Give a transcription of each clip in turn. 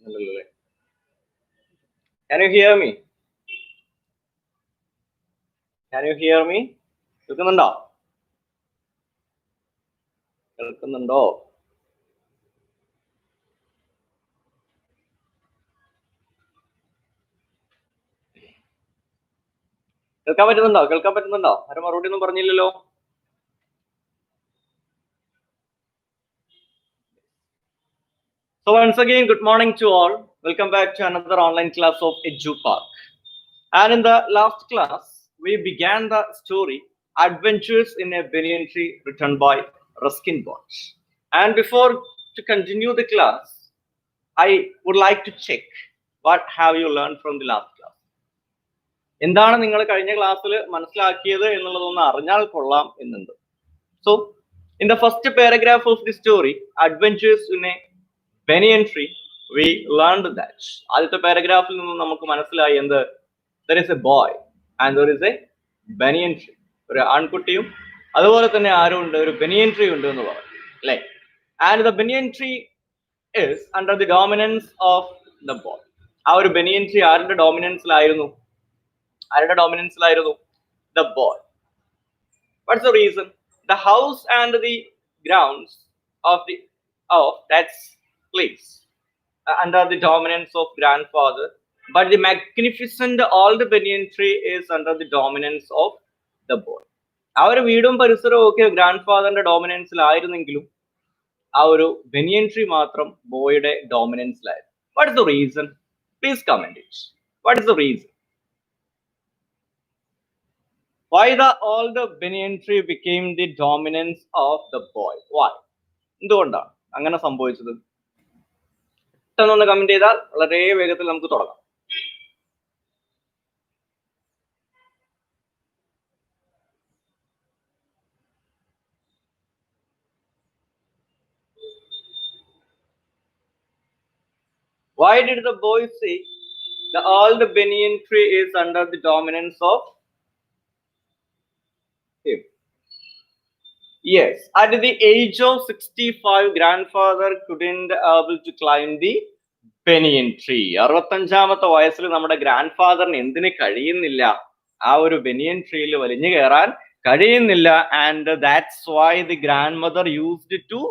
Can you hear me? Can you hear me? കേൾക്കുന്നുണ്ടോ? കേൾക്കുന്നുണ്ടോ? കേൾക്കാൻ പറ്റുന്നുണ്ടോ? കേൾക്കാൻ പറ്റുന്നുണ്ടോ? ആരും മറുപടി ഒന്നും പറഞ്ഞില്ലല്ലോ. So once again, good morning to all. Welcome back to another online class of EduPark. And in the last class, we began the story Adventures in a Banyan Tree written by Ruskin Bond. And before to continue the class, I would like to check what have you learned from the last class. എന്താണ് നിങ്ങൾ കഴിഞ്ഞ ക്ലാസ്സിൽ മനസ്സിലാക്കിയത് എന്നുള്ളതൊന്ന് അറിഞ്ഞാൽ കൊള്ളാം എന്നുണ്ട്. So in the first paragraph of the story, Adventures in a Banyan Tree, we learned that ആദ്യത്തെ പാരഗ്രാഫിൽ നിന്ന് നമുക്ക് മനസ്സിലായി എന്ത്, there is a boy and there is a banyan tree. ഒരു ആൺകുട്ടിയും അതുപോലെ തന്നെ ആരും ഉണ്ട്, ഒരു banyan tree ഉണ്ട് എന്ന് പറഞ്ഞു അല്ലേ. And the banyan tree is under the dominance of the boy. ആ ഒരു banyan tree ആരുടെ ഡോമിനൻസിലായിരുന്നു? The boy. What's the reason? The house and the grounds of that place under the dominance of grandfather, but the magnificent old banyan tree is under the dominance of the boy. ആ ഒരു വീടും പരിസരവും ഒക്കെ grand ഫാദറിന്റെ ഡോമിനൻസിലായിരുന്നെങ്കിലും ആ ഒരു banyan tree മാത്രം ബോയുടെ ഡോമിനൻസിലായിരുന്നു. What is the reason? Please comment it. What is the reason? Why the old banyan tree became the dominance of the boy? Why? എന്തുകൊണ്ടാണ് അങ്ങനെ സംഭവിച്ചത്? പെട്ടെന്നൊന്ന് കമന്റ് ചെയ്താൽ വളരെ വേഗത്തിൽ നമുക്ക് തുടങ്ങാം. Why did the boy say the old banyan tree is under the dominance of him? Yes, at the age of 65, grandfather couldn't able to climb the banyan tree. 65-ാമത്തെ വയസ്സിൽ നമ്മുടെ ഗ്രാൻഡ് ഫാദറിന് എന്തിന് കഴിയുന്നില്ല? ആ ഒരു ബനിയൻ ട്രീയിൽ വലിഞ്ഞു കയറാൻ കഴിയുന്നില്ല. And that's why the grandmother used to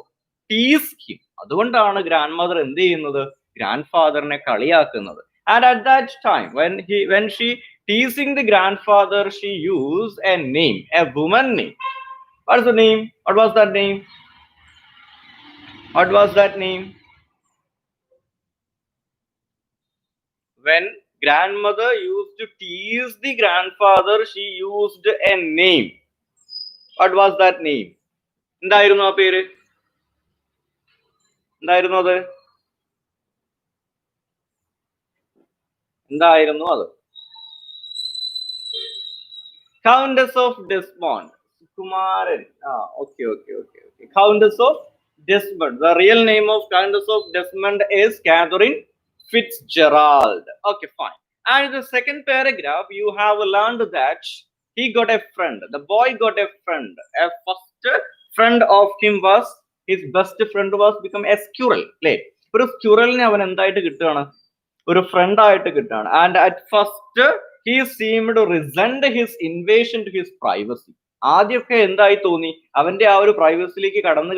tease him. അതുകൊണ്ടാണ് ഗ്രാൻഡ് മദർ എന്ത് ചെയ്യുന്നത്? ഗ്രാൻഡ് ഫാദറിനെ കളിയാക്കുന്നത്. And at that time when she teasing the grandfather, she used a name, a woman name. What's the name? What was that name? What was that name? When grandmother used to tease the grandfather, she used a name. What was that name? എന്തായിരുന്നു ആ പേര്? എന്തായിരുന്നു അത്? എന്തായിരുന്നു അത്? Countess of Desmond. Kumaran. Okay. Countess of Desmond. The real name of Countess of Desmond is Catherine Fitzgerald. Okay, fine. And in the second paragraph, you have learned that he got a friend. The boy got a friend. A first friend of him was, his best friend was become a squirrel. ഒരു സ്ക്യൂറലിനെ അവൻ എന്തായിട്ട് കിട്ടുകയാണ്? ഒരു front ആയിട്ട് കിട്ടുകയാണ്. And at first he seemed to resent his invasion to his privacy. ആദ്യമൊക്കെ എന്തായി തോന്നി? അവന്റെ ആ ഒരു പ്രൈവസിയിലേക്ക് കടന്നു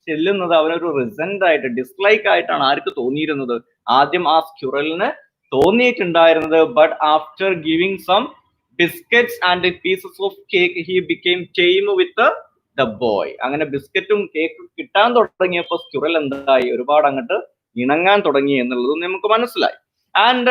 ചെല്ലുന്നത് അവനൊരു റിസന്റ് ആയിട്ട്, ഡിസ്ലൈക്ക് ആയിട്ടാണ് ആർക്ക് തോന്നിയിരുന്നത്? ആദ്യം ആ സ്ക്യൂറലിന് തോന്നിയിട്ടുണ്ടായിരുന്നത്. But after giving some biscuits and pieces of cake he became tame with the boy. അങ്ങനെ ബിസ്ക്കറ്റും കേക്കും കിട്ടാൻ തുടങ്ങിയപ്പോൾ സ്ക്യൂറൽ എന്തായി? ഒരുപാട് അങ്ങോട്ട് ഇണങ്ങാൻ തുടങ്ങി എന്നുള്ളത് നമുക്ക് മനസ്സിലായി. And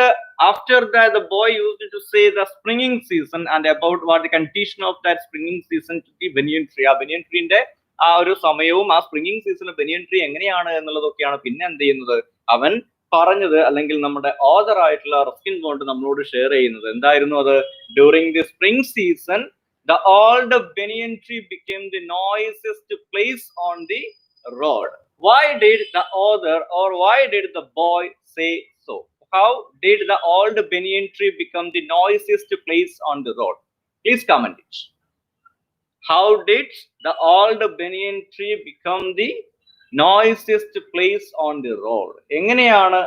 after that, the boy used to say the springing season and about what the condition of that springing season to the banyan tree. ആ banyan tree ന്റെ ആ ഒരു സമയവും ആ സ്പ്രിംഗിങ് സീസണിൽ banyan tree എങ്ങനെയാണ് എന്നുള്ളതൊക്കെയാണ് പിന്നെ എന്ത് ചെയ്യുന്നത് അവൻ പറഞ്ഞത്, അല്ലെങ്കിൽ നമ്മുടെ ഓതർ ആയിട്ടുള്ള റസ്കിൻ ബോണ്ട് നമ്മളോട് ഷെയർ ചെയ്യുന്നത്. എന്തായിരുന്നു അത്? During the spring season the old banyan tree became the noisiest place on the road. Why did the author, or why did the boy say so? How did the old banyan tree become the noisiest place on the road? Please comment it. How did the old banyan tree become the noisiest place on the road? എങ്ങനെയാണ്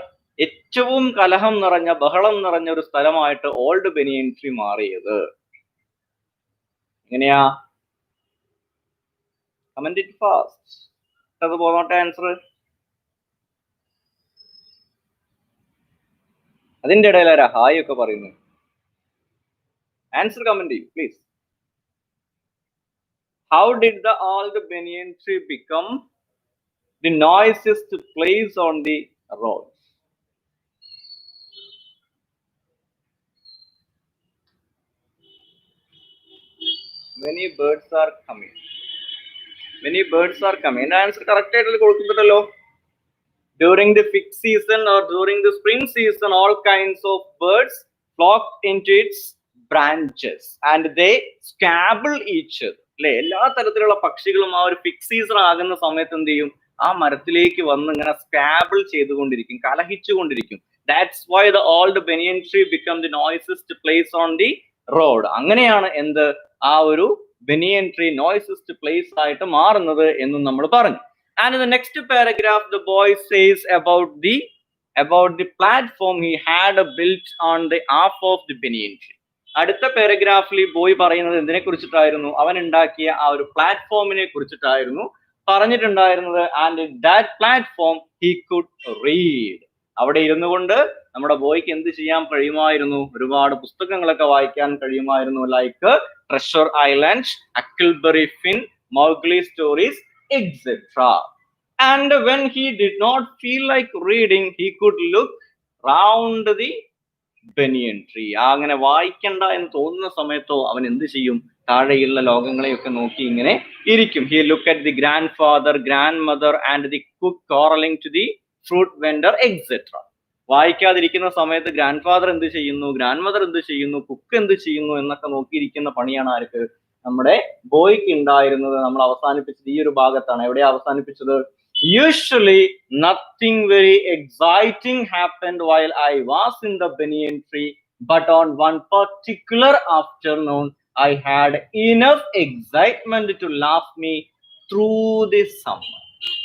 ഏറ്റവും കലഹം നിറഞ്ഞ ബഹളം നിറഞ്ഞ ഒരു സ്ഥലമായിട്ട് old banyan tree മാറിയത്? എങ്ങനെയാ? Comment it fast. അത് പോന്നോട്ടെ ആൻസർ. അതിന്റെ ഇടയിൽ ആരാ ഹായ് ഒക്കെ പറയുന്നു? ആൻസർ കമന്റ് ചെയ്യൂ please. How did the old banyan tree become the noisiest place on the road? Many birds are coming. Many birds are coming. And answer correct ആയിട്ട് കൊടുക്കുന്നുണ്ടല്ലോ. During the fig season or during the spring season, all kinds of birds flocked into its branches and they scabble each other. അല്ലെ, എല്ലാ തരത്തിലുള്ള പക്ഷികളും ആ ഒരു ഫിക് season ആകുന്ന സമയത്ത് എന്ത് ചെയ്യും? ആ മരത്തിലേക്ക് വന്ന് ഇങ്ങനെ സ്കാബിൾ ചെയ്തുകൊണ്ടിരിക്കും, കലഹിച്ചുകൊണ്ടിരിക്കും. That's why the old banyan tree become the noisiest place on the road. അങ്ങനെയാണ് എന്ത് ആ ഒരു ബനിയൻ ട്രീ നോയ്സസ്റ്റ് പ്ലേസ് ആയിട്ട് മാറുന്നത് എന്നും നമ്മൾ പറഞ്ഞു. And in the next paragraph, the boy says about the platform he had built on the half of the banyan tree. അടുത്ത പാരഗ്രാഫിൽ ബോയ് പറയുന്നത് എന്തിനെ കുറിച്ചിട്ടായിരുന്നു? അവൻ ഉണ്ടാക്കിയ ആ ഒരു പ്ലാറ്റ്ഫോമിനെ കുറിച്ചിട്ടായിരുന്നു പറഞ്ഞിട്ടുണ്ടായിരുന്നത്. And that platform he could read. അവിടെ ഇരുന്നു കൊണ്ട് നമ്മുടെ ബോയ്ക്ക് എന്ത് ചെയ്യാൻ കഴിയുമായിരുന്നു? ഒരുപാട് പുസ്തകങ്ങളൊക്കെ വായിക്കാൻ കഴിയുമായിരുന്നു. Like treasure island, huckleberry finn, Mowgli stories, etc. And when he did not feel like reading, he could look round the banyan tree. അങ്ങനെ വായിക്കണ്ട എന്ന് തോന്നുന്ന സമയത്തോ അവൻ എന്ത് ചെയ്യും? താഴെയുള്ള ലോകങ്ങളെയൊക്കെ നോക്കി ഇങ്ങനെ ഇരിക്കും. He looked at the grandfather, grandmother and the cook quarreling to the fruit vendor, etc. വായിക്കാതിരിക്കുന്ന സമയത്ത് ഗ്രാൻഡ് ഫാദർ എന്ത് ചെയ്യുന്നു, ഗ്രാൻഡ് മദർ എന്ത് ചെയ്യുന്നു, കുക്ക് എന്ത് ചെയ്യുന്നു എന്നൊക്കെ നോക്കിയിരിക്കുന്ന പണിയാണ് ആർക്ക്? നമ്മുടെ ബോയ്ക്ക് ഉണ്ടായിരുന്നത്. നമ്മൾ അവസാനിപ്പിച്ചത് ഈ ഒരു ഭാഗത്താണ്. എവിടെയാ അവസാനിപ്പിച്ചത്? Usually nothing very exciting happened while I was in the banyan tree, but on one particular afternoon I had enough excitement to last me through the summer.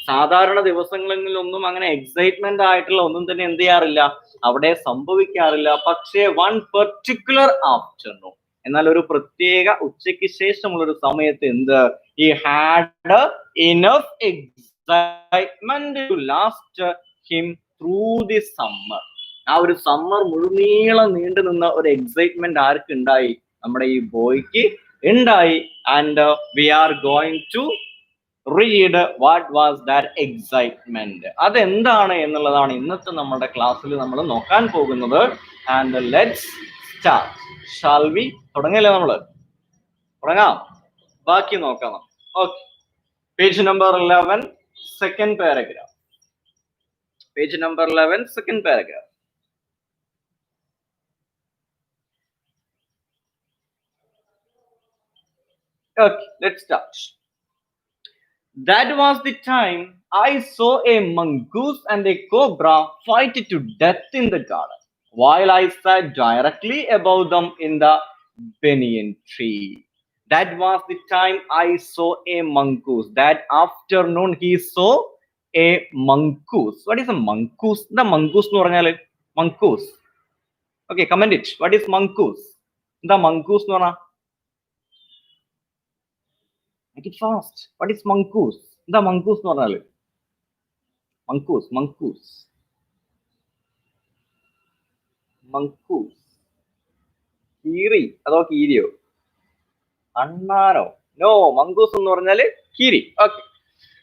സാധാരണ ദിവസങ്ങളിലൊന്നും അങ്ങനെ എക്സൈറ്റ്മെന്റ് ആയിട്ടുള്ള ഒന്നും തന്നെ എന്ത് ചെയ്യാറില്ല, അവിടെ സംഭവിക്കാറില്ല. പക്ഷേ വൺ പെർട്ടിക്കുലർ ആഫ്റ്റർനൂൺ, എന്നാൽ ഒരു പ്രത്യേക ഉച്ചയ്ക്ക് ശേഷമുള്ള ഒരു സമയത്ത് എന്ത്? he had enough excitement to last him through the summer. ആ ഒരു സമ്മർ മുഴുനീളം നീണ്ടു നിന്ന ഒരു എക്സൈറ്റ്മെന്റ് ആർക്ക് ഉണ്ടായി? നമ്മുടെ ഈ ബോയ്ക്ക് ഉണ്ടായി. And we are going to read what was that excitement. അതെന്താണ് എന്നുള്ളതാണ് ഇന്നത്തെ നമ്മുടെ ക്ലാസ്സിൽ നമ്മൾ നോക്കാൻ പോകുന്നത്. And let's start. Shall we? തുടങ്ങിയല്ലേ നമ്മള്? തുടങ്ങാം, ബാക്കി നോക്കാം. Okay, page number 11, second paragraph. Page number 11, second paragraph. Okay, let's start. That was the time I saw a mongoose and a cobra fight to death in the garden, while I sat directly above them in the banyan tree. That was the time I saw a mongoose. That afternoon he saw a mongoose. What is a mongoose? The mongoose nu parnal mongoose. Okay, comment it. What is mongoose? The mongoose nu parna. Make it fast. What is mongoose? The mongoose nu parnal. Mongoose, mongoose. Mongoose. കീരി അതോ കീരിയോ? അണ്ണാനോ? No, mongoose എന്ന് പറഞ്ഞാല് കീരി. Okay.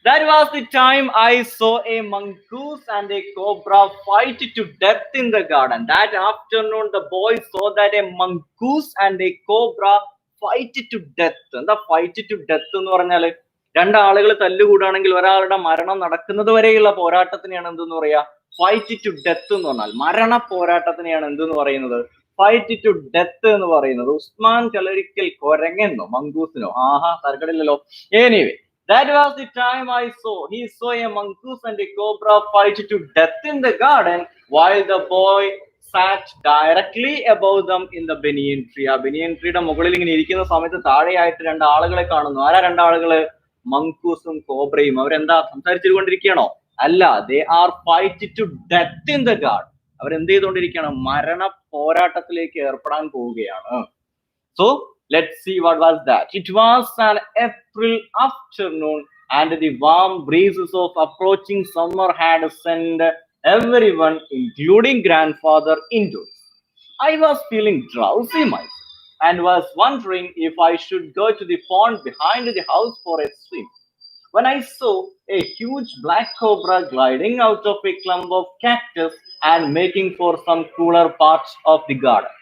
That was the time I saw a mongoose and a cobra fight to death in the garden. That afternoon the boy saw that a mongoose and a cobra fight to death. എന്താ fight to death എന്ന് പറഞ്ഞാല്? രണ്ടാളുകൾ തല്ലുകൂടാണെങ്കിൽ ഒരാളുടെ മരണം നടക്കുന്നത് വരെയുള്ള പോരാട്ടത്തിനെയാണ് എന്തെന്ന് പറയാ? ഫൈറ്റ് ടു ഡെത്ത് എന്ന് പറഞ്ഞാൽ മരണ പോരാട്ടത്തിനെയാണ് എന്തെന്ന് പറയുന്നത്? ഫൈറ്റ് ടു ഡെത്ത് എന്ന് പറയുന്നത്. ഉസ്മാൻ കലരിക്കൽ കൊരങ്ങെന്നോ മങ്കൂസിനോ? ആഹാ, തർക്കടില്ലല്ലോ. Anyway, that was the time he saw a mongoose and a cobra fight to death in the garden while the boy sat directly above them in the banyan tree. ആ banyan ട്രീയുടെ മുകളിൽ ഇങ്ങനെ ഇരിക്കുന്ന സമയത്ത് താഴെയായിട്ട് രണ്ട് ആളുകളെ കാണുന്നു. ആരാ രണ്ടാളുകള്? മങ്കൂസും കോബ്രയും. അവരെന്താ സംസാരിച്ചുകൊണ്ടിരിക്കുകയാണോ? അല്ല, they are fight to death in the garden. അവരെന്ത് ചെയ്തുകൊണ്ടിരിക്കുകയാണ്? മരണ പോരാട്ടത്തിലേക്ക് ഏർപ്പെടാൻ പോവുകയാണ്. So let's see what was that. It was an April afternoon and the warm breezes of approaching summer had sent everyone, including grandfather, indoors. I was feeling drowsy myself and was wondering if I should go to the pond behind the house for a swim, when I saw a huge black cobra gliding out of a clump of cactus and making for some cooler parts of the garden.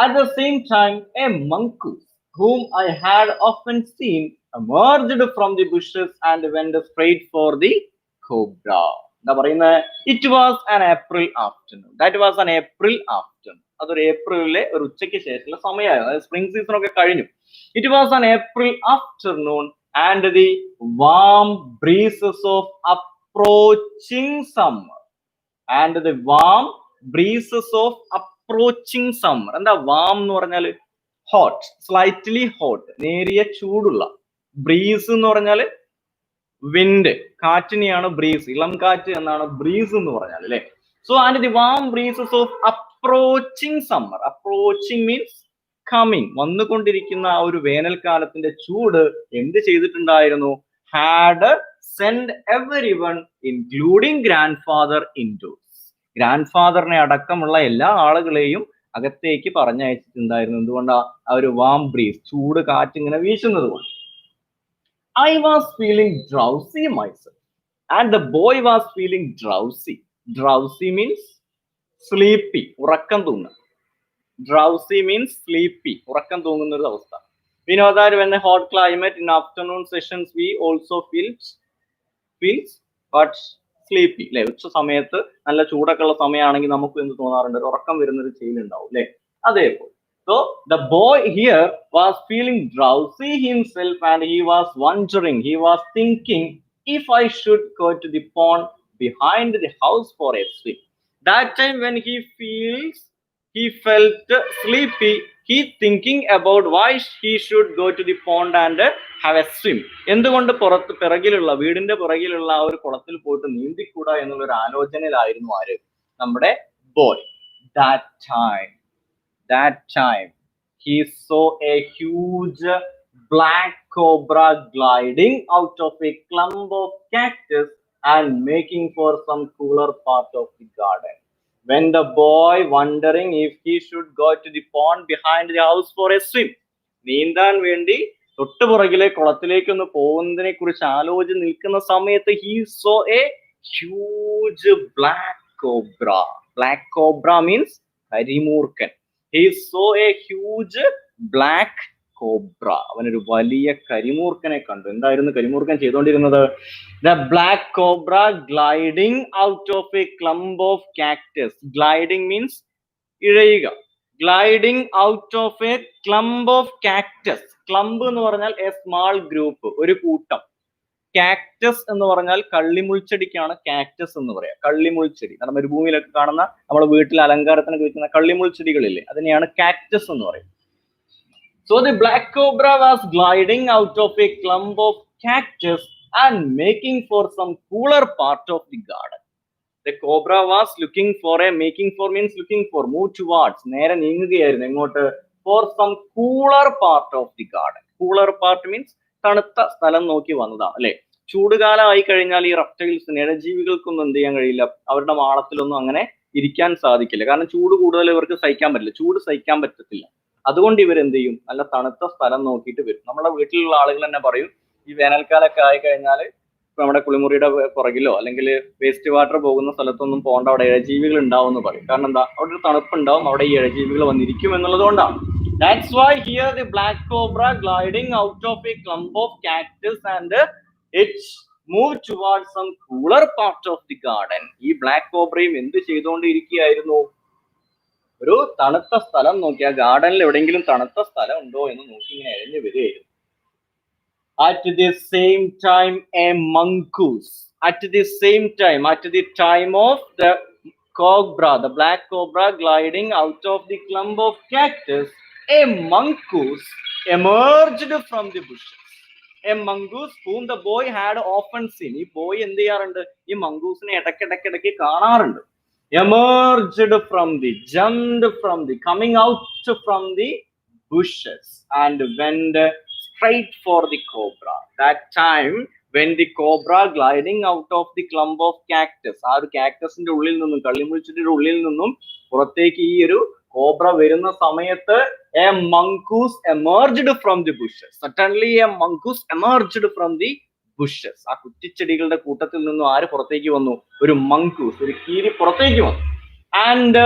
At the same time, a mongoose, whom I had often seen, emerged from the bushes and went straight for the cobra. It was an April afternoon. That was an April afternoon. അതൊരു ഏപ്രിലിലെ ഒരു ഉച്ചയ്ക്ക് ശേഷമുള്ള സമയമായിരുന്നു. Spring season ഒക്കെ കഴിഞ്ഞു. It was an April afternoon and the warm breezes of approaching summer. And the warm breezes of approaching summer. എന്താ warm എന്ന് പറഞ്ഞാൽ? ഹോട്ട്, സ്ലൈറ്റ്ലി ഹോട്ട്, നേരിയ ചൂടുള്ള. ബ്രീസ് എന്ന് പറഞ്ഞാൽ വിൻഡ്, കാറ്റിനെയാണ് ബ്രീസ്, ഇളം കാറ്റ് എന്നാണ് ബ്രീസ് എന്ന് പറഞ്ഞാൽ അല്ലെ. So and the warm breezes of approaching summer. Approaching means coming, വന്നുകൊണ്ടിരിക്കുന്ന ആ ഒരു വേനൽക്കാലത്തിന്റെ ചൂട് എന്ത് ചെയ്തിട്ടുണ്ടായിരുന്നു? Had send everyone including grandfather indoors. Grand ഫാദറിനെ അടക്കമുള്ള എല്ലാ ആളുകളെയും അകത്തേക്ക് പറഞ്ഞയച്ചിട്ടുണ്ടായിരുന്നു. എന്തുകൊണ്ടാ? ആ ഒരു വാം ബ്രീസ്, ചൂട് കാറ്റ് ഇങ്ങനെ വീശുന്നത് കൊണ്ട്. I was feeling drowsy myself and the boy was feeling drowsy. Drowsy means sleepy, ഉറക്കം തൂങ്ങുക. Drowsy means sleepy, ഉറക്കം തൂങ്ങുന്ന ഒരു അവസ്ഥ. We know that when a hot climate in afternoon sessions we also feels but sleepy. അല്ലെ, ഉച്ച സമയത്ത് നല്ല ചൂടൊക്കെ ഉള്ള സമയമാണെങ്കിൽ നമുക്ക് എന്ത് തോന്നാറുണ്ട്? ഉറക്കം വരുന്നൊരു ചെയ്യുന്നുണ്ടാവും അല്ലെ. അതേപോലെ so the boy here was feeling drowsy himself and he was wondering, he was thinking if I should go to the pond behind the house for a swim. That time when he felt sleepy, he thinking about why he should go to the pond and have a swim. എന്തുകൊണ്ട് പുറത്ത് പിറകിലുള്ള വീടിന്റെ പുറകിലുള്ള ആ ഒരു കുളത്തിൽ പോയിട്ട് നീന്തിക്കൂടാ എന്നുള്ള ഒരു ആലോചനയിലായിരുന്നു ആര്? നമ്മുടെ boy. That time he saw a huge black cobra gliding out of a clump of cactus and making for some cooler part of the garden. When the boy wondering if he should go to the pond behind the house for a swim, നീന്താൻ വേണ്ടി തൊട്ടുപുറകിലെ കുളത്തിലേക്ക് ഒന്ന് പോകുന്നതിനെ കുറിച്ച് ആലോചിച്ച് നിൽക്കുന്ന സമയത്ത് he saw a huge black cobra. Black cobra means കരിമൂർക്കൻ. He saw a huge black cobra. അവനൊരു വലിയ കരിമൂർക്കനെ കണ്ടു. എന്തായിരുന്നു കരിമൂർക്കൻ ചെയ്തുകൊണ്ടിരുന്നത്? The black cobra gliding out of a clump of cactus. Gliding means ഇഴയുക. Gliding out of a clump of cactus. Clump എന്ന് പറഞ്ഞാൽ a small group, ഒരു കൂട്ടം. Cactus എന്ന് പറഞ്ഞാൽ കള്ളിമുൾച്ചെടിക്കാണ് കാക്ടസ് എന്ന് പറയാം. കള്ളിമുൾച്ചെടി നമ്മുടെ മരുഭൂമിയിലൊക്കെ കാണുന്ന, നമ്മുടെ വീട്ടിൽ അലങ്കാരത്തിനൊക്കെ വെക്കുന്ന കള്ളിമുൾച്ചെടികളില്ലേ, അതിനെയാണ് കാക്ടസ് എന്ന് പറയും. So the black cobra was gliding out of a clump of cactus and making for some cooler part of the garden. The cobra was making for means looking for, move towards, നേരെ നീങ്ങുകയായിരുന്നു എങ്ങോട്ട്? For some cooler part of the garden. Cooler part means തണുത്ത സ്ഥലം നോക്കി വന്നതാണ് അല്ലെ. ചൂടുകാലമായി കഴിഞ്ഞാൽ ഈ റെപ്റ്റൈൽസിന്, ഇഴജീവികൾക്കൊന്നും എന്ത് ചെയ്യാൻ കഴിയില്ല, അവരുടെ മാളത്തിലൊന്നും അങ്ങനെ ഇരിക്കാൻ സാധിക്കില്ല. കാരണം ചൂട് കൂടുതൽ ഇവർക്ക് സഹിക്കാൻ പറ്റില്ല, ചൂട് സഹിക്കാൻ പറ്റത്തില്ല. അതുകൊണ്ട് ഇവരെന്ത് ചെയ്യും? നല്ല തണുത്ത സ്ഥലം നോക്കിയിട്ട് വരും. നമ്മുടെ വീട്ടിലുള്ള ആളുകൾ തന്നെ പറയും, ഈ വേനൽക്കാലൊക്കെ ആയി കഴിഞ്ഞാൽ നമ്മുടെ കുളിമുറിയുടെ പുറകിലോ അല്ലെങ്കിൽ വേസ്റ്റ് വാട്ടർ പോകുന്ന സ്ഥലത്തൊന്നും പോകേണ്ട, അവിടെ ഇഴജീവികൾ ഉണ്ടാവും എന്ന് പറയും. കാരണം എന്താ? അവിടെ ഒരു തണുപ്പുണ്ടാവും, അവിടെ ഈ ഇഴജീവികൾ വന്നിരിക്കും എന്നുള്ളത് കൊണ്ടാണ്. That's why here the black cobra gliding out of a clump of cactus and it moved towards some cooler part of the garden. ഈ ബ്ലാക്ക് കോബ്രയും എന്ത് ചെയ്തുകൊണ്ടിരിക്കുകയായിരുന്നു? ഒരു തണുത്ത സ്ഥലം നോക്കി, ആ ഗാർഡനിൽ എവിടെയെങ്കിലും തണുത്ത സ്ഥലം ഉണ്ടോ എന്ന് നോക്കി ഇങ്ങനെ എഴഞ്ഞു വരികയായിരുന്നു. At the same time a mongoose, at the time of the cobra, the black cobra gliding out of the clump of cactus, a mongoose emerged from the bushes. A mongoose whom the boy had often seen. ഈ boy എന്ത് ചെയ്യാറുണ്ട്? ഈ മംഗൂസിനെ ഇടയ്ക്കിടയ്ക്ക് കാണാറുണ്ട്. emerged from the, jumped from the, coming out from the bushes and went straight for the cobra. That time when the cobra gliding out of the clump of cactus, ആ ഒരു കാക്ടസിന്റെ ഉള്ളിൽ നിന്നും, കള്ളിമുൾച്ചെടിയുടെ ഉള്ളിൽ നിന്നും പുറത്തേക്ക് ഈ ഒരു കോബ്ര വരുന്ന സമയത്ത് a mongoose emerged from the bushes. Suddenly a mongoose emerged from the bushes. ആ കുറ്റിച്ചെടികളുടെ കൂട്ടത്തിൽ നിന്നും ആര് പുറത്തേക്ക് വന്നു? ഒരു മങ്കൂസ്, ഒരു കീരി പുറത്തേക്ക് വന്നു. And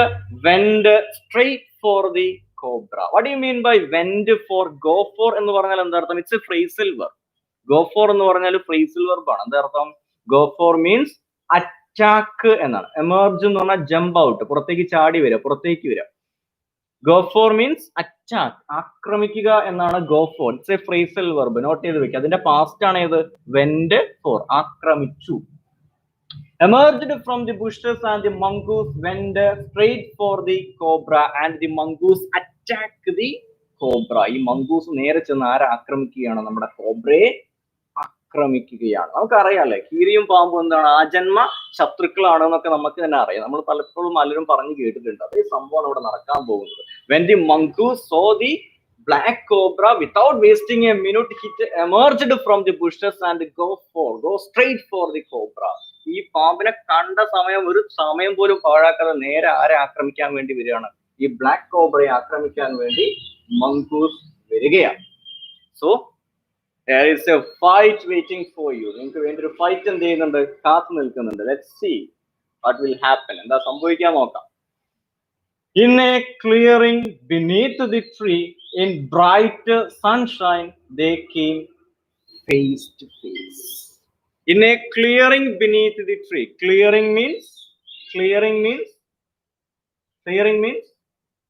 went straight for the cobra. What do you mean by went for? Go for എന്ന് പറഞ്ഞാൽ എന്താ അർത്ഥം? It's a phrasal verb. Go for എന്ന് പറഞ്ഞാൽ phrasal verb ആണ്. എന്താ അർത്ഥം? Go for means attack എന്നാണ്. Emerge എന്ന് പറഞ്ഞാൽ jump out, പുറത്തേക്ക് ചാടി വരിക, പുറത്തേക്ക് വരിക. Go for means attack, ആക്രമിക്കുക എന്നാണ് go for. It's a phrasal verb. Note ചെയ്ത് വെക്കുക. അതിന്റെ past ആണ് ഏത്? Went for, ആക്രമിച്ചു. Emerged from the bushes and the mongoose went straight for the cobra and the mongoose attacked the cobra. ഈ മങ്കൂസ് നേരെ ചെന്ന് ആരെ ആക്രമിക്കുകയാണ്? നമ്മുടെ കോബ്രയെ ആക്രമിക്കുകയാണ്. നമുക്കറിയാലേ, കീരിയും പാമ്പും എന്താണ്? ആജന്മ ശത്രുക്കളാണെന്നൊക്കെ നമുക്ക് തന്നെ അറിയാം. നമ്മൾ പലപ്പോഴും പലരും പറഞ്ഞു കേട്ടിട്ടുണ്ട്. അതേ സംഭവമാണ് ഇവിടെ നടക്കാൻ പോകുന്നത്. When the mongoose saw the black cobra, without wasting a minute, it emerged from the bushes and go straight for the cobra. ഈ പാമ്പിനെ കണ്ട സമയം, ഒരു സമയം പോലും പാഴാക്കാതെ നേരെ ആരെ ആക്രമിക്കാൻ വേണ്ടി വരികയാണ്? ഈ ബ്ലാക്ക് കോബ്രയെ ആക്രമിക്കാൻ വേണ്ടി മങ്കൂസ് വരികയാണ്. So there is a fight waiting for you. നിങ്ങൾക്ക് വേണ്ടി ഒരു ഫൈറ്റ് എന്ത് ചെയ്യുന്നുണ്ട്? കാത്തു നിൽക്കുന്നുണ്ട്. Let's see what will happen. എന്താ സംഭവിക്കാൻ നോക്കാം. In a clearing beneath the tree, in bright sunshine, they came face to face. In a clearing beneath the tree. Clearing means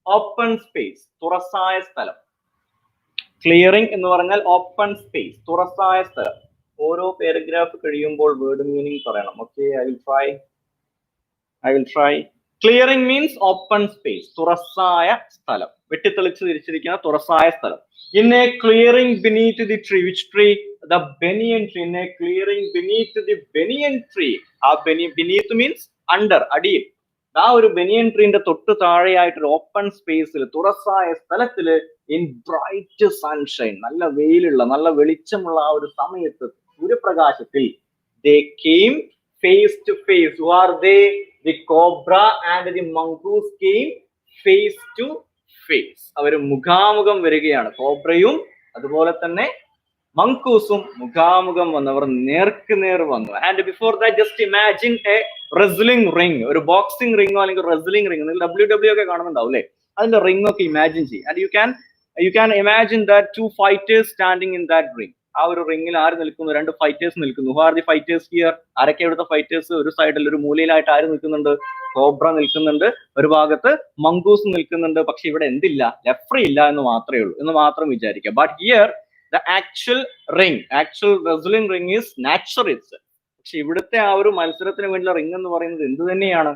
open space, തുറസായ സ്ഥലം. ക്ലിയറിംഗ് എന്ന് പറഞ്ഞാൽ ഓപ്പൺ സ്പേസ്, തുറസായ സ്ഥലം. ഓരോ പാരഗ്രാഫ് കഴിയുമ്പോൾ വേർഡ് മീനിങ് പറയണം. Okay, I will try. Clearing means open space, തുറസായ സ്ഥലം, വെട്ടിത്തെളിച്ച് തിരിച്ചിരിക്കുന്ന തുറസായ സ്ഥലം. In a clearing beneath the tree, which tree? The banyan tree. In a clearing beneath the banyan tree. ആ beneath means under, അടിയിൽ. ആ ഒരു ബനിയൻ ട്രീന്റെ തൊട്ട് താഴെയായിട്ടൊരു ഓപ്പൺ സ്പേസിൽ, തുറസായ സ്ഥലത്തില്, ഇൻ ബ്രൈറ്റ് സൺഷൈൻ, നല്ല വെയിലുള്ള, നല്ല വെളിച്ചമുള്ള ആ ഒരു സമയത്ത്, സൂര്യപ്രകാശത്തിൽ, they came face to face. Who are they? The cobra and the mongoose came face to face. അവര് മുഖാമുഖം വരികയാണ്. കോബ്രയും അതുപോലെ തന്നെ മങ്കൂസും മുഖാമുഖം വന്നു, അവർ നേർക്ക് നേർ വന്നു. And before that just imagine A wrestling ring, ഒരു ബോക്സിംഗ് റിംഗോ അല്ലെങ്കിൽ റെസ്ലിംഗ് റിംഗ്, നിങ്ങൾ WWE ഒക്കെ കാണുന്നുണ്ടാവും അല്ലേ? അതിന്റെ റിംഗ് ഒക്കെ ഇമാജിൻ ചെയ്യും. And you can imagine that two fighters standing in that ring. ആ ഒരു റിംഗിൽ ആര് നിൽക്കുന്നു? രണ്ട് ഫൈറ്റേഴ്സ് നിൽക്കുന്നു. Who are the fighters here? ആരൊക്കെ ഇവിടുത്തെ ഫൈറ്റേഴ്സ്? ഒരു സൈഡിൽ, ഒരു മൂലയിലായിട്ട് ആര് നിൽക്കുന്നുണ്ട്? കോബ്ര നിൽക്കുന്നുണ്ട്, ഒരു ഭാഗത്ത് മങ്കൂസ് നിൽക്കുന്നുണ്ട്. പക്ഷെ ഇവിടെ എന്തില്ല? ലെഫ്രി ഇല്ല എന്ന് മാത്രമേ ഉള്ളൂ, എന്ന് മാത്രം വിചാരിക്കുക. But here the actual wrestling ring is nature itself. പക്ഷെ ഇവിടുത്തെ ആ ഒരു മത്സരത്തിന് വേണ്ടിയുള്ള റിംഗ് എന്ന് പറയുന്നത് എന്ത് തന്നെയാണ്?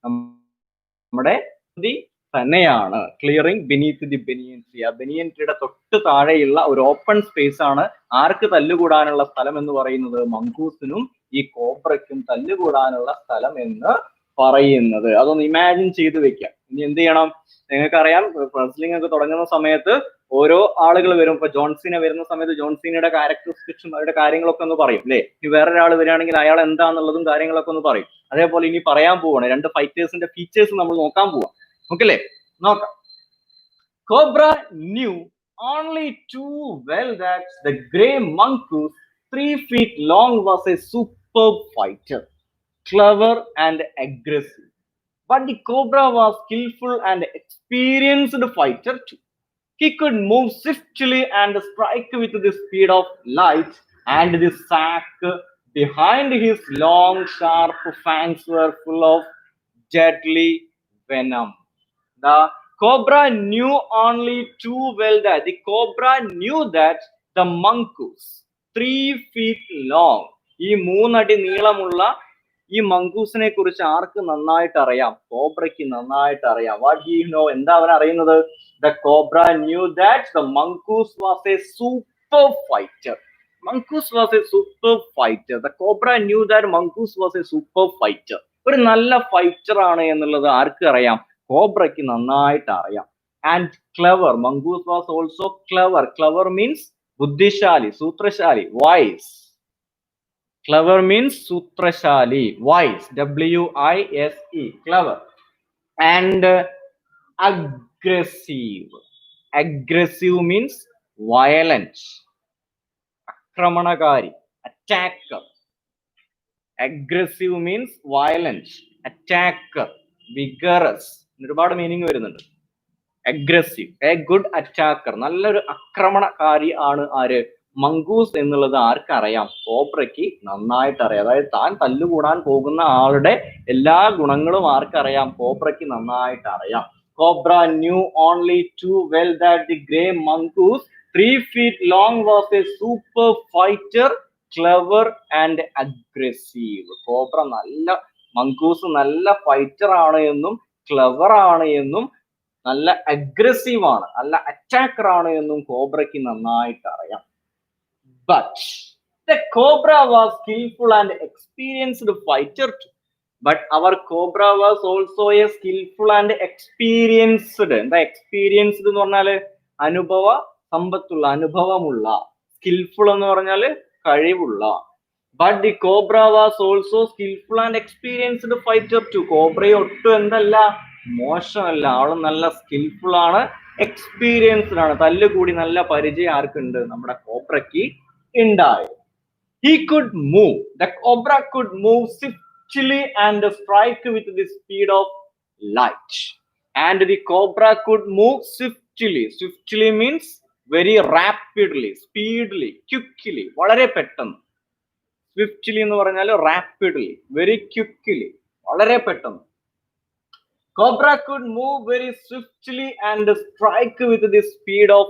നമ്മുടെ തന്നെയാണ്. Clearing beneath the banyan tree. ആ ബനിയൻ ട്രീയുടെ തൊട്ട് താഴെയുള്ള ഒരു ഓപ്പൺ സ്പേസ് ആണ് ആർക്ക് തല്ലുകൂടാനുള്ള സ്ഥലം എന്ന് പറയുന്നത്? മങ്കൂസിനും ഈ കോബ്രയ്ക്കും തല്ലുകൂടാനുള്ള സ്ഥലം എന്ന് പറയുന്നത്. അതൊന്ന് ഇമാജിൻ ചെയ്ത് വെക്കാം. ഇനി എന്ത് ചെയ്യണം? നിങ്ങൾക്കറിയാം, റെസ്ലിംഗ് ഒക്കെ തുടങ്ങുന്ന സമയത്ത് ഓരോ ആളുകൾ വരും. ഇപ്പൊ ജോൺസീന വരുന്ന സമയത്ത് ജോൺസീനയുടെ ക്യാരക്ടറിസ്റ്റിക്സും അവരുടെ കാര്യങ്ങളൊക്കെ ഒന്ന് പറയും അല്ലേ? ഇനി വേറൊരാൾ വരികയാണെങ്കിൽ അയാൾ എന്താന്നുള്ളതും കാര്യങ്ങളൊക്കെ ഒന്ന് പറയും. അതേപോലെ ഇനി പറയാൻ പോവാണ്, രണ്ട് ഫൈറ്റേഴ്സിന്റെ ഫീച്ചേഴ്സ് നമ്മൾ നോക്കാൻ പോവാം. ഓക്കല്ലേ? നോക്കാം. Cobra knew only too well that the grey mongoose, 3 feet long, was a superb fighter, clever and aggressive. But the cobra was skillful and experienced fighter too. He could move swiftly and strike with the speed of light, and the sack behind his long, sharp fangs were full of deadly venom. The cobra knew only too well that the mongoose, 3 feet long, ഈ 3 അടി നീളമുള്ള ഈ മങ്കൂസിനെ കുറിച്ച് ആർക്ക് നന്നായിട്ട് അറിയാം? കോബ്രയ്ക്ക് നന്നായിട്ട് അറിയാം. What do you know? എന്താ അവൻ അറിയുന്നത്? The cobra knew that the mongoose was a super fighter. Mongoose was a super fighter. The cobra knew that mongoose was a super fighter. ഒരു നല്ല ഫൈറ്റർ ആണ് എന്നുള്ളത് ആർക്ക് അറിയാം? കോബ്രയ്ക്ക് നന്നായിട്ട് അറിയാം. And clever, mongoose was also clever. Clever means ബുദ്ധിശാലി, സൂത്രശാലി, വൈസ്. ക്ലെവർ മീൻസ് സൂത്രശാലി, wise, WISE, clever. And aggressive. Aggressive means violent, ആക്രമണകാരി, attacker. Aggressive means violent, attacker, vigorous, ഒരുപാട് മീനിങ് വരുന്നുണ്ട്. അഗ്രസീവ്, എ ഗുഡ് അറ്റാക്കർ, നല്ലൊരു ആക്രമണകാരി ആണ് ആര്? മംഗൂസ് എന്നുള്ളത് ആർക്കറിയാം? കോബ്രയ്ക്ക് നന്നായിട്ട് അറിയാം. അതായത് താൻ തല്ലുകൂടാൻ പോകുന്ന ആളുടെ എല്ലാ ഗുണങ്ങളും ആർക്കറിയാം? കോബ്രയ്ക്ക് നന്നായിട്ട് അറിയാം. Cobra knew only too well that the grey mongoose 3 feet long was a super fighter, clever and aggressive. Cobra നല്ല, മംഗൂസ് നല്ല ഫൈറ്റർ ആണ് എന്നും ക്ലെവർ ആണ് എന്നും നല്ല അഗ്രസീവ് ആണ്, നല്ല അറ്റാക്കർ ആണ് എന്നും കോബ്രയ്ക്ക് നന്നായിട്ട് അറിയാം. But the cobra was skillful and experienced fighter too. But our cobra was also a skillful and experienced. എന്താ experienced എന്ന് പറഞ്ഞാല്? അനുഭവ സമ്പത്തുള്ള, അനുഭവമുള്ള. Skillful എന്ന് പറഞ്ഞാല് കഴിവുള്ള. But the cobra was also skillful and experienced fighter too. കോബ്രയെ ഒട്ടും എന്തല്ല, മോശമല്ല, ആള് നല്ല സ്കിൽഫുൾ ആണ്, എക്സ്പീരിയൻസ്ഡ് ആണ്. തല്ലുകൂടി നല്ല പരിചയം ആർക്കുണ്ട്? നമ്മുടെ കോബ്രയ്ക്ക് ഉണ്ടായി. He could move. The cobra could move swiftly and strike with the speed of light. And the cobra could move swiftly. Swiftly means very rapidly, speedily, quickly, വളരെ പെട്ടെന്ന്. Swiftly എന്ന് പറഞ്ഞാൽ rapidly, very quickly, വളരെ പെട്ടെന്ന്. Cobra could move very swiftly and strike with the speed of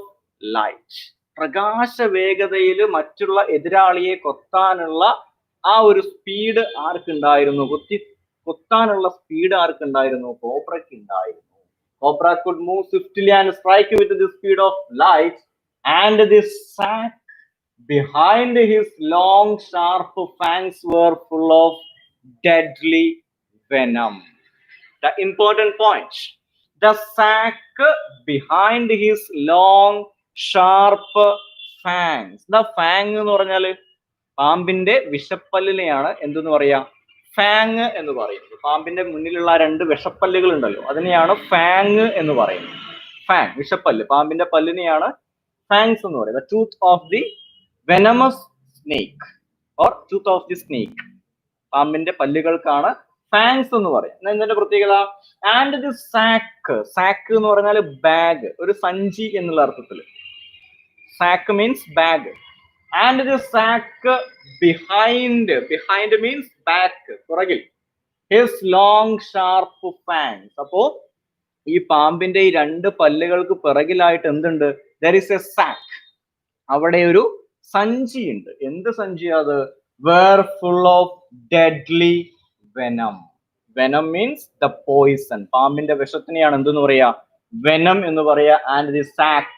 light. പ്രകാശ വേഗതയിൽ മറ്റുള്ള എതിരാളിയെ കൊത്താനുള്ള ആ ഒരു സ്പീഡ് ആർക്കുണ്ടായിരുന്നു? കൊത്താനുള്ള സ്പീഡ് ആർക്കുണ്ടായിരുന്നു? കോബ്രയ്ക്ക് ഉണ്ടായിരുന്നു. Cobra could move swiftly and strike with the speed of light, and the sack behind his long sharp fangs were full of deadly venom. The important point: the sack behind his long sharp fangs. The fang എന്ന് പറഞ്ഞാല് പാമ്പിന്റെ വിഷപ്പല്ലിനെയാണ് എന്തെന്ന് പറയാ? Fang എന്ന് പറയുന്നത്. പാമ്പിന്റെ മുന്നിലുള്ള രണ്ട് വിഷപ്പല്ലുകൾ ഉണ്ടല്ലോ, അതിനെയാണ് ഫാങ് എന്ന് പറയുന്നത്. ഫാങ്, വിഷപ്പല്ല്, പാമ്പിന്റെ പല്ലിനെയാണ് ഫാങ്സ് എന്ന് പറയുന്നത്. The tooth of the venomous snake or tooth of the snake. പാമ്പിന്റെ പല്ലുകൾക്കാണ് ഫാങ്സ് എന്ന് പറയും. ഇതിന്റെ പ്രത്യേകത, ആൻഡ് ദി സാക്ക്. സാക്ക് എന്ന് പറഞ്ഞാൽ ബാഗ്, ഒരു സഞ്ചി എന്നുള്ള അർത്ഥത്തിൽ. Sack means bag. And the sack behind. Behind means back, പുറകിൽ. His long sharp fangs. അപ്പോ ഈ പാമ്പിന്റെ ഈ രണ്ട് പല്ലുകൾക്ക് പിറകിലായിട്ട് എന്തുണ്ട്? There is a sack. അവിടെ ഒരു സഞ്ചിയുണ്ട്. എന്ത് സഞ്ചിയാ അത്? were full of deadly venom. Venom means the poison. പാമ്പിന്റെ വിഷത്തിനെയാണ് എന്തെന്ന് പറയാ? venom എന്ന് പറയാ. And the sack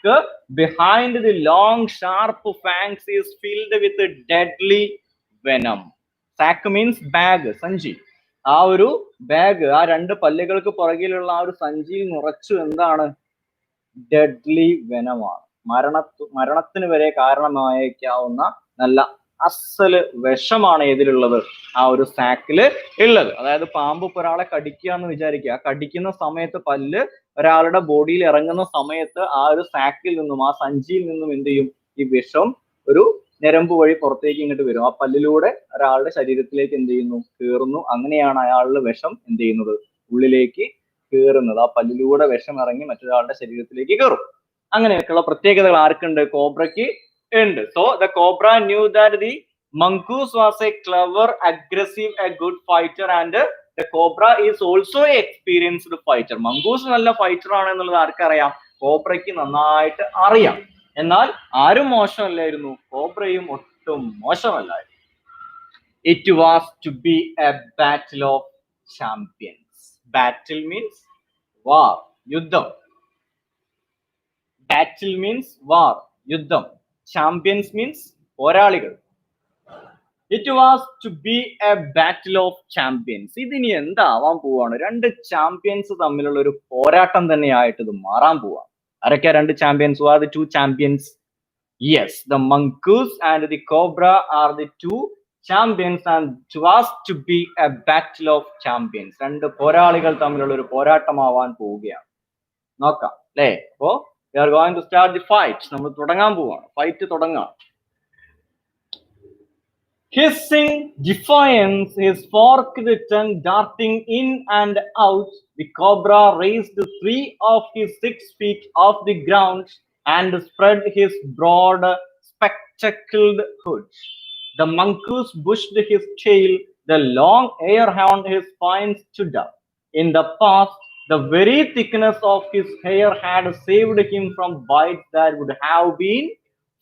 behind the long sharp fangs is filled with deadly venom. Sack means bag, സഞ്ചി. ആ ഒരു ബാഗ്, ആ രണ്ട് പല്ലുകൾക്ക് പുറകിലുള്ള ആ ഒരു സഞ്ചിയിൽ നിറച്ചു എന്താണ്? ഡെഡ്ലി വെനമാണ്. മരണത്തിന് വരെ കാരണമായേക്കാവുന്ന നല്ല അസല് വിഷമാണ് ഏതിലുള്ളത്? ആ ഒരു സാക്കില് ഉള്ളത്. അതായത് പാമ്പ് ഇപ്പൊ ഒരാളെ കടിക്കുക എന്ന് വിചാരിക്കുക. കടിക്കുന്ന സമയത്ത് പല്ല് ഒരാളുടെ ബോഡിയിൽ ഇറങ്ങുന്ന സമയത്ത് ആ ഒരു സാക്കിൽ നിന്നും, ആ സഞ്ചിയിൽ നിന്നും എന്ത് ചെയ്യും? ഈ വിഷം ഒരു ഞരമ്പ് വഴി പുറത്തേക്ക് ഇങ്ങോട്ട് വരും. ആ പല്ലിലൂടെ ഒരാളുടെ ശരീരത്തിലേക്ക് എന്ത് ചെയ്യുന്നു? കയറുന്നു. അങ്ങനെയാണ് അയാളുടെ വിഷം എന്ത് ചെയ്യുന്നത്? ഉള്ളിലേക്ക് കയറുന്നത്. ആ പല്ലിലൂടെ വിഷം ഇറങ്ങി മറ്റൊരാളുടെ ശരീരത്തിലേക്ക് കയറും. അങ്ങനെയൊക്കെയുള്ള പ്രത്യേകതകൾ ആർക്കുണ്ട്? കോബ്രയ്ക്ക് ഉണ്ട്. So the cobra knew that the mongoose was a clever, aggressive, a good fighter, and the cobra is also a experienced fighter. Mongoose നല്ല ഫൈറ്റർ ആണ് എന്നുള്ളത് ആർക്കറിയാം? കോബ്രയ്ക്ക് നന്നായിട്ട് അറിയാം. എന്നാൽ ആരും മോശമല്ലായിരുന്നു, കോബ്രയും ഒട്ടും മോശമല്ലായിരുന്നു. It was to be a battle of champions. Battle means war, യുദ്ധം. Battle means war, യുദ്ധം. ചാമ്പ്യൻസ് മീൻസ് പോരാളികൾ. It was to be a battle of champions. ഇതിനി എന്താവാൻ പോവാണ്? രണ്ട് ചാമ്പ്യൻസ് തമ്മിലുള്ള ഒരു പോരാട്ടം തന്നെയായിട്ട് ഇത് മാറാൻ പോവാ. ആരൊക്കെയാ രണ്ട് champions? Who are the two champions? Yes, the mongoose and the cobra are the two champions, and it was to be a battle of champions. രണ്ട് പോരാളികൾ തമ്മിലുള്ള ഒരു പോരാട്ടമാവാൻ പോവുകയാണ്. നോക്കാം അല്ലേ? അപ്പോ we are going to start the fight. നമ്മൾ തുടങ്ങാൻ പോവാണ്. ഫൈറ്റ് തുടങ്ങാം. Hissing defiance, his forked tongue darting in and out, the cobra raised 3 of his 6 feet off the ground and spread his broad, spectacled hood. The mongoose bushed his tail, the long hair on his spine stood up. In the past, the very thickness of his hair had saved him from bites that would have been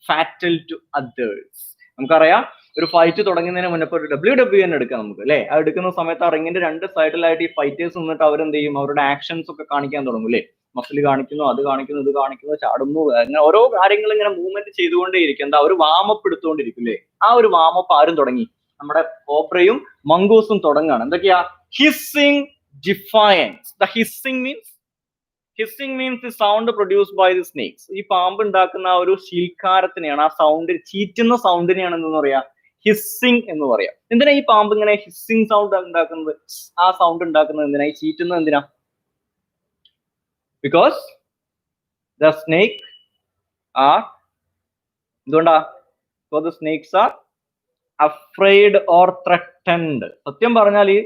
fatal to others. നമുക്കറിയാം, ഒരു fight തുടങ്ങുന്നതിന് മുന്നേ ഒരു WWE എടുക്കാം നമുക്ക് അല്ലെ. അത് എടുക്കുന്ന സമയത്ത് ആ റിങ്ങിന്റെ രണ്ട് സൈഡിലായിട്ട് ഈ ഫൈറ്റേഴ്സ് നിന്നിട്ട് അവരെന്ത് ചെയ്യും? അവരുടെ ആക്ഷൻസ് ഒക്കെ കാണിക്കാൻ തുടങ്ങും അല്ലെ. മസിൽ കാണിക്കുന്നു, അത് കാണിക്കുന്നു, ഇത് കാണിക്കുന്നു, ചാടുന്നു, അങ്ങനെ ഓരോ കാര്യങ്ങൾ ഇങ്ങനെ മൂവ്മെന്റ് ചെയ്തുകൊണ്ടേയിരിക്കും. എന്താ, ഒരു വാമപ്പ് എടുത്തുകൊണ്ടിരിക്കും അല്ലെ. ആ ഒരു വാമപ്പ് ആരും തുടങ്ങി? നമ്മുടെ കോബ്രയും മംഗൂസും തുടങ്ങാണ്. എന്തൊക്കെയാ? Hissing defiance. The hissing means the sound produced by the snakes. ഈ പാമ്പ് ഉണ്ടാക്കുന്ന ആ ഒരു ശീൽക്കാരത്തിനെയാണ്, ആ സൗണ്ട്, ചീറ്റുന്ന സൗണ്ടിനെയാണ് എന്തെന്ന് പറയാ? ഹിസ്സിംഗ് എന്ന് പറയാം. എന്തിനാ ഈ പാമ്പ് ഇങ്ങനെ ഹിസ്സിംഗ് സൗണ്ട് ഉണ്ടാക്കുന്നത്? ആ സൗണ്ട് ഉണ്ടാക്കുന്നത് എന്തിനാ? ഈ ചീറ്റുന്നത് എന്തിനാ? ബിക്കോസ് ദ സ്നേക്ക് ആർ, എന്തുകൊണ്ടാ? Because the snakes R afraid or threatened. സത്യം പറഞ്ഞാൽ ഈ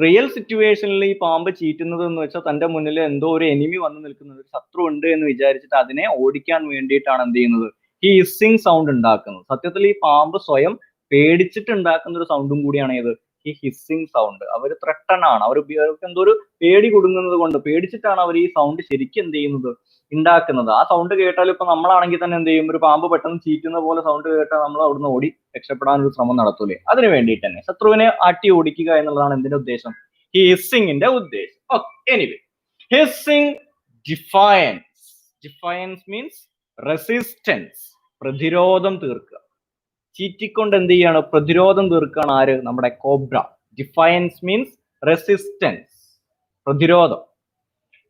റിയൽ സിറ്റുവേഷനിൽ ഈ പാമ്പ് ചീറ്റുന്നത് എന്ന് വെച്ചാൽ തന്റെ മുന്നിൽ എന്തോ ഒരു എനിമി വന്ന് നിൽക്കുന്നത്, ഒരു ശത്രു ഉണ്ട് എന്ന് വിചാരിച്ചിട്ട് അതിനെ ഓടിക്കാൻ വേണ്ടിയിട്ടാണ് എന്ത് ചെയ്യുന്നത്? ഈ ഹിസ്സിംഗ് സൗണ്ട് ഉണ്ടാക്കുന്നത്. സത്യത്തിൽ ഈ പാമ്പ് സ്വയം പേടിച്ചിട്ട് ഉണ്ടാക്കുന്ന ഒരു സൗണ്ടും കൂടിയാണ് ഏത്? ഈ ഹിസ്സിംഗ് സൗണ്ട്. അവർ ത്രട്ടൺ ആണ്, അവർക്ക് എന്തോ ഒരു പേടി കൊടുക്കുന്നത് കൊണ്ട്, പേടിച്ചിട്ടാണ് അവർ ഈ സൗണ്ട് ശരിക്കും എന്ത് ചെയ്യുന്നത്? ഉണ്ടാക്കുന്നത്. ആ സൗണ്ട് കേട്ടാൽ ഇപ്പൊ നമ്മളാണെങ്കിൽ തന്നെ എന്ത് ചെയ്യും? ഒരു പാമ്പ് പെട്ടെന്ന് ചീറ്റുന്ന പോലെ സൗണ്ട് കേട്ടാൽ നമ്മൾ അവിടുന്ന് ഓടി രക്ഷപ്പെടാൻ ഒരു ശ്രമം നടത്തൂലേ? അതിന് വേണ്ടിയിട്ട് തന്നെ ശത്രുവിനെ ആട്ടി ഓടിക്കുക എന്നുള്ളതാണ് എന്തിന്റെ ഉദ്ദേശം? ഈ ഹിസ്സിങ്ങിന്റെ ഉദ്ദേശം. എനിവേ, ഹിസ്സിംഗ് ഡിഫയൻസ് മീൻസ് റെസിസ്റ്റൻസ്, പ്രതിരോധം തീർക്കുക. ചീറ്റിക്കൊണ്ട് എന്ത് ചെയ്യാണ്? പ്രതിരോധം തീർക്കുകയാണ്. ആര്? നമ്മുടെ കോബ്ര. ഡിഫയൻസ് മീൻസ് റെസിസ്റ്റൻസ്, പ്രതിരോധം.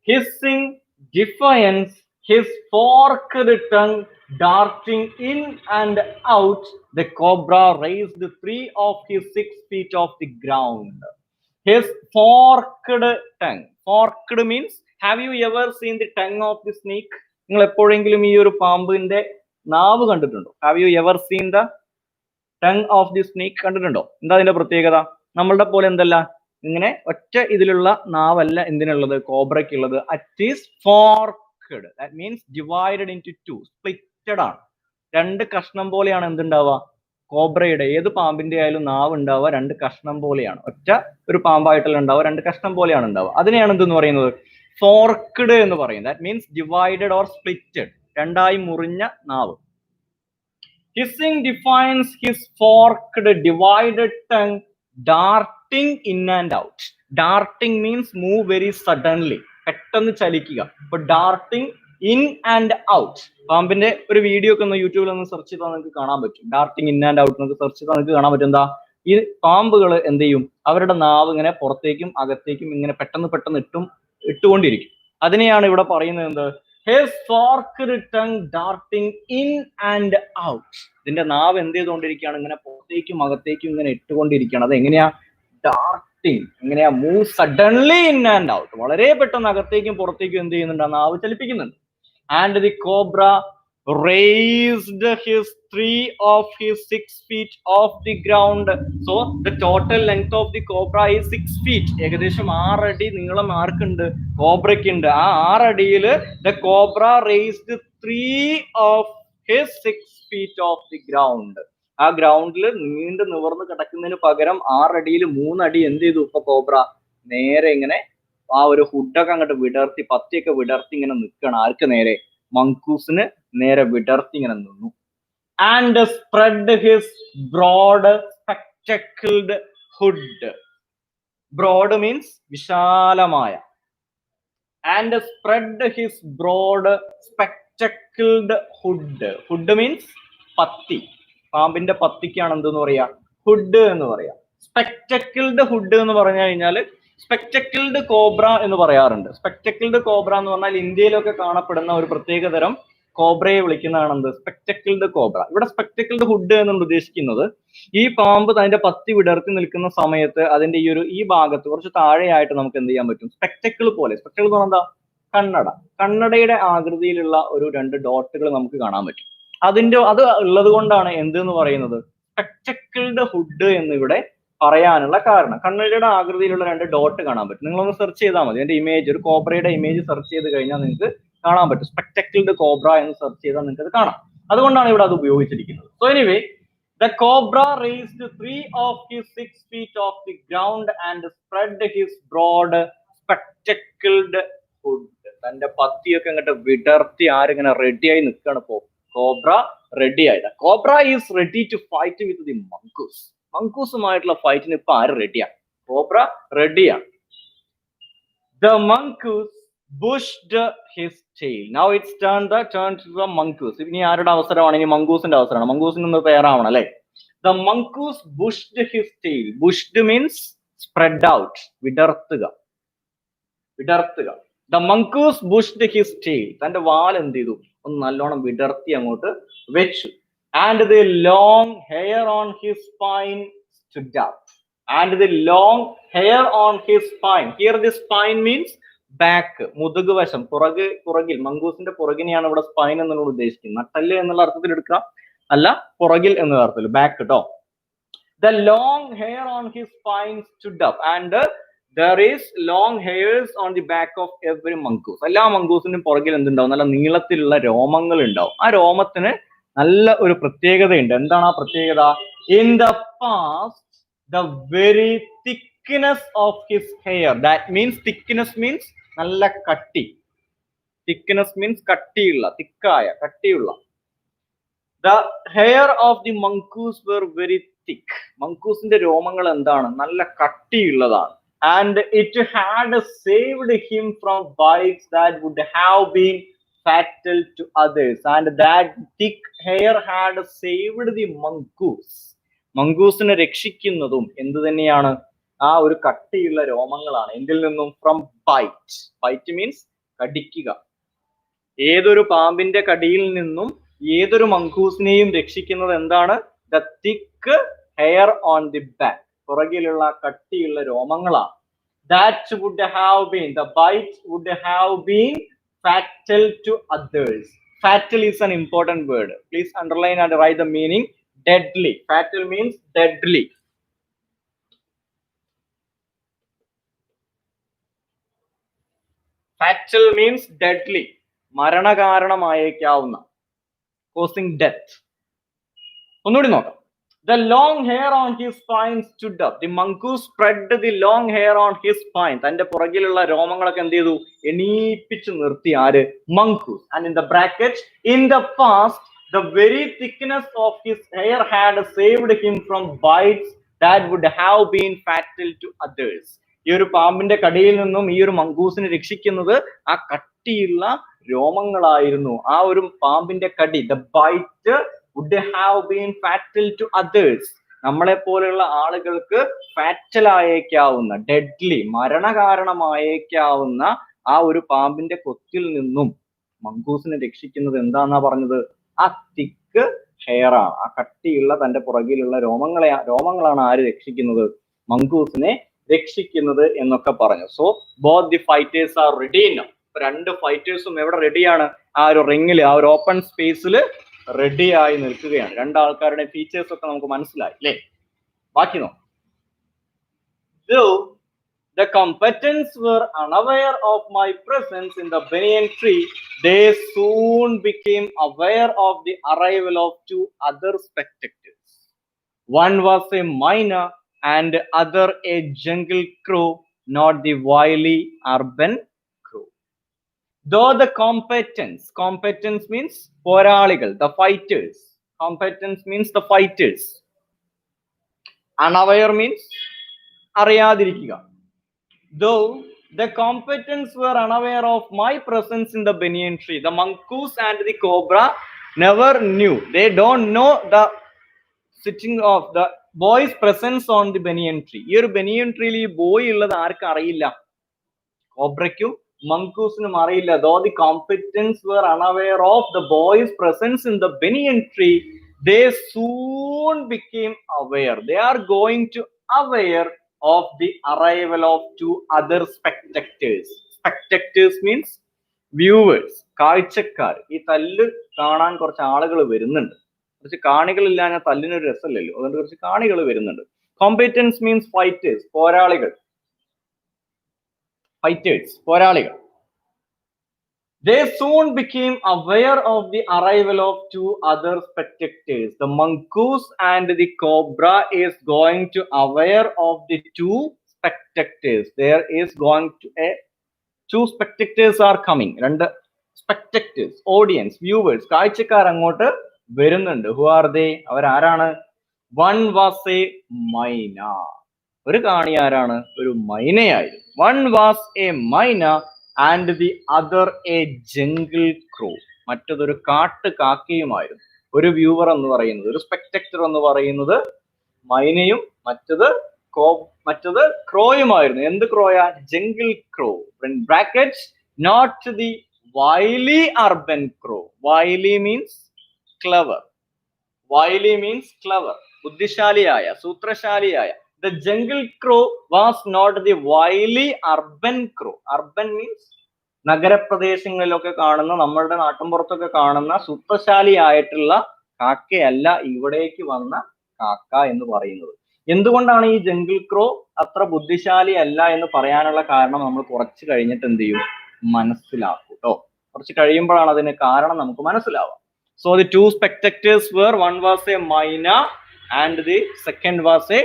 Hissing defiance, his forked tongue darting in and out, the cobra raised 3 of his 6 feet off the ground. His forked tongue. Forked means, have you ever seen the tongue of the snake? നിങ്ങൾ എപ്പോഴെങ്കിലും ഈ ഒരു പാമ്പിന്റെ നാവ് കണ്ടിട്ടുണ്ടോ? Have you ever seen the tongue of the snake? കണ്ടിട്ടുണ്ടോ? എന്താ അതിന്റെ പ്രത്യേകത? നമ്മളുടെ പോലെ എന്തല്ല, ഇങ്ങനെ ഒറ്റ ഇതിലുള്ള നാവല്ല എന്തിനുള്ളത്? കോബ്രയ്ക്കുള്ളത്. It is forked. That means divided into 2, splitted ആണ്. രണ്ട് കഷ്ണം പോലെയാണ് എന്തുണ്ടാവുക? കോബ്രയുടെ, ഏത് പാമ്പിന്റെ ആയാലും നാവ് ഉണ്ടാവുക രണ്ട് കഷ്ണം പോലെയാണ്. ഒറ്റ ഒരു പാമ്പായിട്ടുള്ള ഉണ്ടാവുക രണ്ട് കഷ്ണം പോലെയാണ് ഉണ്ടാവുക. അതിനെയാണ് എന്തെന്ന് പറയുന്നത്? ഫോർക്ക്ഡ് എന്ന് പറയുന്നത്. That means divided or splitted, രണ്ടായി മുറിഞ്ഞ നാവ്. Hissing defiance, his forked divided tongue darting in and out. Darting means move very suddenly, പെട്ടെന്ന് ചലിക്കുക. ഇപ്പൊ darting in and out, പാമ്പിന്റെ ഒരു വീഡിയോ ഒക്കെ ഒന്ന് യൂട്യൂബിൽ ഒന്ന് സെർച്ച് ചെയ്താൽ നിങ്ങൾക്ക് കാണാൻ പറ്റും. darting in and out നമുക്ക് സെർച്ച് ചെയ്താൽ നിങ്ങൾക്ക് കാണാൻ പറ്റും. എന്താ, ഈ പാമ്പുകൾ എന്ത് ചെയ്യും? അവരുടെ നാവ് ഇങ്ങനെ പുറത്തേക്കും അകത്തേക്കും ഇങ്ങനെ പെട്ടെന്ന് ഇട്ടുകൊണ്ടിരിക്കും. അതിനെയാണ് ഇവിടെ പറയുന്നത് എന്ത്? His forked tongue darting in and out. ഇതിന്റെ നാവ് എന്ത് ചെയ്തുകൊണ്ടിരിക്കുകയാണ്? ഇങ്ങനെ പുറത്തേക്കും അകത്തേക്കും ഇങ്ങനെ ഇട്ടുകൊണ്ടിരിക്കുകയാണ്. അത് എങ്ങനെയാ? ഡാർട്ടിങ്. എങ്ങനെയാ? Move suddenly in and out. വളരെ പെട്ടെന്ന് അകത്തേക്കും പുറത്തേക്കും എന്ത് ചെയ്യുന്നുണ്ട്? നാവ് ചലിപ്പിക്കുന്നുണ്ട്. And the cobra raised his 3 of his 6 feet off the ground. So the total length of the cobra is 6 feet. ഏകദേശം 6 അടി നീളം ആർക്കുണ്ട്? കോബ്രയ്ക്കുണ്ട്. ആ 6 അടിയിൽ the cobra raised 3 of his 6 feet off the ground. ആ ഗ്രൗണ്ടിൽ നീണ്ടു നിവർന്ന് കിടക്കുന്നതിന് പകരം 6 അടിയിൽ 3 അടി എന്ത് ചെയ്തു? ഇപ്പൊ കോബ്ര നേരെ ഇങ്ങനെ ആ ഒരു ഹുഡൊക്കെ അങ്ങോട്ട് വിടർത്തി, പത്തിയൊക്കെ വിടർത്തി ഇങ്ങനെ നിൽക്കണം. ആർക്ക് നേരെ? മങ്കൂസിന് നേരെ വിടർത്തി ഇങ്ങനെ നിന്നു. And spread his broad spectacled hood. Broad means വിശാലമായ. And spread his broad spectacled hood. Hood means പത്തി. പാമ്പിന്റെ പത്തിക്കാണ് എന്തെന്ന് പറയാ? ഹുഡ് എന്ന് പറയാം. സ്പെക്ടക്കിൾഡ് ഹുഡ് എന്ന് പറഞ്ഞു കഴിഞ്ഞാൽ സ്പെക്ടക്കിൾഡ് കോബ്ര എന്ന് പറയാറുണ്ട്. സ്പെക്ടക്കിൾഡ് കോബ്ര എന്ന് പറഞ്ഞാൽ ഇന്ത്യയിലൊക്കെ കാണപ്പെടുന്ന ഒരു പ്രത്യേക തരം കോബ്രയെ വിളിക്കുന്നതാണ് എന്ത്? Spectacled cobra. ഇവിടെ സ്പെക്ടക്കിൾഡ് ഹുഡ് എന്നുകൊണ്ട് ഉദ്ദേശിക്കുന്നത് ഈ പാമ്പ് അതിന്റെ പത്തി വിടർത്തി നിൽക്കുന്ന സമയത്ത് അതിന്റെ ഈ ഭാഗത്ത് കുറച്ച് താഴെയായിട്ട് നമുക്ക് എന്ത് ചെയ്യാൻ പറ്റും? സ്പെക്ടക്കിൾ പോലെ. സ്പെക്ടക്കിൾ എന്ന് പറഞ്ഞാൽ എന്താ? കണ്ണട. കണ്ണടയുടെ ആകൃതിയിലുള്ള ഒരു 2 ഡോട്ടുകൾ നമുക്ക് കാണാൻ പറ്റും. അത് ഉള്ളത് കൊണ്ടാണ് എന്തെന്ന് പറയുന്നത്? സ്പെക്ടക്കിൾഡ് ഹുഡ് എന്നിവിടെ പറയാനുള്ള കാരണം. കണ്ണടയുടെ ആകൃതിയിലുള്ള 2 ഡോട്ട് കാണാൻ പറ്റും. നിങ്ങളൊന്ന് സെർച്ച് ചെയ്താൽ മതി. അതിന്റെ ഇമേജ്, ഒരു കോബ്രയുടെ ഇമേജ് സെർച്ച് ചെയ്ത് കഴിഞ്ഞാൽ നിങ്ങൾക്ക് കാണാൻ പറ്റും. സ്പെക്ടക്കിൾഡ് കോബ്ര എന്ന് സെർച്ച് ചെയ്താൽ നിങ്ങൾക്ക് അത് കാണാം. അതുകൊണ്ടാണ് ഇവിടെ അത് ഉപയോഗിച്ചിരിക്കുന്നത്. So anyway, the cobra raised 3 of his 6 feet off the ground and spread his broad spectacled hood. തന്റെ പത്തിയൊക്കെ അങ്ങോട്ട് വിടർത്തി ആരിങ്ങനെ റെഡിയായി നിൽക്കുകയാണ്. ഇപ്പോ കോബ്ര റെഡി ആയത്. Cobra is ready to fight with the mongoose. മങ്കൂസുമായിട്ടുള്ള ഫൈറ്റിന് ഇപ്പൊ ആര് റെഡിയാണ്? കോബ്ര റെഡിയാണ്. The mongoose bushed his tail. Now it's turn to the mongoose. ഇനി ആരുടെ അവസരമാണ്? ഇനി മങ്കൂസിന്റെ അവസരമാണ്. മങ്കൂസിന് ഒന്ന് പേരാവണം അല്ലെ? The mongoose bushed his tail. Bushed means spread out. വിടർത്തുക. The mongoose bushed his tail. തന്റെ വാൽ എന്ത് ചെയ്തു? ഒന്ന് നല്ലോണം വിടർത്തി അങ്ങോട്ട് വെച്ചു. And the long hair on his spine stood up. And the long hair on his spine. Here the spine means back. മുതുക് വശം, പുറകിൽ. മങ്കൂസിന്റെ പുറകിനെയാണ് ഇവിടെ സ്പൈൻ എന്നുള്ള ഉദ്ദേശിക്കുന്നത്. നട്ടല് എന്നുള്ള അർത്ഥത്തിൽ എടുക്കാം, അല്ല പുറകിൽ എന്നുള്ള അർത്ഥത്തിൽ. ബാക്ക് കേട്ടോ. The long hair on his spine stood up. And there is long hairs on the back of every mongoose. എല്ലാ മങ്കൂസിനും പുറകിൽ എന്തുണ്ടാവും? നല്ല നീളത്തിലുള്ള രോമങ്ങൾ ഉണ്ടാവും. ആ രോമത്തിന് നല്ല ഒരു പ്രത്യേകതയുണ്ട്. എന്താണ് ആ പ്രത്യേകത? In the past, the very thickness of his hair. That means thickness means നല്ല കട്ടി. Thickness means കട്ടിയുള്ള, തിക്കായ, കട്ടിയുള്ള. The hair of the mongoose were very thick. മങ്കൂസിന്റെ രോമങ്ങൾ എന്താണ്? നല്ല കട്ടിയുള്ളതാണ്. And it had saved him from bites that would have been fatal to others. And that thick hair had saved the mongoose. മങ്കൂസിനെ രക്ഷിക്കുന്നതും എന്ത് തന്നെയാണ്? ആ ഒരു കട്ടിയുള്ള രോമങ്ങളാണ്. എന്തിൽ നിന്നും? From bite. ബൈറ്റ് മീൻസ് കടിക്കുക. ഏതൊരു പാമ്പിന്റെ കടിയിൽ നിന്നും ഏതൊരു മങ്കൂസിനെയും രക്ഷിക്കുന്നത് എന്താണ്? The thick hair on the back. പുറകിലുള്ള കട്ടിയുള്ള രോമങ്ങളാണ്. That would have been, the bite would have been fatal to others. Fatal is an important word. Please underline and write the meaning. Deadly. Fatal means deadly. Fatal means deadly. മരണകാരണമായേക്കാവുന്ന, causing death. ഒന്നുകൂടി നോക്കാം. The long hair on his spine stood up. The mongoose spread the long hair on his spine. തന്റെ പുറകിലുള്ള രോമങ്ങളൊക്കെ എന്ത് ചെയ്തു? എണീപ്പിച്ചു നിർത്തി. ആര്? Mongoose. And in the bracket, in the past, the very thickness of his hair had saved him from bites that would have been fatal to others. ഈ ഒരു പാമ്പിന്റെ കടിയിൽ നിന്നും ഈ ഒരു മങ്കൂസിനെ രക്ഷിക്കുന്നത് ആ കട്ടിയുള്ള രോമങ്ങളായിരുന്നു. ആ ഒരു പാമ്പിന്റെ കടി, the bite would have been fatal to others. നമ്മളെ പോലെയുള്ള ആളുകൾക്ക് ഫാറ്റൽ ആയേക്കാവുന്ന, ഡെഡ്ലി, മരണകാരണമായേക്കാവുന്ന ആ ഒരു പാമ്പിന്റെ കൊത്തിൽ നിന്നും മങ്കൂസിനെ രക്ഷിക്കുന്നത് എന്താന്നാ പറഞ്ഞത്? ആ തിക്ക് ഹെയർ ആണ്. ആ കട്ടിയുള്ള തന്റെ പുറകിലുള്ള രോമങ്ങളാണ് ആര് രക്ഷിക്കുന്നത്? മങ്കൂസിനെ രക്ഷിക്കുന്നത് എന്നൊക്കെ പറഞ്ഞു. So both the fighters are ready now. രണ്ട് ഫൈറ്റേഴ്സും എവിടെ റെഡിയാണ്? ആ ഒരു റിങ്ങിൽ, ആ ഒരു ഓപ്പൺ സ്പേസിൽ റെഡി ആയി നിൽക്കുകയാണ്. രണ്ടാൾക്കാരുടെ ഫീച്ചേഴ്സ് ഒക്കെ നമുക്ക് മനസ്സിലായി അല്ലേ? ബാക്കി നോക്കാം. Though the combatants were unaware of my presence in the banyan tree, they soon became aware of the arrival of 2 other spectators. One was a myna and other a jungle crow, not the wily urban crow. Though the combatants means പോരാളികൾ, the fighters. Combatants means the fighters. Unaware means അറിയാതിരിക്കുക. Though the combatants were unaware of my presence in the banyan tree, the mongoose and the cobra never knew. They don't know the sitting of the boys presence on the banyan tree. ഈ ഒരു ബനിയൻ ട്രീയിൽ ഈ boy ഉള്ളത് ആർക്കും അറിയില്ല, കോബ്രയ്ക്കും മങ്കൂസിനും അറിയില്ല. Though the competents were unaware of the boys' presence in the banyan tree, they soon became aware. They are going to aware of the arrival of two other spectators. Spectators means viewers, കാഴ്ചക്കാർ. ഈ തല്ല് കാണാൻ കുറച്ച് ആളുകൾ വരുന്നുണ്ട്. കുറച്ച് കാണികളില്ലാഞ്ഞാൽ തല്ലിനൊരു രസമില്ലല്ലോ, അതുകൊണ്ട് കുറച്ച് കാണികൾ വരുന്നുണ്ട്. Competents means fighters, പോരാളികൾ. Fighters, പോരാളികൾ. They soon became aware of the arrival of two other spectators. The mongoose and the cobra is going to aware of the two spectators. There is going to a two spectators are coming. രണ്ട് spectators, audience, viewers, കാഴ്ചക്കാർ അങ്ങോട്ട് വരുന്നുണ്ട്. Who are they? അവരാരാണ്? One was a myna. ഒരു കാണി ആരാണ്? ഒരു മൈനയായിരുന്നു. One was a myna and the other a jungle crow. മറ്റതൊരു കാട്ട് കാക്കയുമായിരുന്നു. ഒരു viewer എന്ന് പറയുന്നത്, ഒരു സ്പെക്ടക്ടർ എന്ന് പറയുന്നത് മൈനയും മറ്റത് ക്രോയുമായിരുന്നു. എന്ത് ക്രോയാ? Jungle crow. In brackets, not the wily urban crow. Wily means clever. Wily means clever. ബുദ്ധിശാലിയായ, സൂത്രശാലിയായ. The jungle crow was not the wily urban crow. Urban means നഗരപ്രദേശങ്ങളിലൊക്കെ കാണുന്ന, നമ്മളുടെ നാട്ടിൻപുറത്തൊക്കെ കാണുന്ന സൂത്രശാലിയായിട്ടുള്ള കാക്കയല്ല ഇവിടേക്ക് വന്ന കാക്ക എന്ന് പറയുന്നത്. എന്തുകൊണ്ടാണ് ഈ ജംഗിൾ ക്രോ അത്ര ബുദ്ധിശാലി അല്ല എന്ന് പറയാനുള്ള കാരണം നമ്മൾ കുറച്ച് കഴിഞ്ഞിട്ട് എന്ത് ചെയ്യും? മനസ്സിലാക്കും കേട്ടോ. കുറച്ച് കഴിയുമ്പോഴാണ് അതിന് കാരണം നമുക്ക് മനസ്സിലാവാം. So the two spectators were, one was a myna and the second was a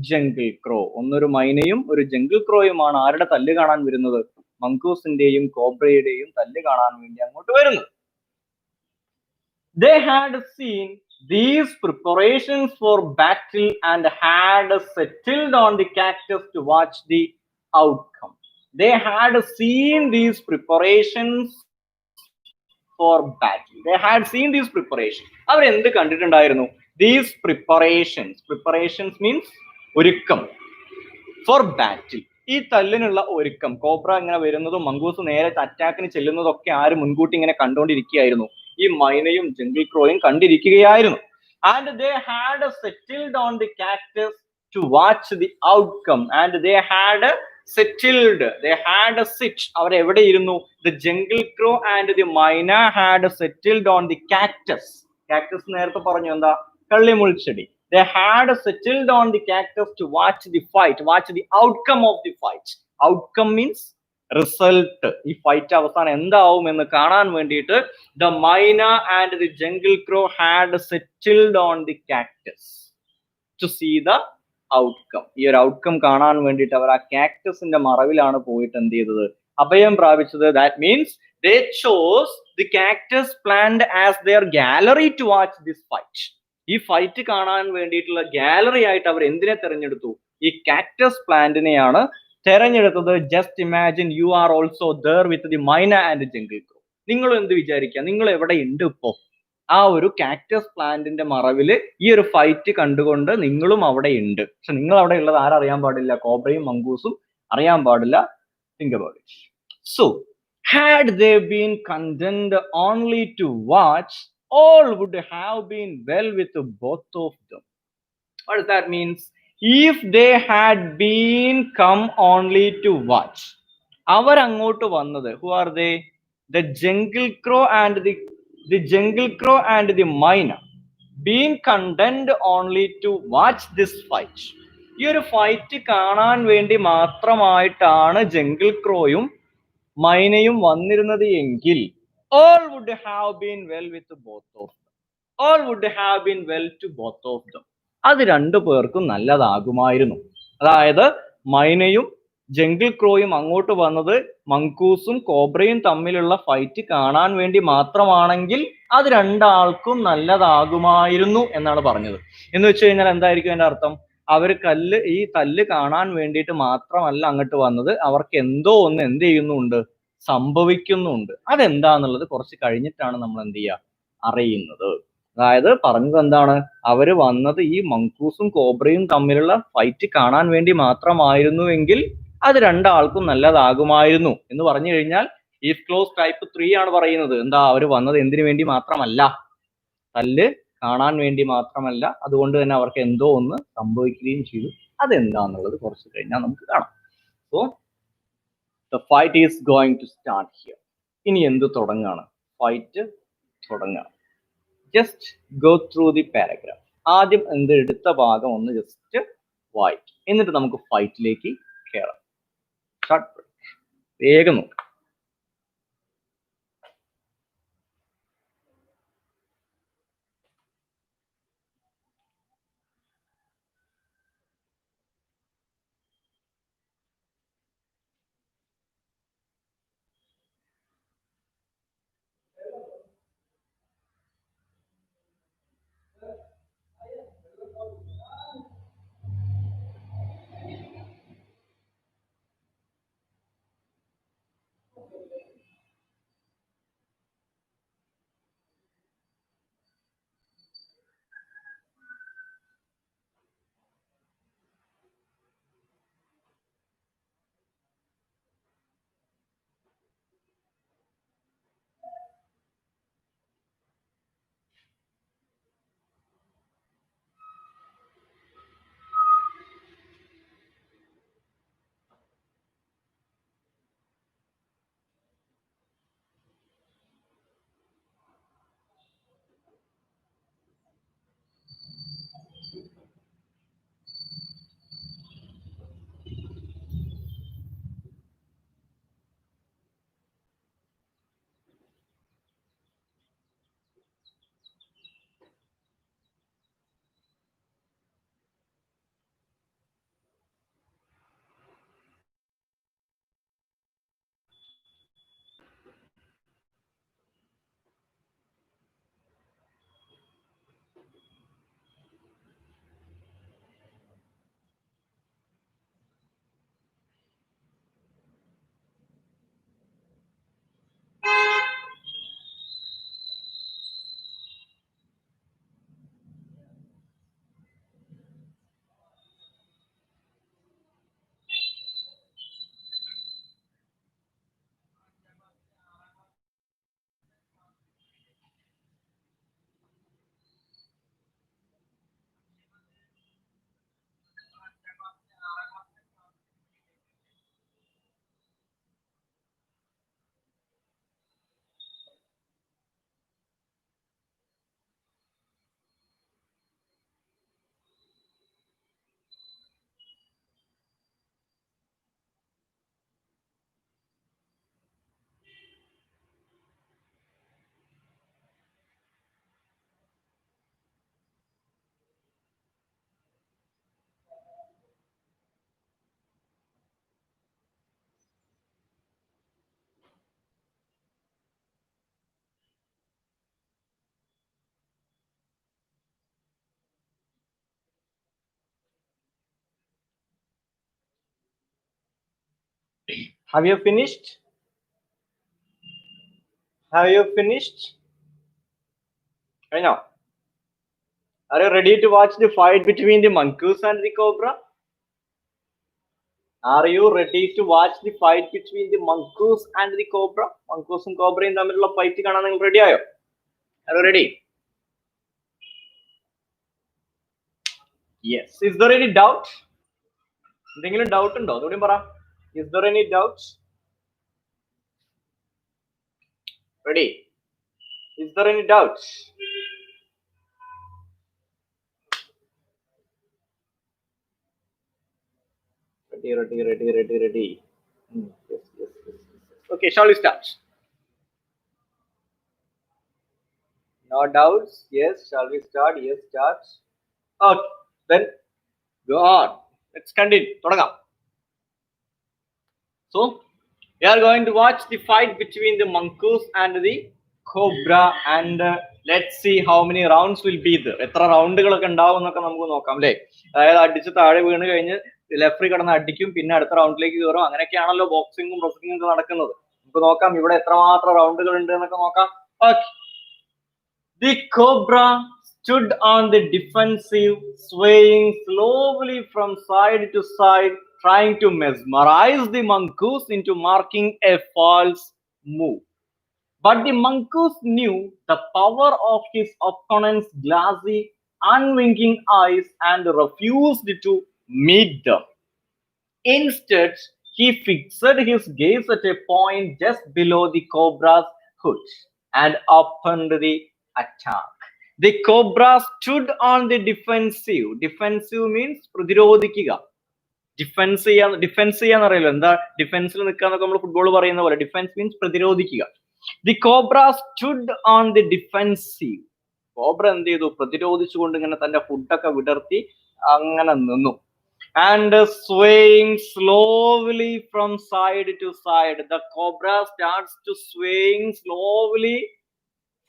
jungle crow. ഒന്നൊരു മൈനയും ഒരു ജംഗിൾ ക്രോയുമാണ് ആരുടെ തല്ല് കാണാൻ വരുന്നത്? മങ്കൂസിന്റെയും കോബ്രയുടെയും തല്ല് കാണാൻ വേണ്ടി അങ്ങോട്ട് വരുന്നത്. They had seen these preparations for battle and had settled on the cactus to watch the outcome. They had seen these preparations for battle. They had seen these preparations. അവർ എന്ത് കണ്ടിട്ടുണ്ടായിരുന്നു? These preparations. Preparations means ഒരുക്കം. For battle. ഈ തല്ലിനുള്ള ഒരുക്കം. Cobra ഇങ്ങനെ വരുന്നതും മങ്കൂസ് നേരെ അറ്റാക്കിന് ചെല്ലുന്നതൊക്കെ ആര് മുൻകൂട്ടി ഇങ്ങനെ കണ്ടുകൊണ്ടിരിക്കുകയായിരുന്നു? ഈ മൈനയും jungle ക്രോയും കണ്ടിരിക്കുകയായിരുന്നു. And they had settled on the cactus to watch the outcome. And they had settled. They had a sit. അവർ എവിടെ ഇരുന്നു? The jungle crow and the myna had settled on the cactus. Cactus നേരത്തെ പറഞ്ഞു എന്താ? കള്ളിമുൾച്ചെടി. They had settled on the cactus to watch the fight, watch the outcome of the fight. Outcome means result. ഈ fight അവസാനം എന്താവും എന്ന് കാണാൻ വേണ്ടിയിട്ട് the myna and the jungle crow had settled on the cactus to see the outcome. ഈ ഒരു outcome കാണാൻ വേണ്ടിയിട്ട് അവർ ആ കാക്ടസിന്റെ മറവിലാണ് പോയിട്ട് എന്ത് ചെയ്തത്? അഭയം പ്രാപിച്ചത്. That means they chose the cactus plant as their gallery to watch this fight. ഈ ഫൈറ്റ് കാണാൻ വേണ്ടിയിട്ടുള്ള ഗാലറി ആയിട്ട് അവർ എന്തിനെ തെരഞ്ഞെടുത്തു? ഈ കാക്ടസ് പ്ലാന്റിനെയാണ് തെരഞ്ഞെടുത്തത്. Just imagine you are also there with the മൈന ആൻഡ് ജംഗിൾ ക്രോ. നിങ്ങൾ എന്ത് വിചാരിക്കുക? നിങ്ങൾ എവിടെ ഉണ്ട് ഇപ്പോ? ആ ഒരു കാക്ടസ് പ്ലാന്റിന്റെ മറവില് ഈ ഒരു ഫൈറ്റ് കണ്ടുകൊണ്ട് നിങ്ങളും അവിടെ ഉണ്ട്. പക്ഷെ നിങ്ങൾ അവിടെ ഉള്ളത് ആരറിയാൻ പാടില്ല? കോബ്രയും മങ്കൂസും അറിയാൻ പാടില്ല. Think about it. So, had they been content only to watch, all would have been well with both of them. What does that mean? If they had been come only to watch, അവർ അങ്ങോട്ട് വന്നത്, who are they? The jungle crow and the jungle crow and the myna being content only to watch this fight. ഈ ഒരു fight കാണാൻ വേണ്ടി മാത്രമായിട്ടാണ് jungle ക്രോയും മൈനയും വന്നിരുന്നത് എങ്കിൽ all would have been well with both of them. All would have been well to both of them. അത് രണ്ടു പേർക്കും നല്ലതാകുമായിരുന്നു. അതായത് മൈനയും ജംഗിൾ ക്രോയും അങ്ങോട്ട് വന്നത് മങ്കൂസും കോബ്രയും തമ്മിലുള്ള ഫൈറ്റ് കാണാൻ വേണ്ടി മാത്രമാണെങ്കിൽ അത് രണ്ടാൾക്കും നല്ലതാകുമായിരുന്നു എന്നാണ് പറഞ്ഞത്. എന്ന് വെച്ച് കഴിഞ്ഞാൽ എന്തായിരിക്കും അതിന്റെ അർത്ഥം? അവർ ഈ തല്ല് കാണാൻ വേണ്ടിയിട്ട് മാത്രമല്ല അങ്ങോട്ട് വന്നത്, അവർക്ക് എന്തോ ഒന്ന് എന്ത് ചെയ്യുന്നുണ്ട്? സംഭവിക്കുന്നുണ്ട്. അതെന്താന്നുള്ളത് കുറച്ച് കഴിഞ്ഞിട്ടാണ് നമ്മൾ എന്ത് ചെയ്യുക? അറിയുന്നത്. അതായത് പറഞ്ഞത് എന്താണ്, അവര് വന്നത് ഈ മങ്കൂസും കോബ്രയും തമ്മിലുള്ള ഫൈറ്റ് കാണാൻ വേണ്ടി മാത്രമായിരുന്നുവെങ്കിൽ അത് രണ്ടാൾക്കും നല്ലതാകുമായിരുന്നു എന്ന് പറഞ്ഞു കഴിഞ്ഞാൽ ഇഫ് ക്ലോസ് ടൈപ്പ് 3 ആണ് പറയുന്നത്. എന്താ, അവര് വന്നത് എന്തിനു വേണ്ടി മാത്രമല്ല, തല്ല് കാണാൻ വേണ്ടി മാത്രമല്ല, അതുകൊണ്ട് തന്നെ അവർക്ക് എന്തോ ഒന്ന് സംഭവിക്കുകയും ചെയ്തു. അതെന്താന്നുള്ളത് കുറച്ച് കഴിഞ്ഞാൽ നമുക്ക് കാണാം. So the fight is going to start here. ഇനി എന്ത് തുടങ്ങാണ്, ഫൈറ്റ് തുടങ്ങാണ്. Just go through the paragraph. ആദ്യം എന്ത് എടുത്ത ഭാഗം ഒന്ന് ജസ്റ്റ് വായിക്കും, എന്നിട്ട് നമുക്ക് ഫൈറ്റിലേക്ക് കയറാം. വേഗം നോക്കാം. Have you finished? Have you finished? I know. Are you ready to watch the fight between the mongoose and the cobra? Are you ready to watch the fight between the mongoose and the cobra? Mongoose and cobra in the middle of fight കാണാൻ നിങ്ങൾ ready ആയോ? Are you ready? Yes. Is there any doubt? എന്തെങ്കിലും doubt ഉണ്ടോ? അതുകൂടി പറ. Is there any doubt? Ready? Is there any doubt? Ready. Yes. Okay, shall we start? No doubts? Yes, shall we start? Yes, start. Okay, then go on. Let's continue. തുടങ്ങാം. So, we are going to watch the fight between the mongoose and the cobra, and let's see how many rounds will be there. എത്ര റൗണ്ടുകളൊക്കെ ഉണ്ടാവും എന്നൊക്കെ നമുക്ക് നോക്കാം അല്ലേ. അതായത് അടിച്ച് താഴെ വീണ് കഴിഞ്ഞ് ലെഫ്റ്റ് കിടന്ന് അടിക്കും, പിന്നെ അടുത്ത റൗണ്ടിലേക്ക് കയറും. അങ്ങനെയൊക്കെയാണല്ലോ ബോക്സിങ്ങും റെസ്ലിംഗും ഒക്കെ നടക്കുന്നത്. നമുക്ക് നോക്കാം ഇവിടെ എത്രമാത്രം റൗണ്ടുകൾ ഉണ്ട് എന്നൊക്കെ നോക്കാം. Okay, The cobra stood on the defensive, swaying slowly from side to side, trying to mesmerize the mongoose into marking a false move. But the mongoose knew the power of his opponent's glassy, unwinking eyes and refused to meet them. Instead, he fixed his gaze at a point just below the cobra's hood and opened the attack. The cobra stood on the defensive. Defensive means പ്രതിരോധിക്കുക. Defence ചെയ്യാന്ന് അറിയില്ല, എന്താ ഡിഫെൻസിൽ നിൽക്കാന്നൊക്കെ നമ്മൾ football പറയുന്ന പോലെ. Defence means പ്രതിരോധിക്കുക. The cobra stood on the defensive. കോബ്ര എന്ത് ചെയ്തു? പ്രതിരോധിച്ചുകൊണ്ട് ഇങ്ങനെ തന്റെ ഫുഡൊക്കെ വിടർത്തി അങ്ങനെ നിന്നു. And swaying slowly from side to side, the cobra starts to swaying slowly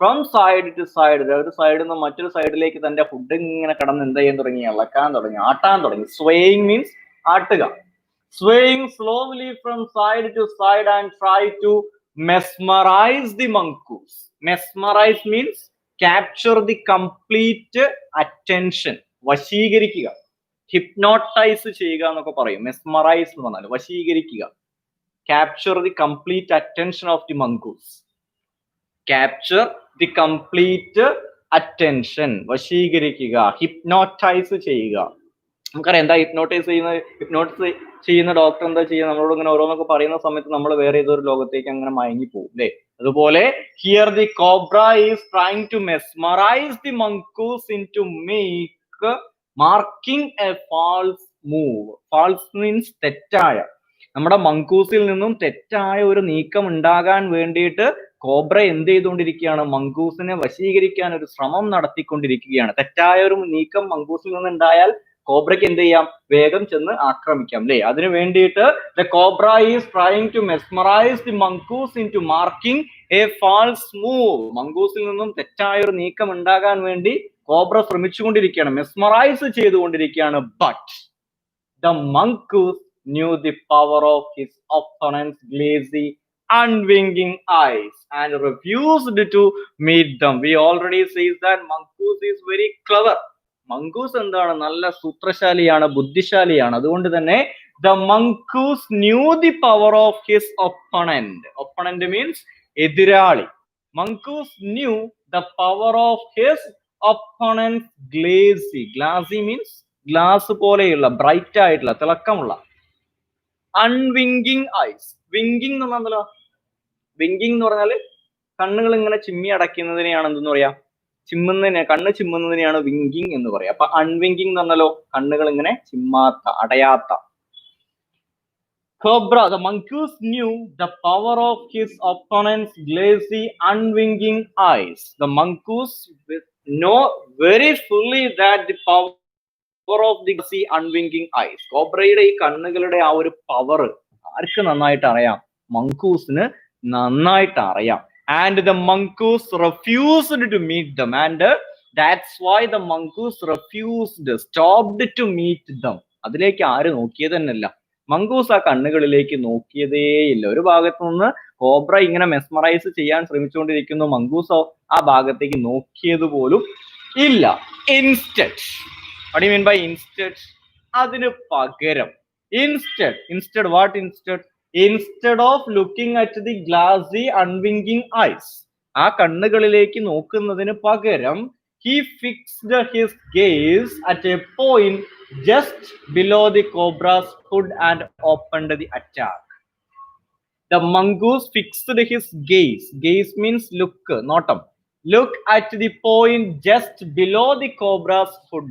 from side to side. ഒരു സൈഡിൽ നിന്ന് മറ്റൊരു സൈഡിലേക്ക് തന്റെ ഫുഡ് ഇങ്ങനെ കടന്ന് എന്ത് ചെയ്യാൻ തുടങ്ങി? ഇളക്കാൻ തുടങ്ങി, ആട്ടാൻ തുടങ്ങി. swaying means ആട്ടുക. swaying slowly from side to side and try to mesmerize the mongoose. Mesmerize means capture the complete attention. വശീകരിക്കുക, ഹിപ്നോട്ടൈസ് ചെയ്യുക എന്നൊക്കെ പറയും. മെസ്മറൈസ് എന്ന് പറഞ്ഞാൽ വശീകരിക്കുക. Capture the complete attention of the mongoose. Capture the complete attention, വശീകരിക്കുക, hypnotise ചെയ്യുക. നമുക്കറിയാം എന്താ ഹിപ്നോട്ടൈസ് ചെയ്യുന്ന ഡോക്ടർ എന്താ ചെയ്യുക? നമ്മളോട് ഇങ്ങനെ ഓരോന്നൊക്കെ പറയുന്ന സമയത്ത് നമ്മൾ വേറെ ഏതൊരു ലോകത്തേക്ക് അങ്ങനെ മയങ്ങി പോകും അല്ലേ? അതുപോലെ here the cobra is trying to mesmerise the mongoose in to make marking a false move. False means തെറ്റായ. നമ്മുടെ മംഗൂസിൽ നിന്നും തെറ്റായ ഒരു നീക്കം ഉണ്ടാകാൻ വേണ്ടിയിട്ട് കോബ്ര എന്ത് ചെയ്തുകൊണ്ടിരിക്കുകയാണ്? മംഗൂസിനെ വശീകരിക്കാൻ ഒരു ശ്രമം നടത്തിക്കൊണ്ടിരിക്കുകയാണ്. തെറ്റായ ഒരു നീക്കം മംഗൂസിൽ നിന്ന് ഉണ്ടായാൽ കോബ്രയ്ക്ക് എന്ത് ചെയ്യാം? വേഗം ചെന്ന് ആക്രമിക്കാം അല്ലേ? അതിനു വേണ്ടിയിട്ട് the cobra is trying to mesmerise the mongoose in to marking a false move. മംഗൂസിൽ നിന്നും തെറ്റായ ഒരു നീക്കം ഉണ്ടാകാൻ വേണ്ടി കോബ്ര ശ്രമിച്ചുകൊണ്ടിരിക്കുകയാണ്, മെസ്മറൈസ് ചെയ്തുകൊണ്ടിരിക്കുകയാണ്. But the mongoose knew the power of his opponent's glazy, unwinking eyes and refused to meet them. We already see that mongoose is very clever. mongoose എന്താണ്? നല്ല സൂത്രശാലിയാണ്, ബുദ്ധിശാലിയാണ്. അതുകൊണ്ട് തന്നെ the mongoose knew the power of his opponent. Opponent means എതിരാളി. mongoose knew the power of his opponent's glassy. glassy means glass പോലെയുള്ള, bright ആയിട്ടുള്ള, തിളക്കമുള്ള. അൺവിങ്കിങ് ice. Winking എന്ന് പറഞ്ഞാൽ വിങ്കിങ് എന്ന് പറഞ്ഞാൽ കണ്ണുകൾ ഇങ്ങനെ ചിമ്മി അടയ്ക്കുന്നതിനെയാണ് എന്തെന്ന് പറയാ? കണ്ണ് ചിമ്മുന്നതിനെയാണ് വിങ്കിങ് എന്ന് പറയാം. അപ്പൊ അൺവിങ്കിങ് എന്ന് പറഞ്ഞാലോ കണ്ണുകൾ ഇങ്ങനെ ചിമ്മാത്ത, അടയാത്ത. Cobra, the mongoose knew the power of his opponent's glassy, unwinking eyes. The mongoose know very fully that the power of the glassy, unwinking eyes. കോബ്രയുടെ ഈ കണ്ണുകളുടെ ആ ഒരു പവർ ആർക്ക് നന്നായിട്ട് അറിയാം? മംഗൂസിന് നന്നായിട്ട് അറിയാം. And the mongoose refused to meet them, and that's why the mongoose refused, stopped to meet them. അതിലേക്ക് ആര് നോക്കിയത് തന്നെയല്ല. മംഗൂസ് ആ കണ്ണുകളിലേക്ക് നോക്കിയതേയില്ല. ഒരു ഭാഗത്ത് നിന്ന് കോബ്ര ഇങ്ങനെ മെസ്മറൈസ് ചെയ്യാൻ ശ്രമിച്ചുകൊണ്ടിരിക്കുന്നു, മംഗൂസോ ആ ഭാഗത്തേക്ക് നോക്കിയത് പോലും ഇല്ല. Instead, what do you mean by instead? അതിന് പകരം, instead what? Instead of looking at the glassy, unwinking eyes, ആ കണ്ണുകളിലേക്ക് നോക്കുന്നതിന് പകരം he fixed his gaze at a point just below the cobra's hood and opened the attack. The mongoose fixed his gaze. Gaze means look, notam. Look at the point just below the cobra's hood.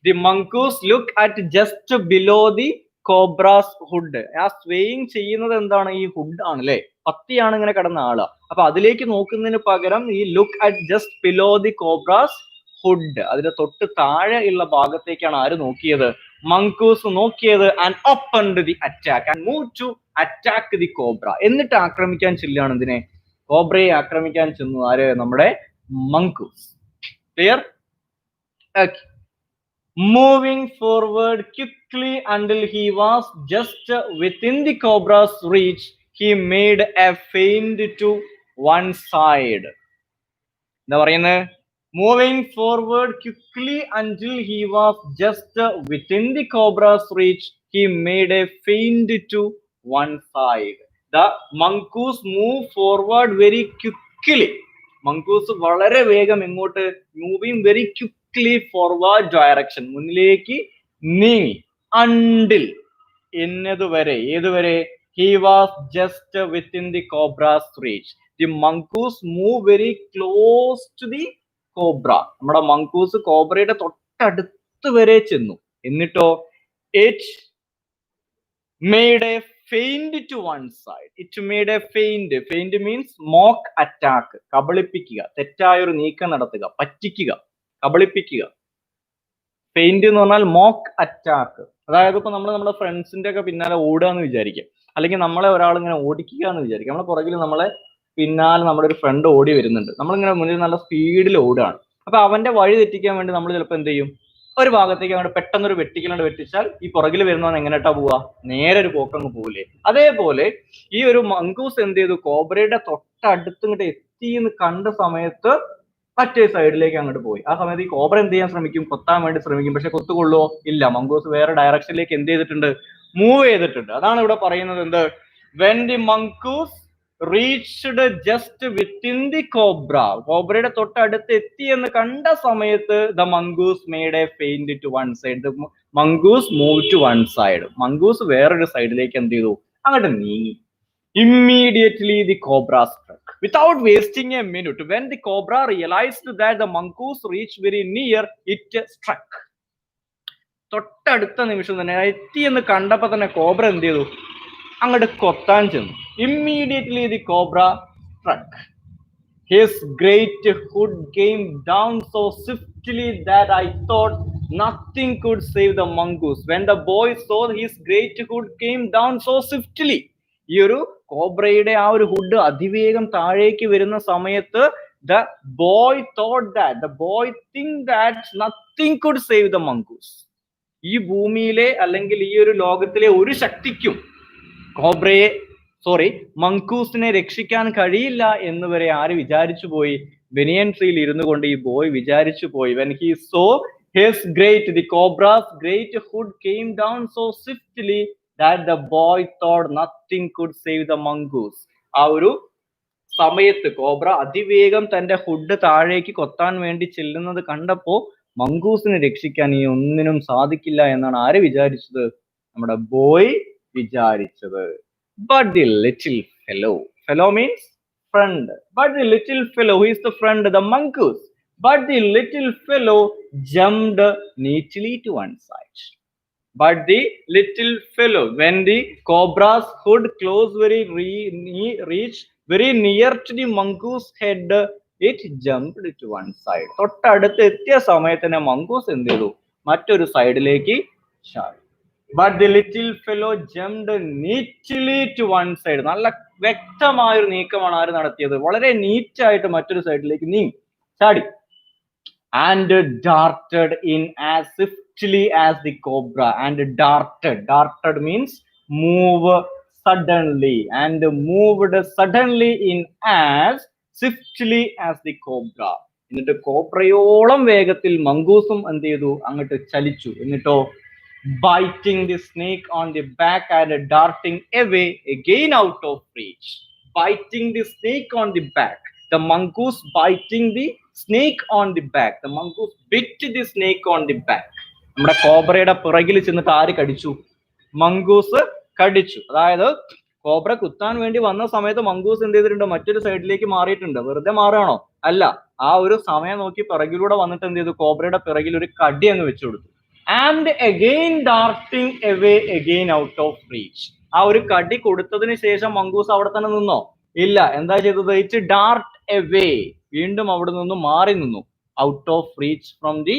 The mongoose look at just below the cobra's hood. ആ swaying ചെയ്യുന്നത് എന്താണ്? ഈ hood ആണ് അല്ലെ, പത്തിയാണ് ഇങ്ങനെ കിടന്ന ആള്. അപ്പൊ അതിലേക്ക് നോക്കുന്നതിന് പകരം ഈ look at just below the cobras hood, അതിന്റെ തൊട്ട് താഴെ ഉള്ള ഭാഗത്തേക്കാണ് ആര് നോക്കിയത്? mongoose നോക്കിയത്. and opened the attack and moved to attack the cobra. എന്നിട്ട് ആക്രമിക്കാൻ ചെല്ലാണ്. ഇതിനെ, കോബ്രയെ ആക്രമിക്കാൻ ചെന്നു ആര്? നമ്മുടെ mongoose. Clear? Okay. Moving forward quickly until he was just within the cobra's reach, he made a feint to one side. എന്താ പറയുന്നത്? Moving forward quickly until he was just within the cobra's reach, he made a feint to one side. The mongoose moved forward very quickly. Mongoose വളരെ വേഗം എങ്ങോട്ട്? Moving very quickly forward direction, മുന്നിലേക്ക് നീങ്ങി. Until എന്നതുവരെ, ഏതുവരെ? He was just within the cobra's reach. The mongoose moved very close to the cobra. നമ്മുടെ mongoose കോബ്രയുടെ തൊട്ടടുത്ത് വരെ ചെന്നു. എന്നിട്ടോ it made a feint to one side. It made a feint. Feint means mock attack, കബളിപ്പിക്കുക, തെറ്റായൊരു നീക്കം നടത്തുക, പറ്റിക്കുക, കബളിപ്പിക്കുക. ഫെയിന്റ് എന്ന് പറഞ്ഞാൽ മോക്ക് അറ്റാക്ക്. അതായത് ഇപ്പൊ നമ്മൾ നമ്മുടെ ഫ്രണ്ട്സിന്റെ ഒക്കെ പിന്നാലെ ഓടുക എന്ന് വിചാരിക്കും, അല്ലെങ്കിൽ നമ്മളെ ഒരാൾ ഇങ്ങനെ ഓടിക്കുക എന്ന് വിചാരിക്കും. നമ്മളെ പുറകിൽ നമ്മളെ പിന്നാലെ നമ്മുടെ ഒരു ഫ്രണ്ട് ഓടി വരുന്നുണ്ട്, നമ്മളിങ്ങനെ മുന്നിൽ നല്ല സ്പീഡിൽ ഓടുകയാണ്. അപ്പൊ അവന്റെ വഴി തെറ്റിക്കാൻ വേണ്ടി നമ്മൾ ചിലപ്പോൾ എന്ത് ചെയ്യും? ഒരു ഭാഗത്തേക്ക് അങ്ങോട്ട് പെട്ടെന്നൊരു വെട്ടിക്കലാണ്ട് വെട്ടിച്ചാൽ ഈ പുറകിൽ വരുന്നവൻ എങ്ങനെട്ടാ പോവാ? നേരെ ഒരു പോക്കങ്ങ് പോവില്ലേ? അതേപോലെ ഈ ഒരു മങ്കൂസ് എന്ത് ചെയ്തു? കോബ്രയുടെ തൊട്ടടുത്ത് ഇങ്ങോട്ട് എത്തി എന്ന് കണ്ട സമയത്ത് മറ്റേ സൈഡിലേക്ക് അങ്ങോട്ട് പോയി. ആ സമയത്ത് ഈ കോബ്ര എന്ത് ചെയ്യാൻ ശ്രമിക്കും? കൊത്താൻ വേണ്ടി ശ്രമിക്കും. പക്ഷെ കൊത്തുകൊള്ളുവോ? ഇല്ല. മങ്കൂസ് വേറെ ഡയറക്ഷനിലേക്ക് എന്ത് ചെയ്തിട്ടുണ്ട്? മൂവ് ചെയ്തിട്ടുണ്ട്. അതാണ് ഇവിടെ പറയുന്നത്. എന്ത്? when the mongoose reached just within the cobra, കോബ്രയുടെ തൊട്ടടുത്ത് എത്തി എന്ന് കണ്ട സമയത്ത് the mongoose made a feint to one side. The mongoose moved to one side. മങ്കൂസ് വേറൊരു സൈഡിലേക്ക് എന്ത് ചെയ്തു? അങ്ങോട്ട് നീങ്ങി. Immediately the cobra struck. Without wasting a minute, when the cobra realized that the mongoose reached very near, it struck. തൊട്ടടുത്ത നിമിഷം തന്നെ, എത്തി എന്ന് കണ്ടപ്പോ തന്നെ കോബ്ര എന്ത് ചെയ്തു? അങ്ങോട്ട് കൊത്താൻ ചെന്നു. Immediately the cobra struck. His great hood came down so swiftly that I thought nothing could save the mongoose. When the boy saw his great hood came down so swiftly, ഈ ഒരു കോബ്രയുടെ ആ ഒരു hood അതിവേഗം താഴേക്ക് വരുന്ന സമയത്ത് the boy thought that, the boy think that nothing could save the mongoose. ഈ ഭൂമിയിലെ അല്ലെങ്കിൽ ഈ ഒരു ലോകത്തിലെ ഒരു ശക്തിക്കും കോബ്രയെ മങ്കൂസിനെ രക്ഷിക്കാൻ കഴിയില്ല എന്ന് വരെ ആര് വിചാരിച്ചു പോയി? ബനിയൻ ട്രീയിൽ ഇരുന്നു കൊണ്ട് ഈ ബോയ് വിചാരിച്ചു പോയി. when he saw his the cobra's great hood came down so swiftly that the boy thought nothing could save the mongoose. ആ ഒരു സമയത്ത് കോബ്ര അതിവേഗം തന്റെ ഹുഡ് താഴേക്ക് കൊത്താൻ വേണ്ടി ചെല്ലുന്നത് കണ്ടപ്പോ മങ്കൂസിനെ രക്ഷിക്കാൻ ഈ ഒന്നിനും സാധിക്കില്ല എന്നാണ് ആര് വിചാരിച്ചത്? നമ്മുടെ ബോയ് വിചാരിച്ചത്. But the little fellow means friend. But the little fellow, who is the friend? The mongoose. But the little fellow jumped neatly to one side. But the little fellow, when the cobra's hood closed reached very near to the mongoose head, it jumped to one side. തൊട്ടടുത്ത് എത്തിയ സമയത്ത് തന്നെ മങ്കൂസ് എന്ത് ചെയ്തു? മറ്റൊരു സൈഡിലേക്ക് ചാടി. But the little fellow jumped neatly to one side. നല്ല വ്യക്തമായൊരു നീക്കമാണ് ആര് നടത്തിയത്? വളരെ നീറ്റായിട്ട് മറ്റൊരു സൈഡിലേക്ക് ചാടി. And darted in as swiftly as the cobra. And darted means move suddenly, and moved suddenly in as swiftly as the cobra. എന്നിട്ട് കോബ്രയോളം വേഗത്തിൽ മങ്കൂസും എന്ത് ചെയ്തു? അങ്ങോട്ട് ചലിച്ചു. എന്നിട്ടോ biting the snake on the back and darting away again out of reach. Biting the snake on the back. The mongoose biting the snake on the back. The mongoose bit the snake on the back. നമ്മുടെ കോബ്രയുടെ പിറകിൽ ചെന്നിട്ട് ആര് കടിച്ചു? മങ്കൂസ് കടിച്ചു. അതായത് cobra കുത്താൻ വേണ്ടി വന്ന സമയത്ത് മങ്കൂസ് എന്ത് ചെയ്തിട്ടുണ്ട്? മറ്റൊരു സൈഡിലേക്ക് മാറിയിട്ടുണ്ട്. വെറുതെ മാറുകയാണോ? അല്ല. ആ ഒരു സമയം നോക്കി പിറകിലൂടെ വന്നിട്ട് എന്ത് ചെയ്തു? കോബ്രയുടെ പിറകിൽ ഒരു കടി അങ്ങ് വെച്ചു കൊടുത്തു. And again darting away again out of reach. ആ ഒരു കടി കൊടുത്തതിന് ശേഷം മങ്കൂസ് അവിടെ തന്നെ നിന്നോ? ഇല്ല. എന്താ ചെയ്തത്? ഇറ്റ് ഡാർട്ട് away, വീണ്ടും അവിടെ നിന്ന് മാറി നിന്നു. Out of reach from the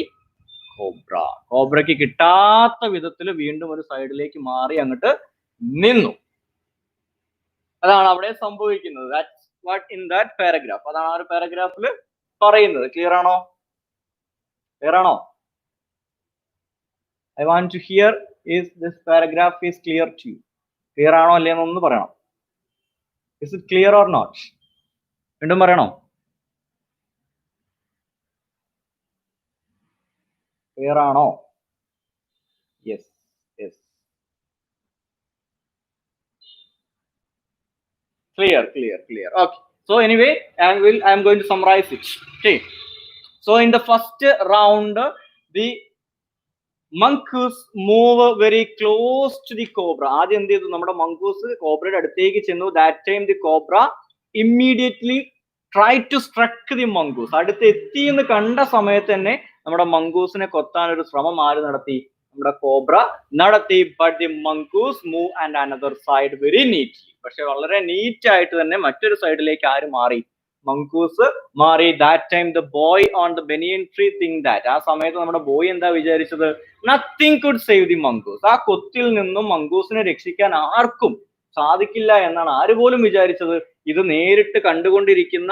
cobra. കോബ്രയ്ക്ക് കിട്ടാത്ത വിധത്തിൽ വീണ്ടും ഒരു സൈഡിലേക്ക് മാറി അങ്ങോട്ട് നിന്നു. അതാണ് അവിടെ സംഭവിക്കുന്നത്. That's what in that paragraph. അതാണ് ആ ഒരു പാരഗ്രാഫിൽ പറയുന്നത്. ക്ലിയർ ആണോ? I want to hear is this paragraph is clear to you. Clear ആണോ അല്ലേന്ന് ഒന്ന് പറയണം. Is it clear or not? വീണ്ടും പറയണോ? Clear ആണോ? Yes, yes. Clear. Okay. So anyway, I'm going to summarize it. Okay. So in the first round, the mongoose move very close to the cobra. ആദ്യം എന്ത് ചെയ്തു? നമ്മുടെ mongoose കോബ്രയുടെ അടുത്തേക്ക് ചെന്നു. That time the cobra immediately tried to struck the mongoose. അടുത്ത് എത്തി എന്ന് കണ്ട സമയത്ത് തന്നെ നമ്മുടെ മംഗൂസിനെ കൊത്താൻ ഒരു ശ്രമം ആര് നടത്തി? നമ്മുടെ കോബ്ര നടത്തി. But the mongoose move and another side very neatly. പക്ഷെ വളരെ നീറ്റ് ആയിട്ട് തന്നെ മറ്റൊരു സൈഡിലേക്ക് ആര് മാറി? മംഗൂസ് മാറി. That time the boy on the banyan tree think that. ആ സമയത്ത് നമ്മുടെ ബോയ് എന്താ വിചാരിച്ചത്? Nothing could save the mongoose. ആ കൊത്തിൽ നിന്നും മംഗൂസിനെ രക്ഷിക്കാൻ ആർക്കും സാധിക്കില്ല എന്നാണ് ആര് പോലും വിചാരിച്ചത്? ഇത് നേരിട്ട് കണ്ടുകൊണ്ടിരിക്കുന്ന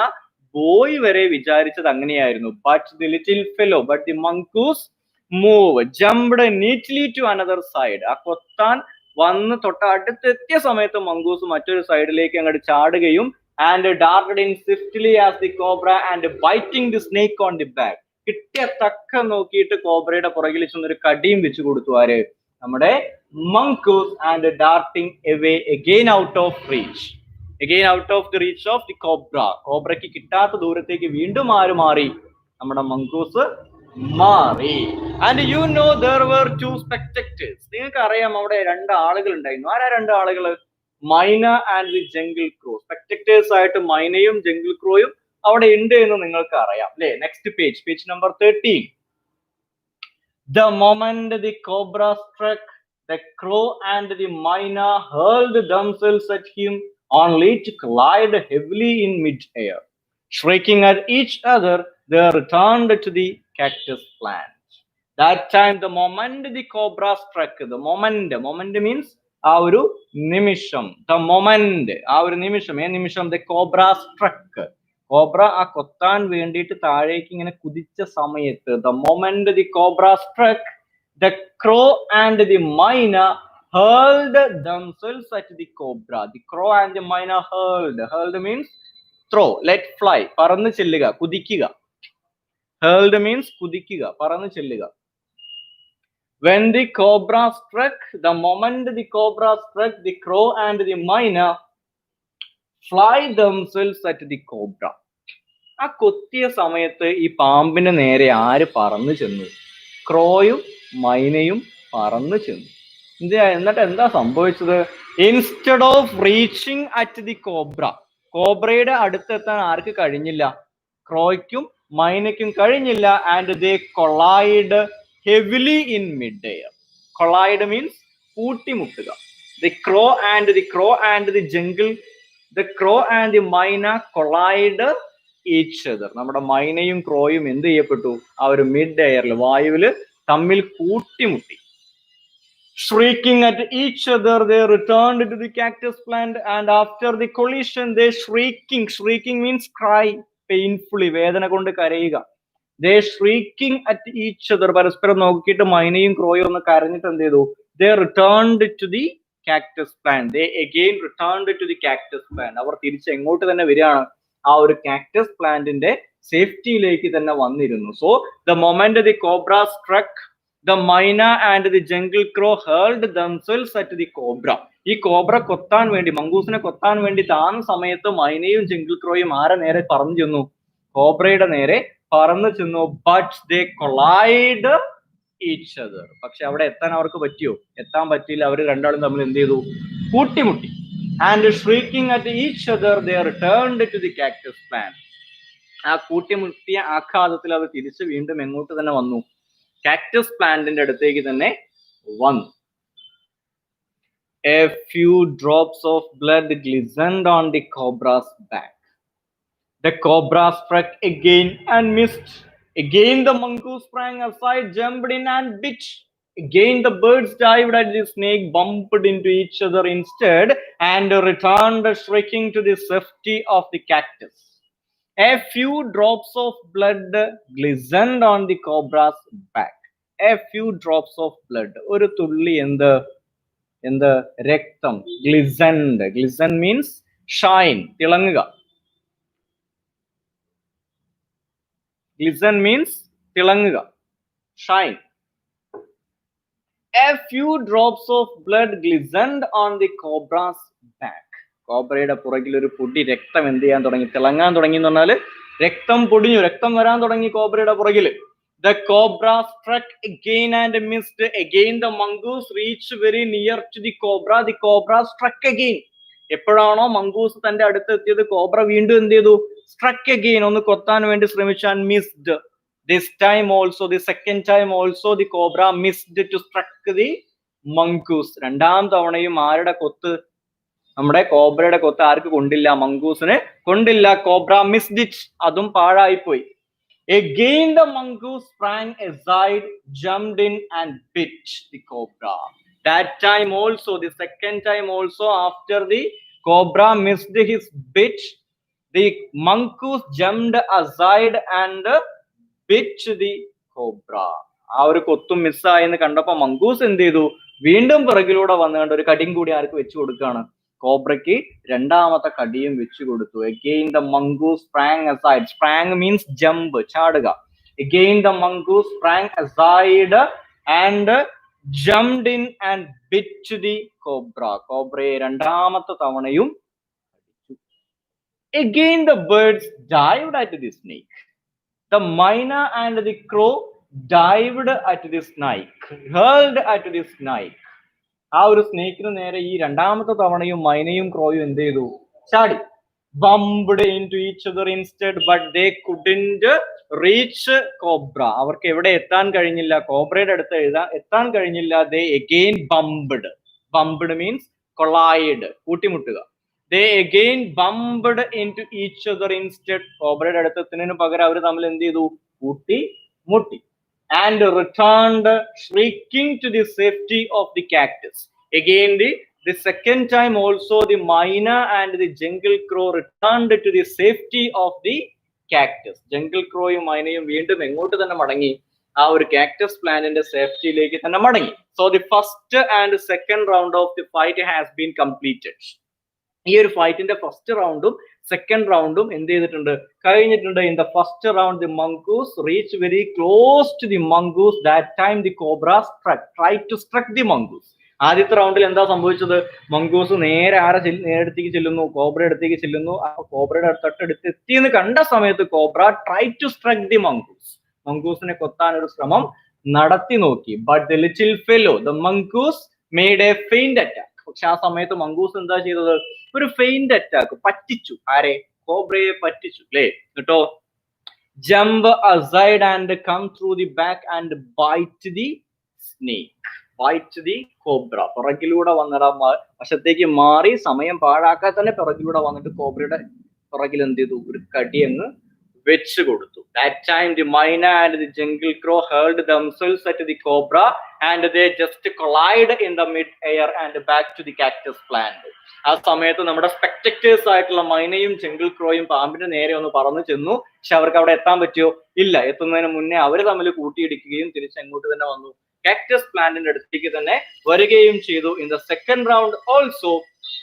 ബോയ് വരെ വിചാരിച്ചത് അങ്ങനെയായിരുന്നു. But the little fellow, but the mongoose move, jumped neatly to another side. ആ കൊത്താൻ വന്ന് തൊട്ടടുത്തെത്തിയ സമയത്ത് മംഗൂസ് മറ്റൊരു സൈഡിലേക്ക് അങ്ങോട്ട് ചാടുകയും and darted in swiftly as the cobra and biting the snake on the back. കിട്ടിയ തക്ക നോക്കിയിട്ട് കോബ്രയുടെ പുറകിൽ ചെന്നൊരു കടിയും വെച്ചു കൊടുത്തു. ആര്? നമ്മുടെ mongoose. and darting away again out of reach. Again out of the reach of the cobra. കോബ്രയ്ക്ക് കിട്ടാത്ത ദൂരത്തേക്ക് വീണ്ടും ആര് മാറി? നമ്മുടെ മംഗൂസ് മാറി. And you know there were two spectators. നിങ്ങൾക്ക് അറിയാം അവിടെ രണ്ട് ആളുകൾ ഉണ്ടായിരുന്നു. ആരാ രണ്ട് ആളുകൾ? മൈന ആൻഡ് ദി ജംഗിൾ ക്രോ. സ്പെക്ടേഴ്സ് ആയിട്ട് മൈനയും ജംഗിൾ ക്രോയും അവിടെ ഉണ്ട് എന്ന് നിങ്ങൾക്ക് അറിയാം അല്ലെ? Next page number 13. The moment the cobra struck, the crow and the myna hurled themselves at him only to collide heavily in mid-air. Shrieking at each other, they returned to the cactus plant. That time, the moment the cobra struck, the moment means ആ ഒരു നിമിഷം. The moment, ആ ഒരു നിമിഷം, ഏ നിമിഷം? The cobra struck. Cobra ആ കൊത്താൻ വേണ്ടിയിട്ട് താഴേക്ക് ഇങ്ങനെ കുതിച്ച സമയത്ത്, the moment the cobra struck, the crow and the myna hurled themselves at the cobra. The crow and the myna hurled means throw, let fly, പറന്ന് ചെല്ലുക, കുതിക്കുക. hurled means കുതിക്കുക, പറന്ന് ചെല്ലുക. When the cobra struck, the moment the cobra struck, the crow and the myna fly themselves at the cobra. ആ കൊത്തിയ സമയത്ത് ഈ പാമ്പിന് നേരെ ആര് പറന്നു ചെന്നു? ക്രോയും മൈനയും പറന്നു ചെന്നു. എന്നിട്ട് എന്താ സംഭവിച്ചത്? Instead of reaching at the cobra, കോബ്രയുടെ അടുത്തെത്താൻ ആർക്ക് കഴിഞ്ഞില്ല? ക്രോയ്ക്കും മൈനയ്ക്കും കഴിഞ്ഞില്ല. And they collide heavily in mid-air. Collide means കൂട്ടിമുട്ടുക. The crow and the jungle, the crow and the myna collide each other. നമ്മുടെ മൈനയും ക്രോയും എന്ത് ചെയ്യപ്പെട്ടു? ആ ഒരു മിഡ് എയറിൽ, വായുവിൽ തമ്മിൽ കൂട്ടിമുട്ടി. Shrieking at each other, they returned to the cactus plant, and after the collision, they shrieking means cry painfully, വേദന കൊണ്ട് കരയുക. They shrieking at each other, പരസ്പരം നോക്കിയിട്ട് മൈനയും ക്രോയും ഒന്ന് കരഞ്ഞിട്ട് എന്ത് ചെയ്തു? They returned to the cactus plant. They again returned to the cactus plant. അവർ തിരിച്ച് എങ്ങോട്ട് തന്നെ വരികയാണ്? ആ ഒരു കാക്ടസ് പ്ലാന്റിന്റെ സേഫ്റ്റിയിലേക്ക് തന്നെ വന്നിരുന്നു. So the moment the cobra struck, the myna and the jungle crow hurled themselves at the cobra. ഈ കോബ്ര കൊത്താൻ വേണ്ടി, മംഗൂസിനെ കൊത്താൻ വേണ്ടി താന്ന സമയത്ത് മൈനയും ജംഗിൾ ക്രോയും ആരെ നേരെ പറന്നു ചെന്നു? കോബ്രയുടെ നേരെ പറന്നു ചെന്നു. But they collide each other. പക്ഷെ അവിടെ എത്താൻ അവർക്ക് പറ്റിയോ? എത്താൻ പറ്റിയില്ല. അവർ രണ്ടാളും തമ്മിൽ എന്ത് ചെയ്തു? കൂട്ടിമുട്ടി. And shrieking at each other, they returned to the cactus plant. ആ കൂട്ടിമുട്ടിയ ആഘാതത്തിൽ അവർ തിരിച്ച് വീണ്ടും എങ്ങോട്ട് തന്നെ വന്നു? കാക്ടസ് പ്ലാന്റിന്റെ അടുത്തേക്ക് തന്നെ വന്നു. A few drops of blood glistened on the cobra's back. The cobra struck again and missed. Again the mongoose sprang aside, jumped in and bit. Again the birds dived at the snake, bumped into each other instead, and returned shrieking to the safety of the cactus. A few drops of blood glistened on the cobra's back. A few drops of blood. ഒരു തുള്ളി എന്ത് രക്തം. Glisten means shine, തിളങ്ങുക. Glisten means തിളങ്ങുക, shine. A few drops of blood glistened on the cobra's back. കോബ്രയുടെ പുറകിൽ ഒരു പൊടി രക്തം എന്ത് ചെയ്യാൻ തുടങ്ങി, തിളങ്ങാൻ തുടങ്ങി എന്ന് പറഞ്ഞാല് രക്തം പൊടിഞ്ഞു, രക്തം വരാൻ തുടങ്ങി കോബ്രയുടെ പുറകില്. The cobra struck again and missed. Again the mongoose reached very near to the cobra. The cobra struck again. എപ്പോഴാണോ മംഗൂസ് തന്റെ അടുത്ത് എത്തിയത്, കോബ്ര വീണ്ടും എന്ത് ചെയ്തു, struck again, ഒന്ന് കൊത്താൻ വേണ്ടി ശ്രമിച്ചു, and missed. This time also, the second time also, the cobra missed to struck the mongoose. രണ്ടാം തവണയും ആരുടെ കൊത്ത്, നമ്മുടെ കോബ്രയുടെ കൊത്ത് ആർക്ക് കൊണ്ടില്ല, മംഗൂസിന് കൊണ്ടില്ല. കോബ്ര missed it, അതും പാഴായിപ്പോയി. Again the mongoose sprang aside, jumped in and bit the cobra. That time also, the second time also, after the cobra missed his bit, the mongoose jumped aside and bit the cobra. ആ ഒരു കൊത്തും മിസ്സായെന്ന് കണ്ടപ്പോ mongoose എന്ത് ചെയ്തു, വീണ്ടും പിറകിലൂടെ വന്നുകൊണ്ട് ഒരു കടിയും കൂടി ആർക്ക് വെച്ചു കൊടുക്കുകയാണ്, കോബ്രയ്ക്ക് രണ്ടാമത്തെ കടിയും വെച്ചു കൊടുത്തു. Again the mongoose sprang aside. Sprang means jump, ചാടുക. Again the mongoose sprang aside and jumped in and bit the cobra. കോബ്രയെ രണ്ടാമത്തെ തവണയും. Again the birds dived at the snake. The myna and the crow dived at the snake, hurled at the snake. ആ ഒരു സ്നേക്കിന് നേരെ ഈ രണ്ടാമത്തെ തവണയും മൈനയും ക്രോയും എന്ത് ചെയ്തു, ചാടി. bumped into each other instead, but they couldn't reach cobra. അവർക്ക് എവിടെ എത്താൻ കഴിഞ്ഞില്ല, കോബ്രയുടെ അടുത്ത് എത്താൻ കഴിഞ്ഞില്ല. They again bumped. Bumped means collide, കൂട്ടിമുട്ടുക. They again bumped into each other instead. കോബ്രയുടെ അടുത്ത് എത്തുന്നതിന് പകരം അവർ തമ്മിൽ എന്ത് ചെയ്തു, കൂട്ടിമുട്ടി. And returned shrieking to the safety of the cactus. Again the second time also, the myna and the jungle crow returned to the safety of the cactus. jungle crowയും മൈനയും വീണ്ടും എങ്ങോട്ട് തന്നെ മടങ്ങി, ആ ഒരു കാക്ടസ് പ്ലാന്റിന്റെ സേഫ്റ്റിയിലേക്ക് തന്നെ മടങ്ങി. So the first and second round of the fight has been completed. ഈ ഒരു ഫൈറ്റിന്റെ ഫസ്റ്റ് റൗണ്ടും സെക്കൻഡ് റൗണ്ടും എന്ത് ചെയ്തിട്ടുണ്ട്, കഴിഞ്ഞിട്ടുണ്ട്. In the first round the mongoose reach very close to the mongoose. That time the cobra try to struck the mongoose. ആദ്യത്തെ റൗണ്ടിൽ എന്താ സംഭവിച്ചത്, mongoose നേരെ നേരത്തേക്ക് ചെല്ലുന്നു, കോബ്രയുടെ അടുത്തേക്ക് ചെല്ലുന്നു. കോബ്രയുടെ തൊട്ടടുത്ത് എത്തിയെന്ന് കണ്ട സമയത്ത് cobra try to struck the mongoose. മംഗൂസിനെ കൊത്താൻ ഒരു ശ്രമം നടത്തി നോക്കി. But the little fellow, the mongoose made a feint attack. പക്ഷെ ആ സമയത്ത് മംഗൂസ് എന്താ ചെയ്തത്, ഒരു ഫെയിന്റ് അറ്റാക്ക്, പറ്റിച്ചു. ആരെ, കോബ്രയെ പറ്റിച്ചു അല്ലേ. കേട്ടോ, jump aside and come through the back and bite the snake. Bite the cobra. പിറകിലൂടെ വന്നിട വശത്തേക്ക് മാറി, സമയം പാഴാക്കാതെ തന്നെ പിറകിലൂടെ വന്നിട്ട് കോബ്രയുടെ പിറകിൽ എന്ത് ചെയ്തു, ഒരു കടി അങ്ങ് വെച്ച് കൊടുത്തു. That time the myna and the jungle crow hurled themselves at the cobra and they just collide in the mid air and back to the cactus plant. ആ സമയത്ത് നമ്മുടെ സ്പെക്ടക്ടേഴ്സ് ആയിട്ടുള്ള മൈനയും ജംഗിൾ ക്രോയും പാമ്പിന്റെ നേരെ ഒന്ന് പറന്നു ചെന്നു. പക്ഷെ അവർക്ക് അവിടെ എത്താൻ പറ്റിയോ, ഇല്ല. എത്തുന്നതിന് മുന്നേ അവര് തമ്മിൽ കൂട്ടിയിടിക്കുകയും തിരിച്ചെങ്ങോട്ട് തന്നെ വന്നു, കാക്ടസ് പ്ലാന്റിന്റെ അടുത്തേക്ക് തന്നെ വരികയും ചെയ്തു. In the second round also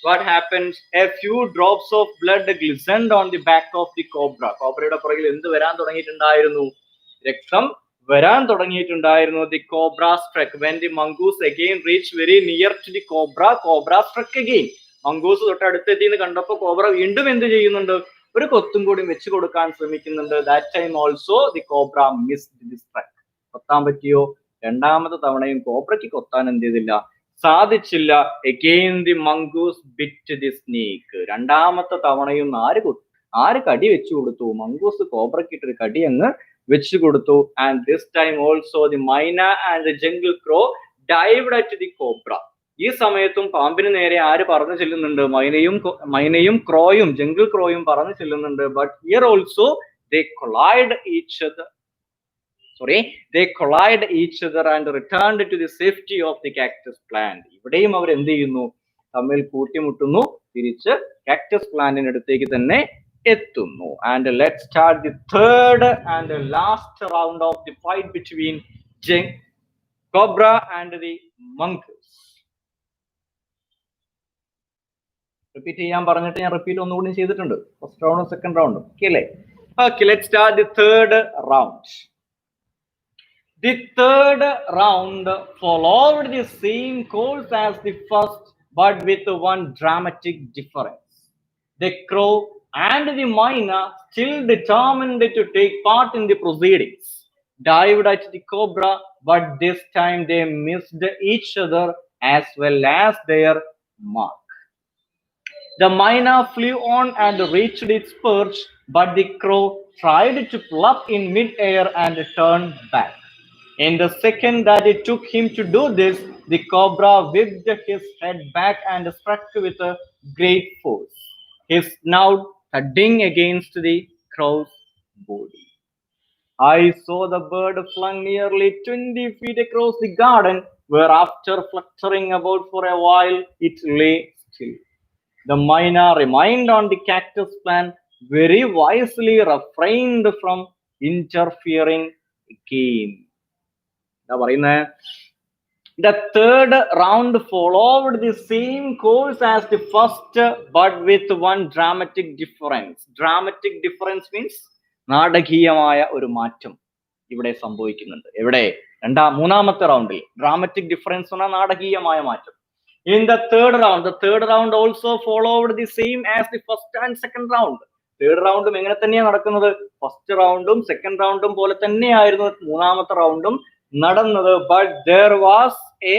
what happened, a few drops of blood glistened on the back of the cobra. കോബ്രയുടെ പുറകിൽ എന്ത് വരാൻ തുടങ്ങിയിട്ടുണ്ടായിരുന്നു, രക്തം വരാൻ തുടങ്ങിയിട്ടുണ്ടായിരുന്നു. The cobra struck. When the mongoose again reached very near to the cobra, cobra struck again. Mongoose തൊട്ടടുത്തെത്തി എന്ന് കണ്ടപ്പോൾ cobra വീണ്ടും എന്ത് ചെയ്യുന്നുണ്ട്, ഒരു കൊത്തും കൂടി വെച്ച് കൊടുക്കാൻ ശ്രമിക്കുന്നുണ്ട്. That time also the cobra missed the struck. കൊത്താൻ പറ്റിയോ, രണ്ടാമത്തെ തവണയും കോബ്രയ്ക്ക് കൊത്താൻ എന്ത് ചെയ്തില്ല, സാധിച്ചില്ല. Again the mongoose bit the snake. രണ്ടാമത്തെ തവണയും ആര് കടി വെച്ചു കൊടുത്തു, മംഗൂസ് കോബ്രയ്ക്ക് ഇട്ടൊരു കടി അങ്ങ് വെച്ചു കൊടുത്തു. And this time also the myna and the jungle crow dived at the cobra. ഈ സമയത്തും പാമ്പിന് നേരെ ആര് പറന്നു ചെല്ലുന്നുണ്ട്, മൈനയും ക്രോയും ജംഗിൾ ക്രോയും പറന്നു ചെല്ലുന്നുണ്ട്. But here also they collide each other and returned to the safety of the cactus plant. ഇവിടെയും അവർ എന്ത് ചെയ്യുന്നു, തമ്മിൽ കൂട്ടിമുട്ടുന്നു, തിരിച്ച് കാക്ടസ് പ്ലാന്റിന്റെ അടുത്തേക്ക് തന്നെ എത്തുന്നു. And let's start the third and the last round of the fight between cobra and the mongoose. Repeat ചെയ്യാൻ പറഞ്ഞിട്ട് ഞാൻ റിപ്പീറ്റ് ഒന്നുകൂടി ചെയ്തിട്ടുണ്ട്, ഫസ്റ്റ് റൗണ്ടും സെക്കൻഡ് റൗണ്ടും. ഓക്കെ അല്ലേ? Okay, let's start the third round. The third round followed the same course as the first, but with one dramatic difference. The crow and the myna, still determined to take part in the proceedings, dived at the cobra, but this time they missed each other as well as their mark. The myna flew on and reached its perch, but the crow tried to pull up in mid-air and turned back. In the second that it took him to do this, the cobra whipped his head back and struck with a great force, his snout thudding against the crow's body. I saw the bird flung nearly 20 feet across the garden, where after fluttering about for a while, it lay still. The myna remained on the cactus plant, very wisely refrained from interfering again. The third round followed the same course as the first, but with one dramatic difference. Dramatic difference means നാടകീയമായ ഒരു മാറ്റം ഇവിടെ സംഭവിക്കുന്നുണ്ട്. എവിടെ? മൂന്നാമത്തെ റൗണ്ടിൽ dramatic difference എന്ന നാടകീയമായ മാറ്റം. In the third round also followed the same as the first and second round. Third റൗണ്ടും എങ്ങനെ തന്നെയാണ് നടക്കുന്നത്? ഫസ്റ്റ് റൗണ്ടും സെക്കൻഡ് റൗണ്ടും പോലെ തന്നെയായിരുന്നു മൂന്നാമത്തെ റൗണ്ടും നടന്നത്. But there was a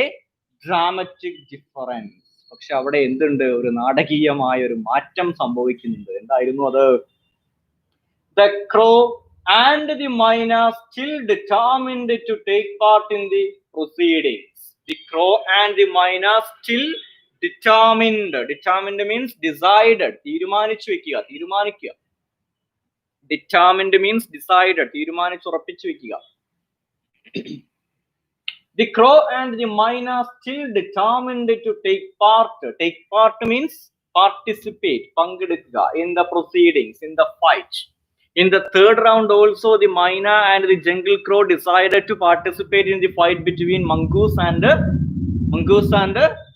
dramatic difference. പക്ഷെ അവിടെ എന്തുണ്ട്? ഒരു നാടകീയമായ ഒരു മാറ്റം സംഭവിക്കുന്നുണ്ട്. എന്തായിരുന്നു അത്? The crow and the myna still determined to take part in the proceedings. The crow and the myna still determined. Determined means decided. തീരുമാനിച്ചു വെക്കുക, തീരുമാനിക്കുക. Determined means decided. തീരുമാനിച്ചുറപ്പിച്ചു വെക്കുക. The crow and the myna still determined to take part. Take part means participate, പങ്കെടുക്കുക in the proceedings, in the fight. In the third round also, the myna and the jungle crow decided to participate in the fight between mongoose and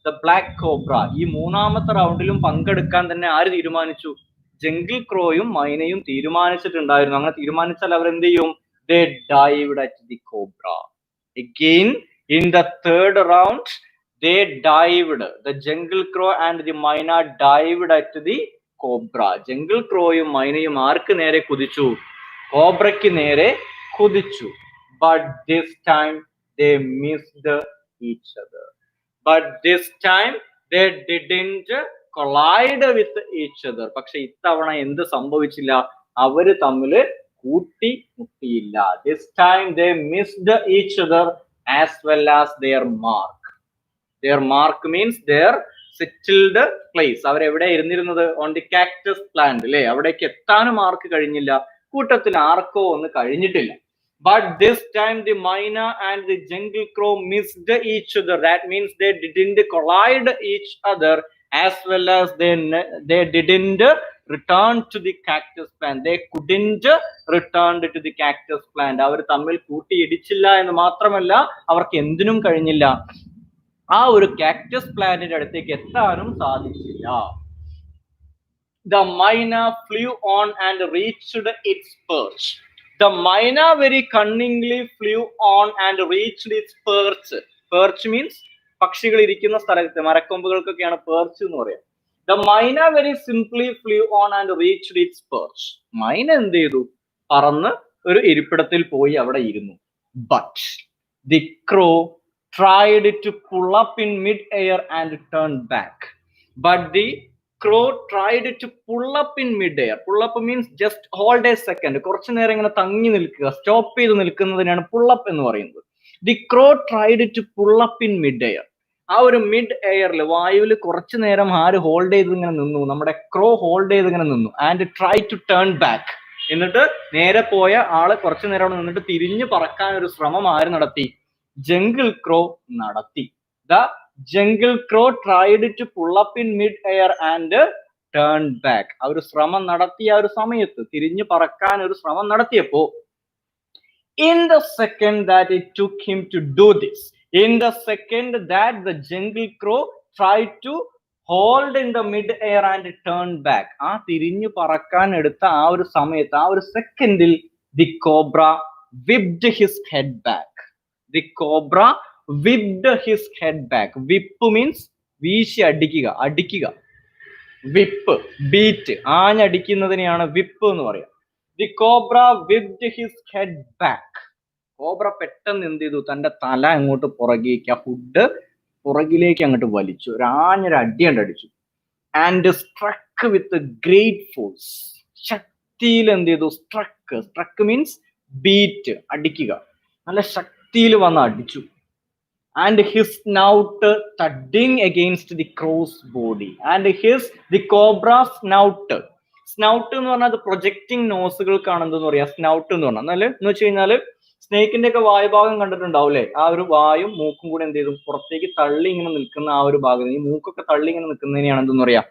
the black cobra. ഈ മൂന്നാമത്തെ റൗണ്ടിലും പങ്കെടുക്കാൻ തന്നെ ആര് തീരുമാനിച്ചു? Jungle ക്രോയും മൈനയും തീരുമാനിച്ചിട്ടുണ്ടായിരുന്നു. അങ്ങനെ തീരുമാനിച്ചാൽ അവരെന്ത് ചെയ്യും? They dived at the cobra. Again, in the third round, they dived. The jungle crow and the myna dived at the cobra. Jungle crowയും മൈനയും ആർക്ക് നേരെ കുതിച്ചു? കോബ്രയ്ക്ക് നേരെ കുതിച്ചു. But this time they missed each other. But this time they didn't collide with each other. പക്ഷെ ഇത്തവണ എന്ത് സംഭവിച്ചില്ല? അവര് തമ്മില് കൂട്ടിമുട്ടിയില്ല. This time they missed each other as well as their mark. Their mark means their settled place. അവരെവിടെ ഇരുന്നിരുന്നത്? On the cactus plant, അല്ലേ? അവിടേക്ക് എത്താനും ആർക്ക് കഴിഞ്ഞില്ല? കൂട്ടത്തിൽ ആർക്കോ ഒന്ന് കഴിഞ്ഞിട്ടില്ല. But this time the myna and the jungle crow missed each other. That means they didn't collide each other as well as they didn't return to the cactus plant. They couldn't return to the cactus plant. അവർ തമ്മിൽ കൂട്ടിയിടിച്ചില്ല എന്ന് മാത്രമല്ല, അവർക്ക് എന്തിനും കഴിഞ്ഞില്ല? ആ ഒരു cactus പ്ലാന്റിന്റെ അടുത്തേക്ക് എത്താനും സാധിച്ചില്ല. The myna flew on and reached its perch. The myna very cunningly flew on and reached its perch. Perch means പക്ഷികൾ ഇരിക്കുന്ന സ്ഥലത്ത്, മരക്കൊമ്പുകൾക്കൊക്കെയാണ് perch എന്ന് പറയുക. The myna very simply flew on and reached its perch. മൈന എന്ത് ചെയ്തു? പറന്ന് ഒരു ഇരിപ്പിടത്തിൽ പോയി അവിടെ ഇരുന്നു. But the crow tried to pull up in mid-air and turned back. But the crow tried to pull up in mid-air. Pull up means just hold a second. കുറച്ചു നേരം ഇങ്ങനെ തങ്ങി നിൽക്കുക, സ്റ്റോപ്പ് ചെയ്ത് നിൽക്കുന്നതിനാണ് pull up എന്ന് പറയുന്നത്. The crow tried to pull up in mid-air. ആ ഒരു മിഡ് എയറിൽ, വായുവിൽ കുറച്ചു നേരം ആര് ഹോൾഡ് ചെയ്ത് ഇങ്ങനെ നിന്നു? നമ്മുടെ ക്രോ ഹോൾഡ് ചെയ്ത് ഇങ്ങനെ നിന്നു. And try to turn back. എന്നിട്ട് നേരെ പോയ ആള് കുറച്ചു നേരം അവിടെ നിന്നിട്ട് തിരിഞ്ഞു പറക്കാൻ ഒരു ശ്രമം ആര് നടത്തി? Jungle crow നടത്തി. The jungle crow tried to pull up in mid-air and turned back. ആ ഒരു ശ്രമം നടത്തിയ ഒരു സമയത്ത്, തിരിഞ്ഞു പറക്കാൻ ഒരു ശ്രമം നടത്തിയപ്പോ, in the second that it took him to do this, in the second that the jungle crow tried to hold in the mid-air and turn back, ആ തിരിഞ്ഞു പറക്കാൻ എടുത്ത ആ ഒരു സമയത്ത്, ആ ഒരു സെക്കൻഡിൽ, the cobra whipped his head back. the cobra whipped his head back. Whip means വീശി അടിക്കുക, അടിക്കുക. വിപ്പ്, ബീറ്റ്, ആഞ്ഞടിക്കുന്നതിനെയാണ് വിപ്പ് എന്ന് പറയാം. The cobra whipped his head back. Cobra പെട്ടെന്ന് എന്ത് ചെയ്തു, തന്റെ തല അങ്ങോട്ട് പുറകേക്ക്, ആ ഹുഡ് പുറകിലേക്ക് അങ്ങോട്ട് വലിച്ചു, ഒരാഞ്ഞൊരു അടി അടിച്ചു. And സ്ട്രക്ക് with great force. ശക്തിയിൽ എന്ത് ചെയ്തു, സ്ട്രക്ക്. സ്ട്രക്ക് മീൻസ് ബീറ്റ്, അടിക്കുക. നല്ല ശക്തിയിൽ വന്ന് അടിച്ചു. And his snout thudding against the crow's body. And the cobra snout. Snout എന്ന് പറഞ്ഞാൽ അത് പ്രൊജക്ടിങ് നോസുകൾക്കാണെന്ന് പറയാം സ്നൗട്ട് എന്ന് പറഞ്ഞാൽ. എന്ന് വെച്ച് കഴിഞ്ഞാല് സ്നേക്കിന്റെ ഒക്കെ വായുഭാഗം കണ്ടിട്ടുണ്ടാവും അല്ലെ, ആ ഒരു വായും മൂക്കും കൂടെ എന്ത് ചെയ്തു പുറത്തേക്ക് തള്ളി ഇങ്ങനെ നിൽക്കുന്ന ആ ഒരു ഭാഗം, ഈ മൂക്കൊക്കെ തള്ളി ഇങ്ങനെ നിൽക്കുന്നതിനെയാണ് എന്തെന്ന് പറയാ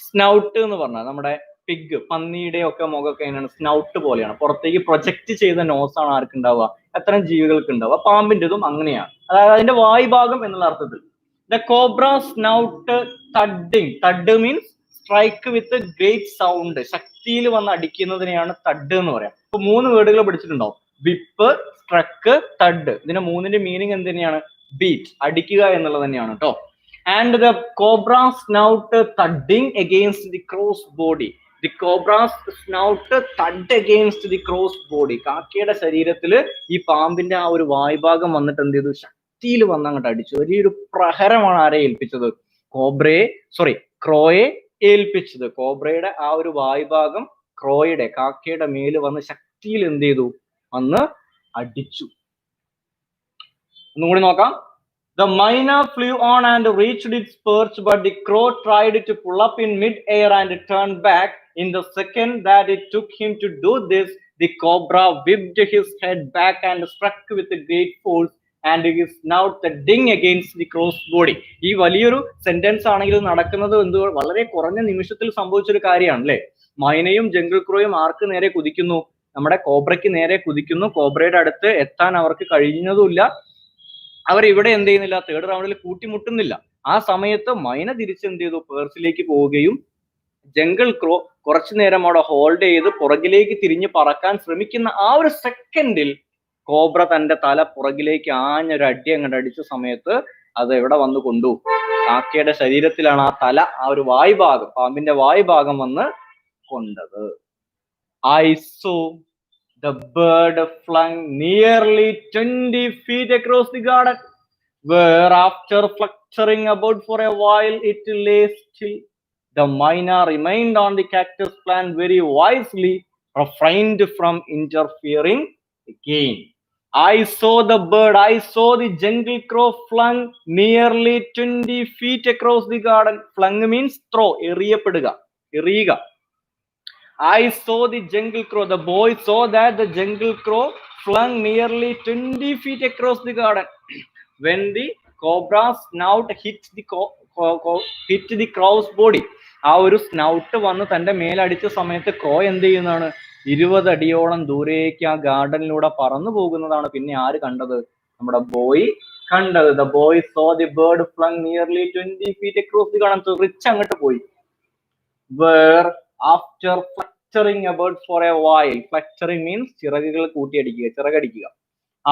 സ്നൗട്ട് എന്ന് പറഞ്ഞാൽ. നമ്മുടെ പിഗ്, പന്നിയുടെ ഒക്കെ മുഖമൊക്കെ എങ്ങനെയാണ്, സ്നൗട്ട് പോലെയാണ്, പുറത്തേക്ക് പ്രൊജക്ട് ചെയ്ത നോസാണ് ആർക്കുണ്ടാവുക, അത്തരം ജീവികൾക്ക് ഉണ്ടാവുക. പാമ്പിൻ്റെതും അങ്ങനെയാണ്, അതായത് അതിന്റെ വായുഭാഗം എന്നുള്ള അർത്ഥത്തിൽ. The cobra snout thudding. Thud means strike with great sound. ശക്തിയിൽ വന്ന് അടിക്കുന്നതിനെയാണ് തഡ് എന്ന് പറയാം. ഇപ്പൊ 3 വേർഡുകൾ പഠിച്ചിട്ടുണ്ടാവും, വിപ്പ്, സ്ട്രക്ക്, തഡ്. ഇതിന്റെ 3ന്റെ മീനിങ് എന്ത് തന്നെയാണ്, ബീറ്റ്, അടിക്കുക എന്നുള്ളത് തന്നെയാണ് കേട്ടോ. And the cobra snout thudding against the cross body. The cobra's snout thud against the cross body. കാക്കയുടെ ശരീരത്തില് ഈ പാമ്പിന്റെ ആ ഒരു വായ്ഭാഗം വന്നിട്ട് എന്ത് ചെയ്തു, ശക്തിയിൽ വന്ന് അങ്ങോട്ട് അടിച്ചു. വലിയൊരു പ്രഹരമാണ് ആരെ ഏൽപ്പിച്ചത്, ക്രോയെ ഏൽപ്പിച്ചത്. കോബ്രയുടെ ആ ഒരു വായ്ഭാഗം ക്രോയുടെ, കാക്കയുടെ മേല് വന്ന് ശക്തിയിൽ എന്ത് ചെയ്തു, വന്ന് അടിച്ചു. ഒന്നുകൂടി നോക്കാം. The myna flew on and reached its perch, but the crow tried to pull up in mid-air and turned back. In the second that it took him to do this, the cobra whipped his head back and struck with great force, and his snout thudding against the crow's body. ഈ വലിയൊരു sentence ആണെങ്കിൽ നടക്കുന്നത് എന്ത് വളരെ കുറഞ്ഞ നിമിഷത്തിൽ സംഭവിച്ചൊരു കാര്യമാണ് അല്ലെ. മൈനയും ജംഗിൾ ക്രോയും ആർക്ക് നേരെ കുതിക്കുന്നു, നമ്മുടെ കോബ്രയ്ക്ക് നേരെ കുതിക്കുന്നു. കോബ്രയുടെ അടുത്ത് എത്താൻ അവർക്ക് കഴിഞ്ഞതുമില്ല. അവർ ഇവിടെ എന്ത് ചെയ്യുന്നില്ല, 3rd റൗണ്ടിൽ കൂട്ടിമുട്ടുന്നില്ല. ആ സമയത്ത് മൈന തിരിച്ചെന്ത് ചെയ്തു, പേഴ്സിലേക്ക് പോവുകയും ജംഗിൾ ക്രോ കുറച്ചു നേരം അവിടെ ഹോൾഡ് ചെയ്ത് പുറകിലേക്ക് തിരിഞ്ഞ് പറക്കാൻ ശ്രമിക്കുന്ന ആ ഒരു സെക്കൻഡിൽ കോബ്ര തന്റെ തല പുറകിലേക്ക് ആഞ്ഞൊരു അടി അങ്ങോട്ട് അടിച്ച സമയത്ത് അത് എവിടെ വന്ന് കൊണ്ടു, കാക്കയുടെ ശരീരത്തിലാണ് ആ തല, ആ ഒരു വായുഭാഗം, പാമ്പിന്റെ വായുഭാഗം വന്ന് കൊണ്ടത്. I saw the bird flung nearly 20 feet across the garden, where after fluttering about for a while it lay still. The myna remained on the cactus plant, very wisely refrained from interfering again. I saw the bird, I saw the jungle crow flung nearly 20 feet across the garden. Flung means throw, എറിയപ്പെടുക, എറിയുക. I saw the jungle crow. The boy saw that the jungle crow flung nearly 20 feet across the garden. When the cobra's snout hit the crow's body. ആ ഒരു snout വന്ന് തന്റെ മേലടിച്ച സമയത്ത് ക്രോ എന്ത് ചെയ്യുന്നതാണ്, 20 അടിയോളം ദൂരേക്ക് ആ ഗാർഡനിലൂടെ പറന്നു പോകുന്നതാണ് പിന്നെ ആര് കണ്ടത്, നമ്മുടെ ബോയ് കണ്ടത്. The boy saw the bird flung nearly 20 feet across the garden. Rich അങ്ങോട്ട് പോയി. Where after fluttering about for a while. Fluttering means ചിറകുകൾ കൂട്ടിയടിക്കുക, ചിറകടിക്കുക.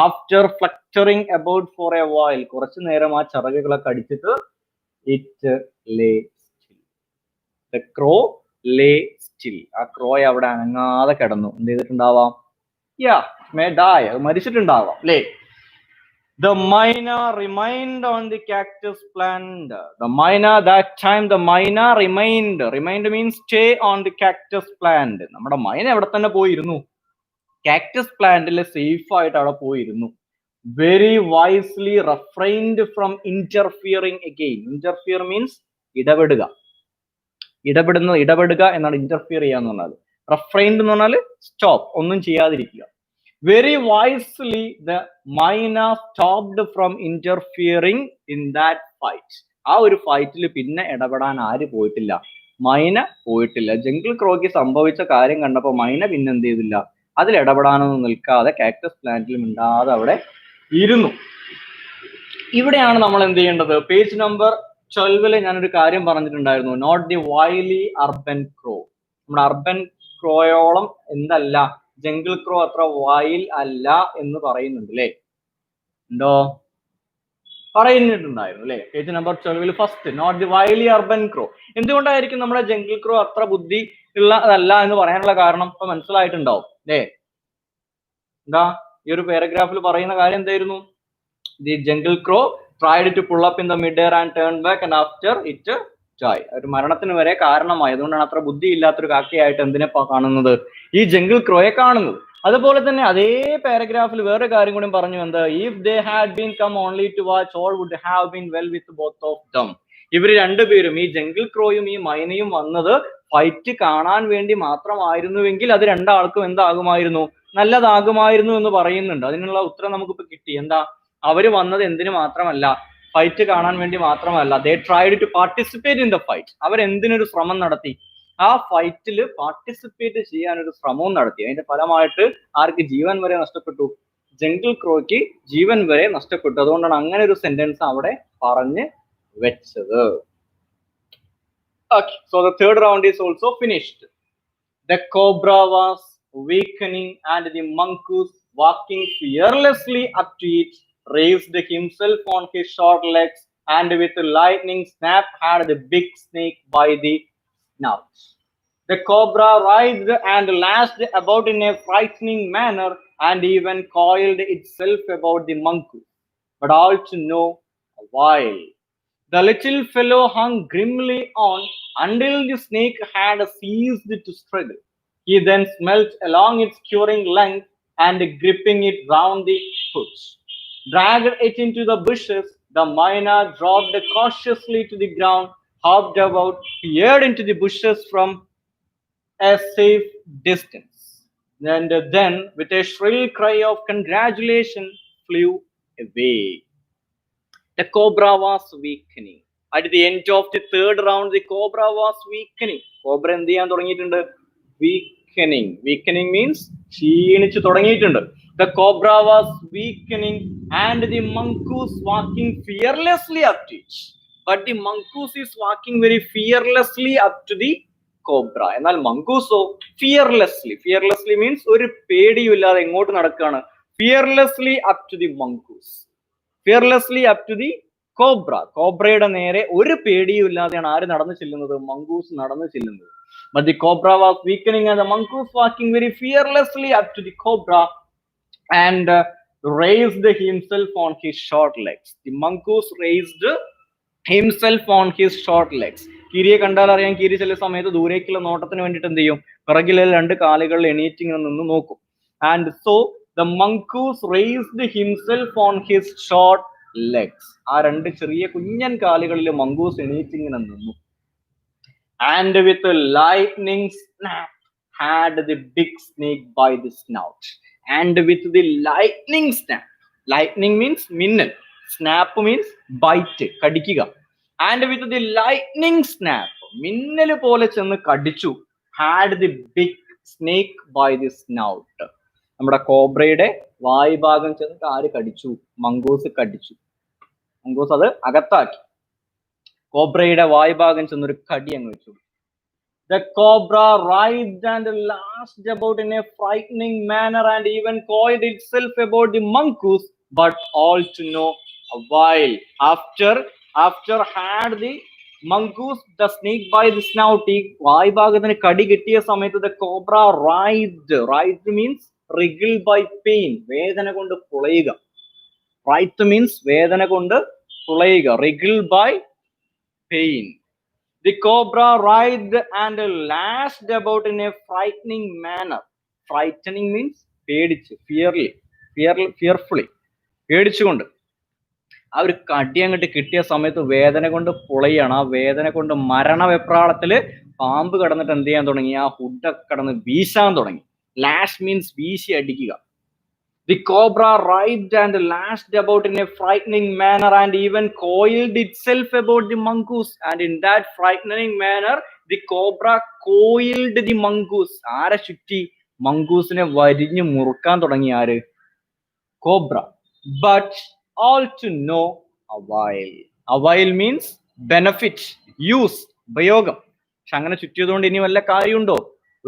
After fluttering about for a while, കുറച്ചു നേരം ആ ചിറകുകളൊക്കെ അടിച്ചിട്ട് it lay still. The crow lay still. ആ ക്രോയ് അവിടെ അനങ്ങാതെ കിടന്നു. എന്ത് ചെയ്തിട്ടുണ്ടാവാം, may die, മരിച്ചിട്ടുണ്ടാവാം അല്ലേ. The myna remained on the cactus plant. The myna, that time the myna remained. Remained means stay on the cactus plant. നമ്മുടെ മൈന എവിടെ തന്നെ പോയിരുന്നു, കാക്ടസ് പ്ലാന്റിൽ സേഫ് ആയിട്ട് അവിടെ പോയിരുന്നു. Very wisely refrained from interfering again. Interfere means ഇടപെടുക, ഇടപെടുക എന്നാണ് ഇന്റർഫിയർ ചെയ്യാന്ന് പറഞ്ഞാൽ. Refrained എന്ന് പറഞ്ഞാൽ സ്റ്റോപ്പ്, ഒന്നും ചെയ്യാതിരിക്കുക. Very wisely the myna stopped from interfering in that fight. ആ ഒരു ഫൈറ്റിൽ പിന്നെ ഇടപെടാൻ ആര് പോയിട്ടില്ല, മൈന പോയിട്ടില്ല. ജംഗിൾ ക്രോയ്ക്ക് സംഭവിച്ച കാര്യം കണ്ടപ്പോൾ മൈന പിന്നെ എന്ത് ചെയ്തില്ല, അതിൽ ഇടപെടാനൊന്നും നിൽക്കാതെ കാക്ടസ് പ്ലാന്റിൽ മിണ്ടാതെ അവിടെ ഇരുന്നു. ഇവിടെയാണ് നമ്മൾ എന്ത് ചെയ്യേണ്ടത്. പേജ് നമ്പർ 12 ഞാനൊരു കാര്യം പറഞ്ഞിട്ടുണ്ടായിരുന്നു, നോട്ട് ദി വൈലി അർബൻ ക്രോ. നമ്മുടെ അർബൻ ക്രോയോളം എന്തല്ല, ജംഗിൾ ക്രോ അത്ര വൈൽ അല്ല എന്ന് പറയുന്നുണ്ട് അല്ലേ. ഉണ്ടോ? പറയുന്നിട്ടുണ്ടായിരുന്നു അല്ലെ? Page number 12 first, not the wily urban crow. എന്തുകൊണ്ടായിരിക്കും നമ്മുടെ ജംഗിൾ ക്രോ അത്ര ബുദ്ധി ഉള്ളതല്ല എന്ന് പറയാനുള്ള കാരണം ഇപ്പൊ മനസ്സിലായിട്ടുണ്ടാവും അല്ലേ? എന്താ ഈ ഒരു പാരഗ്രാഫിൽ പറയുന്ന കാര്യം എന്തായിരുന്നു? The jungle crow tried to pull up in the mid air and turn back, and after it died. ഒരു മരണത്തിന് വരെ കാരണമായി. അതുകൊണ്ടാണ് അത്ര ബുദ്ധി ഇല്ലാത്തൊരു കാക്കയായിട്ട് എന്തിനെ കാണുന്നത്? ഈ ജംഗിൾ ക്രോയെ കാണുന്നത്. അതുപോലെ തന്നെ അതേ പാരഗ്രാഫിൽ വേറെ കാര്യം കൂടി പറഞ്ഞു. എന്താ? If they had been come only to watch, all would have been well with both of them. ഇവർ രണ്ടുപേരും, ഈ ജംഗിൾ ക്രോയും ഈ മൈനയും വന്നത് ഫൈറ്റ് കാണാൻ വേണ്ടി മാത്രമായിരുന്നുവെങ്കിൽ അത് രണ്ടാൾക്കും എന്താകുമായിരുന്നു? നല്ലതാകുമായിരുന്നു എന്ന് പറയുന്നുണ്ട്. അതിനുള്ള ഉത്തരം നമുക്കിപ്പോ കിട്ടി. എന്താ? അവര് വന്നത് എന്തിനു മാത്രമല്ല, ഫൈറ്റ് കാണാൻ വേണ്ടി മാത്രമല്ല. They tried to participate in the fight. അവർ എന്തിനൊരു ശ്രമം നടത്തി? ആ ഫൈറ്റിൽ പാർട്ടിസിപ്പേറ്റ് ചെയ്യാൻ ഒരു ശ്രമവും നടത്തി. അതിന്റെ ഫലമായിട്ട് ആർക്ക് ജീവൻ വരെ നഷ്ടപ്പെട്ടു? ജംഗിൾ ക്രോയ്ക്ക് ജീവൻ വരെ നഷ്ടപ്പെട്ടു. അതുകൊണ്ടാണ് അങ്ങനെ ഒരു സെന്റൻസ് അവിടെ പറഞ്ഞ് വെച്ചത്. Okay, so the third round is also finished. The cobra was weakening, and the mongoose, walking fearlessly up to it, raised himself on his short legs, and with a lightning snap had the big snake by the snout. The cobra writhed and lashed about in a frightening manner, and even coiled itself about the mongoose, but all to no avail. The little fellow hung grimly on until the snake had ceased to struggle. He then smelt along its curing length, and gripping it round the hooks, dragged it into the bushes. The myna dropped cautiously to the ground, hopped about, peered into the bushes from a safe distance, and then, with a shrill cry of congratulation, flew away. The cobra was weakening. At the end of the third round, the cobra was weakening. Cobra എന്ത് ചെയ്യാൻ തുടങ്ങിയിട്ടുണ്ട്? Weakening. Weakening means ക്ഷീണിച്ചു തുടങ്ങിയിട്ടുണ്ട്. The cobra was weakening, and the mongoose walking fearlessly up to it. But the mongoose is walking very fearlessly up to the cobra. എന്നാൽ മങ്കൂസോ fearlessly. Fearlessly means ഒരു പേടിയുമില്ലാതെ എങ്ങോട്ട് നടക്കുകയാണ്? Fearlessly up to the mongoose. Fearlessly up to the cobra. കോബ്രയുടെ നേരെ ഒരു പേടിയും ഇല്ലാതെയാണ് ആര് നടന്നു ചെല്ലുന്നത്? മങ്കൂസ് നടന്നു ചെല്ലുന്നത്. But the cobra was weakening, and the mongoose walking very fearlessly up to the cobra, and raised himself on his short legs. The mongoose raised himself on his short legs. കീരിയെ കണ്ടാൽ അറിയാം, കീരി ചില സമയത്ത് ദൂരേക്കുള്ള നോട്ടത്തിന് വേണ്ടിയിട്ട് എന്ത് ചെയ്യും? പിറകിലെ രണ്ട് കാലുകളിൽ എണീറ്റ് ഇങ്ങനെ നിന്ന് നോക്കും. And so the mongoose raised himself on his short legs. ആ രണ്ട് ചെറിയ കുഞ്ഞൻ കാലുകളിൽ മങ്കൂസ് എണീറ്റിങ്ങനെ നിന്നു. And with a lightning snap had the big snake by the snout. And with the lightning snap, lightning means മിന്നൽ, snap means bite, കടിക്കുക. And with the lightning snap, മിന്നൽ പോലെ ചെന്ന് കടിച്ചു. Had the big snake by the snout. നമ്മുടെ കോബ്രയുടെ വായ്ഭാഗം ചെന്നിട്ട് ആര് കടിച്ചു? മങ്കൂസ് കടിച്ചു. മങ്കൂസ് അത് അകത്താക്കി. കോബ്രയുടെ വായ്ഭാഗം ചെന്നൊരു കടി അങ്ങ് വെച്ചു. The cobra writhed and lashed about in a frightening manner, and even coiled itself about the mongoose, but all to no avail. After had the mongoose the snake by the snout, വായ്ഭാഗത്തിന് കടി കിട്ടിയ സമയത്ത് the cobra writhed. Writhed means wriggled by pain, വേദന കൊണ്ട് പുളയുക. Writhed means വേദന കൊണ്ട് പുളയുക. Wriggled by pain. The cobra writhed and lashed about in a frightening manner. Frightening means പേടിച്ച്, fearfully, പേടിച്ചുകൊണ്ട്. ആ ഒരു കടി അങ്ങോട്ട് കിട്ടിയ സമയത്ത് വേദന കൊണ്ട് പുളയാണ്. ആ വേദന കൊണ്ട് മരണവെപ്രാളത്തില് പാമ്പ് കടന്നിട്ട് എന്ത് ചെയ്യാൻ തുടങ്ങി? ആ ഹുഡൊക്കെ കടന്ന് വീശാൻ തുടങ്ങി. ലാഷ് മീൻസ് വീശി അടിക്കുക. The cobra writhed and lashed about in a frightening manner, and even coiled itself about the mongoose. And in that frightening manner, the cobra coiled the mongoose. ആരെ ചുറ്റി? മങ്കൂസിനെ വരിഞ്ഞു മുറുക്കാൻ തുടങ്ങി. ആര്? Cobra. But all to no avail. Avail means benefit, use, ഉപയോഗം. പക്ഷെ അങ്ങനെ ചുറ്റിയതുകൊണ്ട് ഇനി വല്ല കാര്യമുണ്ടോ?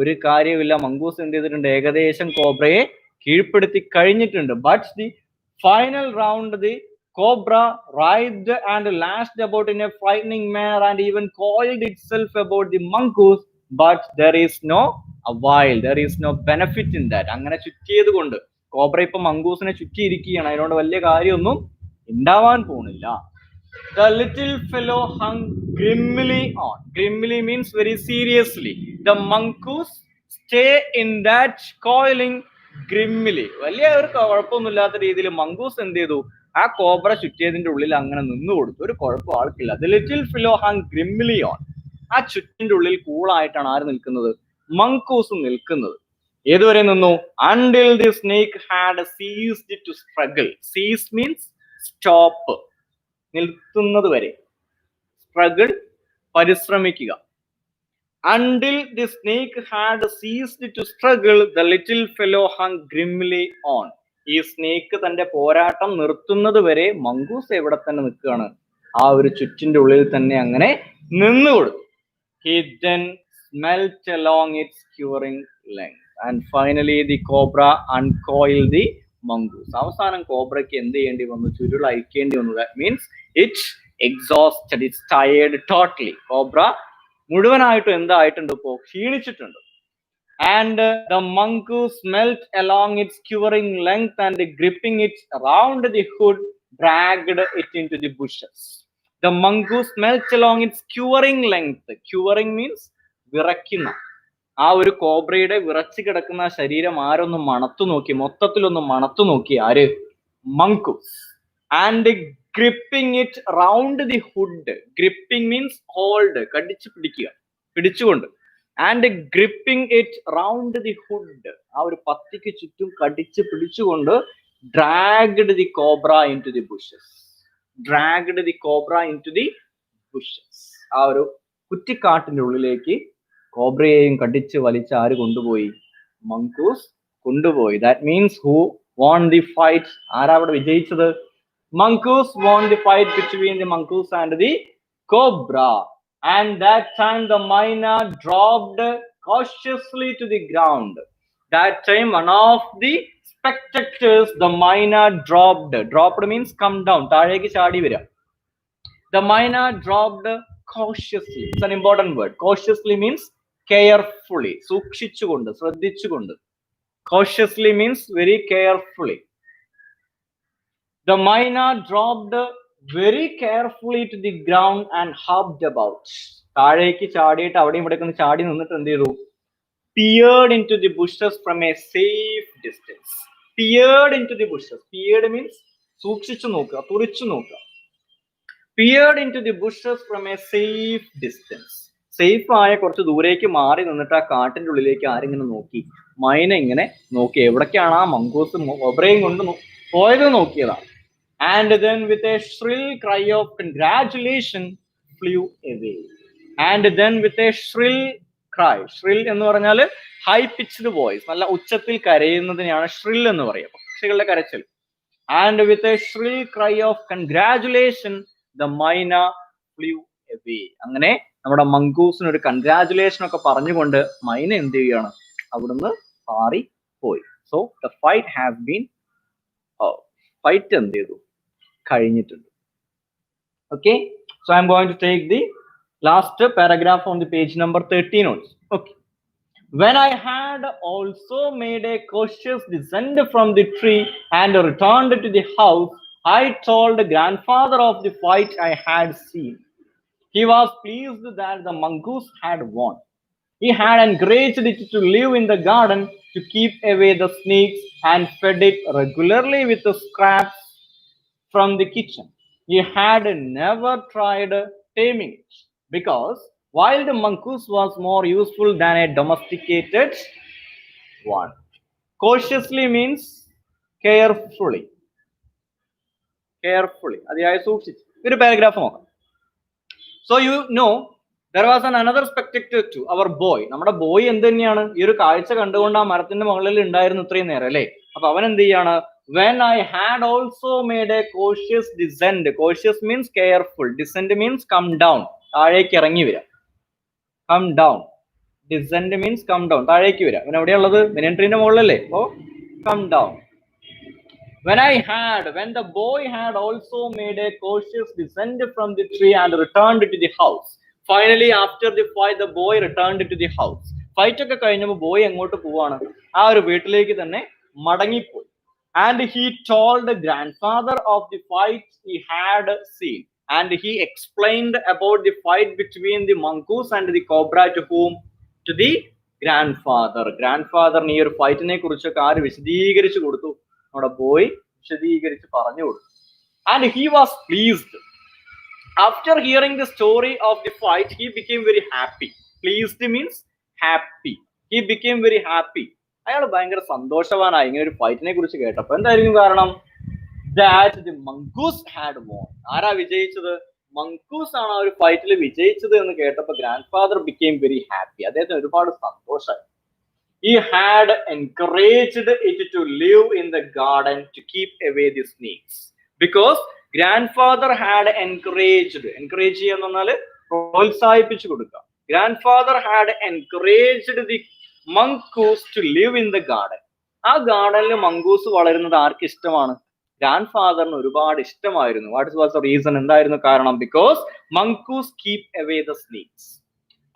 ഒരു കാര്യമില്ല. മങ്കൂസ് എന്ത് ചെയ്തിട്ടുണ്ട്? ഏകദേശം കോബ്രയെ കീഴ്പ്പെടുത്തി കഴിഞ്ഞിട്ടുണ്ട്. But the Final round, the cobra writhed and lashed about in a frightening manner and even coiled itself about the mongoose, but there is no avail, there is no benefit in that. അങ്ങനെ ചുറ്റിയത് കൊണ്ട് cobra ഇപ്പൊ മങ്കൂസിനെ ചുറ്റിയിരിക്കുകയാണ്, അതിനോട് വലിയ കാര്യമൊന്നും ഉണ്ടാവാൻ പോകുന്നില്ല. The little fellow hung grimly on. Grimly means very seriously. The mongoose stay in that coiling grimly. വലിയ ഒരു കുഴപ്പമൊന്നുമില്ലാത്ത രീതിയിൽ മങ്കൂസ് എന്ത് ചെയ്തു, ആ കോബ്ര ചുറ്റിയതിന്റെ ഉള്ളിൽ അങ്ങനെ നിന്നു കൊടുത്തു. ഒരു കുഴപ്പം ആൾക്കില്ല. The little fellow hung grimly on. ആ ചുറ്റിന്റെ ഉള്ളിൽ കൂളായിട്ടാണ് ആര് നിൽക്കുന്നത്, മങ്കൂസ് നിൽക്കുന്നത്. ഏതുവരെ നിന്നു? Until the snake had ceased to struggle. Cease means stop. നിൽക്കുന്നത് വരെ. സ്ട്രഗിൾ, പരിശ്രമിക്കുക. Until the snake had ceased to struggle, the little fellow hung grimly on. ഈ സ്നേക്ക് തന്റെ പോരാട്ടം നിർത്തുന്നത് വരെ മങ്കൂസ് എവിടെ തന്നെ നിൽക്കുകയാണ്, ആ ഒരു ചുറ്റിന്റെ ഉള്ളിൽ തന്നെ അങ്ങനെ നിന്നുകൊടുത്തു. He then smelt along its quivering length and finally the cobra uncoiled the mongoose. അവസാനം കോബ്രയ്ക്ക് എന്ത് ചെയ്യേണ്ടി വന്നു? ചുരുൾ അയക്കേണ്ടി വന്നു. That means it exhausted, it's tired totally. Cobra മുഴുവനായിട്ടും എന്തായിട്ടുണ്ട്? ഇപ്പോ ക്ഷീണിച്ചിട്ടുണ്ട്. And the mongoose smelt along its quivering length and gripping it around the hood dragged it into the bushes. The mongoose smelt along its quivering length. Quivering means വിറയ്ക്കുന്ന. ആ ഒരു കോബ്രയുടെ വിറച്ചു കിടക്കുന്ന ശരീരം ആരൊന്ന് മണത്തു നോക്കി, മൊത്തത്തിലൊന്ന് മണത്തു നോക്കി. ആര്? Mongoose. And gripping it round the hood. Gripping means hold, കടിച്ചു പിടിക്കുക, പിടിച്ചുകൊണ്ട്. And gripping it round the hood, ആ ഒരു പത്തിക്ക് ചുറ്റും കടിച്ചു പിടിച്ചുകൊണ്ട് dragged the cobra into the bushes. Dragged the cobra into the bushes. ആ ഒരു കുറ്റിക്കാട്ടിന്റെ ഉള്ളിലേക്ക് കോബ്രയെയും കടിച്ച് വലിച്ച് ആര് കൊണ്ടുപോയി? മങ്കൂസ് കൊണ്ടുപോയി. That means who won the fight? ആരാ അവിടെ വിജയിച്ചത്? മങ്കൂസ് won the fight between the mongoose and the cobra. And that time the myna dropped cautiously to the ground. That time one of the spectators, the myna dropped. Dropped means come down, താഴേക്ക് ചാടി വരിക. The myna dropped cautiously. It's an important word. Cautiously means carefully, സൂക്ഷിച്ചുകൊണ്ട്, ശ്രദ്ധിച്ചുകൊണ്ട്. Cautiously means very carefully. The myna dropped very carefully to the ground and hopped about. താഴേക്ക് ചാടിയിട്ട് അവിടെയും ഇവിടെ ഒന്ന് ചാടി നിന്നിട്ട് എന്ത് ചെയ്തു? Peered into the bushes from a safe distance. Peered into the bushes. Peered means സൂക്ഷിച്ചു നോക്കുക, തുറിച്ചു നോക്കുക. Peered into the bushes from a safe distance. Safe ആയ കുറച്ച് ദൂരേക്ക് മാറി നിന്നിട്ട് ആ കാട്ടിന്റെ ഉള്ളിലേക്ക് ആരിങ്ങനെ നോക്കി? മൈന ഇങ്ങനെ നോക്കി എവിടേക്കാണ് ആ മങ്കൂസ് കോബ്രയും കൊണ്ട് പോയത് നോക്കിയതാണ്. And then with a shrill cry of congratulation flew away. And then with a shrill cry. Shrill എന്ന് പറഞ്ഞാൽ ഹൈ പിച്ച്ഡ് വോയിസ്, നല്ല ഉച്ചത്തിൽ കരയുന്നതിനെയാണ് shrill എന്ന് പറയുക, പക്ഷികളുടെ കരച്ചിൽ. And with a shrill cry of congratulation the myna flew away. അങ്ങനെ നമ്മുടെ മങ്കൂസിന് ഒരു കൺഗ്രാജുലേഷൻ ഒക്കെ പറഞ്ഞുകൊണ്ട് മൈന എന്ത് ചെയ്യുകയാണ്? അവിടുന്ന് പാറി പോയി. So the fight have been, fight എന്ത് ചെയ്തു? കഴിഞ്ഞിട്ടുണ്ട്. Okay, so I am going to take the last paragraph on the page number 13 also. Okay. When I had also made a cautious descent from the tree and returned to the house, I told the grandfather of the fight I had seen. He was pleased that the mongoose had won. He had encouraged it to live in the garden to keep away the snakes and fed it regularly with the scraps from the kitchen. He had never tried taming it because wild mongoose was more useful than a domesticated one. Cautiously means carefully. Carefully. അതിയായി സൂക്ഷിച്ചു. ഒരു paragraph നോക്കാം. So you know there was another spectator too, our boy. നമ്മുടെ boy എന്ത് തന്നെയാണ്? ഈ ഒരു കാഴ്ച കണ്ടുകൊണ്ട് ആ മരത്തിന്റെ മുകളിൽ ഉണ്ടായിരുന്നു ഇത്രയും നേരം അല്ലേ? അപ്പൊ അവൻ എന്ത് ചെയ്യാണ്? When I had also made a cautious descent. Cautious means careful. Descent means come down. താഴേക്ക് ഇറങ്ങി വരിക. Come down. Descent means come down. താഴേക്ക് വരിക. അവൻ എവിടെയുള്ളത്? ബനിയൻ ട്രീന്റെ മുകളിലല്ലേ? ഓ come down. When the boy had also made a cautious descent from the tree and returned to the house. Finally, after the fight, the boy returned to the house. Fight ഒക്കെ കഴിഞ്ഞപ്പോൾ boy എങ്ങോട്ട് പോവാണ്? ആ ഒരു വീട്ടിലേക്ക് തന്നെ മടങ്ങിപ്പോയി. And he told the grandfather of the fight he had seen. And he explained about the fight between the mongoose and the cobra to whom? To the grandfather. Grandfather ഈ ഒരു ഫൈറ്റിനെ കുറിച്ചൊക്കെ ആര് വിശദീകരിച്ചു കൊടുത്തു? നമ്മുടെ ബോയ് വിശദീകരിച്ച് പറഞ്ഞു കൊടുത്തു. And he was pleased. After hearing the story of the fight, he became very happy. Pleased means happy. He became very happy. അയാൾ ഭയങ്കര സന്തോഷവാനായി ഇങ്ങനെ ഒരു ഫൈറ്റിനെ കുറിച്ച് കേട്ടപ്പോൾ. എന്തായിരിക്കും കാരണം? That the mongoose had won. ആരാ വിജയിച്ചത്? മങ്കൂസ് ആണ് ആ ഒരു ഫൈറ്റിൽ വിജയിച്ചത് എന്ന് കേട്ടപ്പോൾ grand father became very happy. അദ്ദേഹത്തിന് ഒരുപാട് സന്തോഷമായി. He had encouraged it to live in the garden to keep away the snakes. Because grandfather had encouraged എന്ന് പറഞ്ഞാൽ പ്രോത്സാഹിപ്പിച്ചു കൊടുക്കുക. Grandfather had encouraged the mongoose to live in the garden. ആ ഗാർഡനിൽ മങ്കൂസ് വളരുന്നത് ആർക്ക് ഇഷ്ടമാണ്? ഗ്രാൻഡ് ഫാദറിന് ഒരുപാട് ഇഷ്ടമായിരുന്നു. What was the reason? എന്തായിരുന്നു കാരണം? Because mongoose keep away the snakes.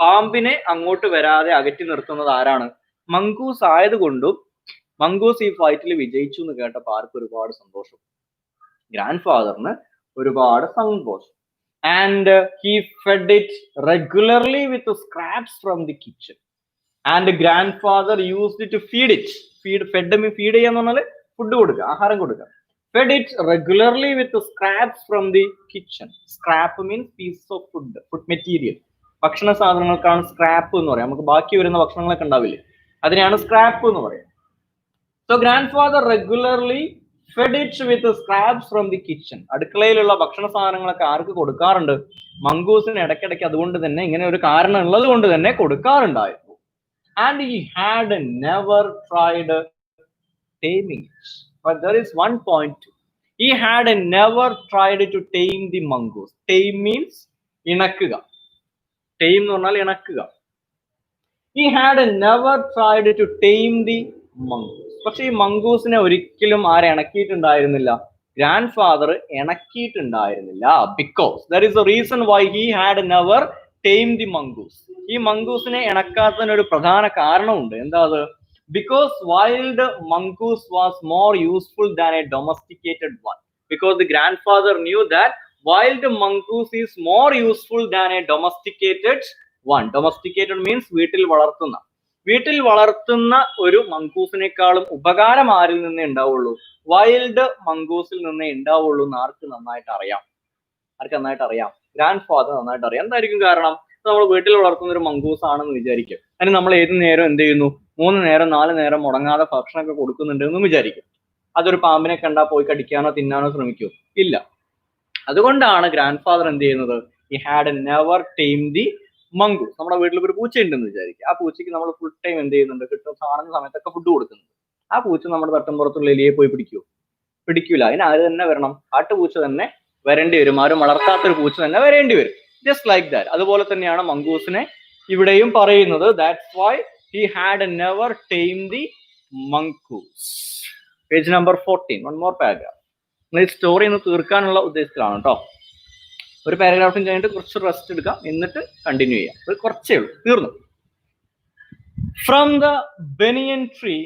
പാമ്പിനെ അങ്ങോട്ട് വരാതെ അകറ്റി നിർത്തുന്നത് ആരാണ്? മങ്കൂസ് ആയതുകൊണ്ടും മങ്കൂസ് ഈ ഫൈറ്റിൽ വിജയിച്ചു എന്ന് കേട്ടപ്പോൾ ആർക്കും ഒരുപാട് സന്തോഷം. ഗ്രാൻഡ് ഫാദറിന് ഒരുപാട് സന്തോഷം. And he fed it regularly with scraps from the kitchen. And grand father used to feed it. Feed ചെയ്യാന്ന് പറഞ്ഞാൽ ഫുഡ് കൊടുക്കുക, ആഹാരം കൊടുക്കുക. Fed it regularly with scraps from the kitchen. Scrap means piece of food material. ഭക്ഷണ സാധനങ്ങൾക്കാണ് scrap എന്ന് പറയാം. നമുക്ക് ബാക്കി വരുന്ന ഭക്ഷണങ്ങളൊക്കെ ഉണ്ടാവില്ലേ, അതിനെയാണ് സ്ക്രാപ്പ് എന്ന് പറയുന്നത്. So grandfather regularly fed it with scraps from the kitchen. അടുക്കളയിലുള്ള ഭക്ഷണ സാധനങ്ങളൊക്കെ ആർക്ക് കൊടുക്കാറുണ്ട്? മങ്കൂസിന് ഇടയ്ക്കിടയ്ക്ക്. അതുകൊണ്ട് തന്നെ ഇങ്ങനെ ഒരു കാരണം ഉള്ളത് കൊണ്ട് തന്നെ കൊടുക്കാറുണ്ടായിരുന്നു. And he had never tried taming it. But there is one point. He had never tried to tame the mongoose. Tame means ഇണക്കുക. Tame എന്ന് പറഞ്ഞാൽ ഇണക്കുക. He had never tried to tame the mongoose. പക്ഷെ ഈ മങ്കൂസിനെ ഒരിക്കലും ആരെ ഇണക്കിയിട്ടുണ്ടായിരുന്നില്ല? Grandfather ഇണക്കിയിട്ടുണ്ടായിരുന്നില്ല. Because there is a reason why he had never tamed the mongoose. ഈ മങ്കൂസിനെ ഇണക്കാത്തതിന് ഒരു പ്രധാന കാരണമുണ്ട്. എന്താ അത്? Because wild mongoose was more useful than a domesticated one. Because the grandfather knew that wild mongoose is more useful than a domesticated one. Domesticated means വീട്ടിൽ വളർത്തുന്ന ഒരു മങ്കൂസിനേക്കാളും ഉപകാരം ആരിൽ നിന്നേ ഉണ്ടാവുള്ളൂ? വൈൽഡ് മങ്കൂസിൽ നിന്നേ ഉണ്ടാവുള്ളൂ എന്ന് ആർക്ക് നന്നായിട്ട് അറിയാം? ഗ്രാൻഡ് ഫാദർ നന്നായിട്ട് അറിയാം. എന്തായിരിക്കും കാരണം? നമ്മൾ വീട്ടിൽ വളർത്തുന്ന ഒരു മങ്കൂസ് ആണെന്ന് വിചാരിക്കും. അതിന് നമ്മൾ ഏത് നേരം എന്ത് ചെയ്യുന്നു? 3 നേരം 4 നേരം മുടങ്ങാതെ ഭക്ഷണമൊക്കെ കൊടുക്കുന്നുണ്ട് എന്ന് വിചാരിക്കും. അതൊരു പാമ്പിനെ കണ്ടാൽ പോയി കടിക്കാനോ തിന്നാനോ ശ്രമിക്കുമോ? ഇല്ല. അതുകൊണ്ടാണ് ഗ്രാൻഡ് ഫാദർ എന്ത് ചെയ്യുന്നത്? He had never time the mongoose. നമ്മുടെ വീട്ടിൽ ഒരു പൂച്ച ഉണ്ടെന്ന് വിചാരിക്കുക. ആ പൂച്ചയ്ക്ക് നമ്മൾ ഫുൾ ടൈം എന്ത് ചെയ്യുന്നുണ്ട്? കാണുന്ന സമയത്തൊക്കെ ഫുഡ് കൊടുക്കുന്നുണ്ട്. ആ പൂച്ച നമ്മുടെ തട്ടുംപുറത്തുള്ള എലിയെ പോയി പിടിക്കൂല. അതിന് ആര് തന്നെ വരണം? കാട്ടുപൂച്ച തന്നെ വരേണ്ടി വരും. ആരും വളർത്താത്തൊരു പൂച്ച തന്നെ വരേണ്ടി വരും. Just like that. അതുപോലെ തന്നെയാണ് മങ്കൂസിനെ ഇവിടെയും പറയുന്നത്. That's why he had never tamed the mongoose. Page number 14. One more paragraph. ഈ സ്റ്റോറി ഒന്ന് തീർക്കാനുള്ള ഉദ്ദേശത്തിലാണ് കേട്ടോ. ഒരു പാരഗ്രാഫിന് കഴിഞ്ഞിട്ട് കുറച്ച് റെസ്റ്റ് എടുക്കാം, എന്നിട്ട് കണ്ടിന്യൂ ചെയ്യാം. അത് കുറച്ചേ ഉള്ളൂ, തീർന്നു. From the banyan tree,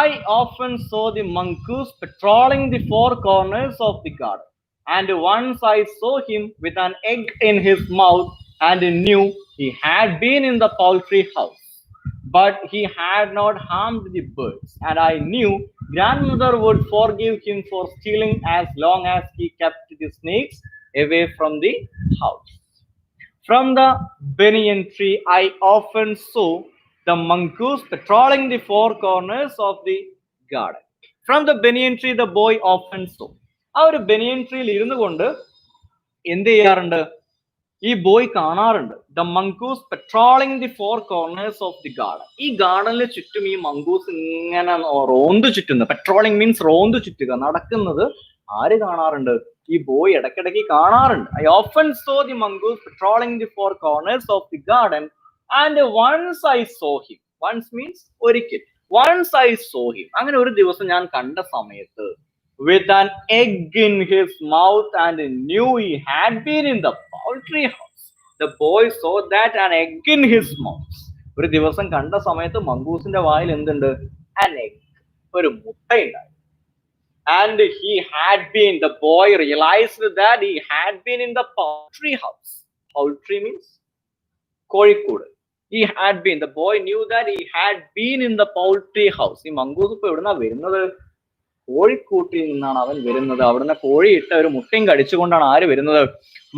I often saw the mongoose patrolling the 4 corners of the garden. And once I saw him with an egg in his mouth and knew he had been in the poultry house. But he had not harmed the birds, and I knew grandmother would forgive him for stealing as long as he kept the snakes away from the house. From the banyan tree, I often saw the mongoose patrolling the 4 corners of the garden. From the banyan tree, the boy often saw. ആ ഒരു ബനിയൻ ട്രീയിൽ ഇരുന്നു കൊണ്ട് എന്ത് ചെയ്യാറുണ്ട്? ഈ boy കാണാറുണ്ട്. The mongoose patrolling the 4 corners of the garden. ഈ ഗാർഡനിൽ ചുറ്റും ഈ മങ്കൂസ് ഇങ്ങനെ റോന്ത് ചുറ്റുന്നത്. പെട്രോളിംഗ് മീൻസ് റോന്ത് ചുറ്റുക, നടക്കുന്നത് ആര് കാണാറുണ്ട്? ഈ ബോയ് ഇടയ്ക്കിടയ്ക്ക് കാണാറുണ്ട്. I often saw the mongoose patrolling the 4 corners of the garden and once I saw him. Once means ഒരിക്കൽ. Once I saw him. അങ്ങനെ ഒരു ദിവസം ഞാൻ കണ്ട സമയത്ത് with an egg in his mouth and knew he had been in the poultry house. The boy saw that an egg in his mouth. ഒരു ദിവസം കണ്ട സമയത്ത് മങ്കൂസിന്റെ വായിൽ എന്തുണ്ട്? An egg, ഒരു മുട്ടയുണ്ടായി. And he had been, the boy realized that he had been in the poultry house. Poultry means കോഴിക്കൂട്. He had been, the boy knew that he had been in the poultry house. ഈ മങ്കൂസ് ഇപ്പൊ എവിടുന്നാ വരുന്നത്? കോഴിക്കൂട്ടിൽ നിന്നാണ് അവൻ വരുന്നത്. അവിടുന്ന് കോഴിയിട്ട ഒരു മുട്ടയും കടിച്ചുകൊണ്ടാണ് ആര് വരുന്നത്?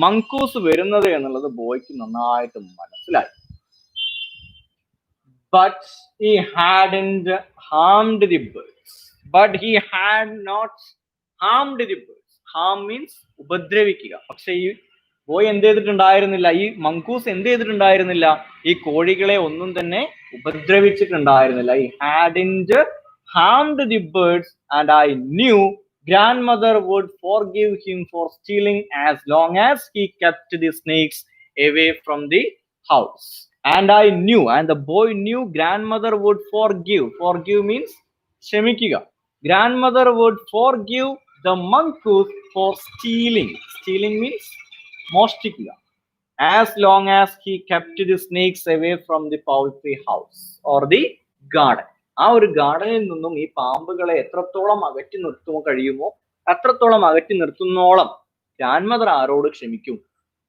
മങ്കൂസ് വരുന്നത് എന്നുള്ളത് ബോയ്ക്ക് നന്നായിട്ട് മനസ്സിലായി. But he hadn't harmed the birds. But he had not harmed the birds. Harm means ഉപദ്രവിക്കുക. പക്ഷെ ഈ ബോയ് എന്ത് ചെയ്തിട്ടുണ്ടായിരുന്നില്ല? ഈ മങ്കൂസ് എന്ത് ചെയ്തിട്ടുണ്ടായിരുന്നില്ല? ഈ കോഴികളെ ഒന്നും തന്നെ ഉപദ്രവിച്ചിട്ടുണ്ടായിരുന്നില്ല. He hadn't harmed the birds, and I knew grandmother would forgive him for stealing as long as he kept the snakes away from the house. And I knew, and the boy knew, grandmother would forgive. Forgive means ക്ഷമിക്കുക. Grandmother would forgive the mongoose for stealing. Stealing means മോഷ്ടിക്കുക. As long as he kept the snakes away from the poultry house or the garden. ആ ഒരു ഗാർഡനിൽ നിന്നും ഈ പാമ്പുകളെ എത്രത്തോളം അകറ്റി നിർത്തുമോ കഴിയുമോ അത്രത്തോളം അകറ്റി നിർത്തുന്നോളം ഗ്രാൻമദർ ആരോട് ക്ഷമിക്കും?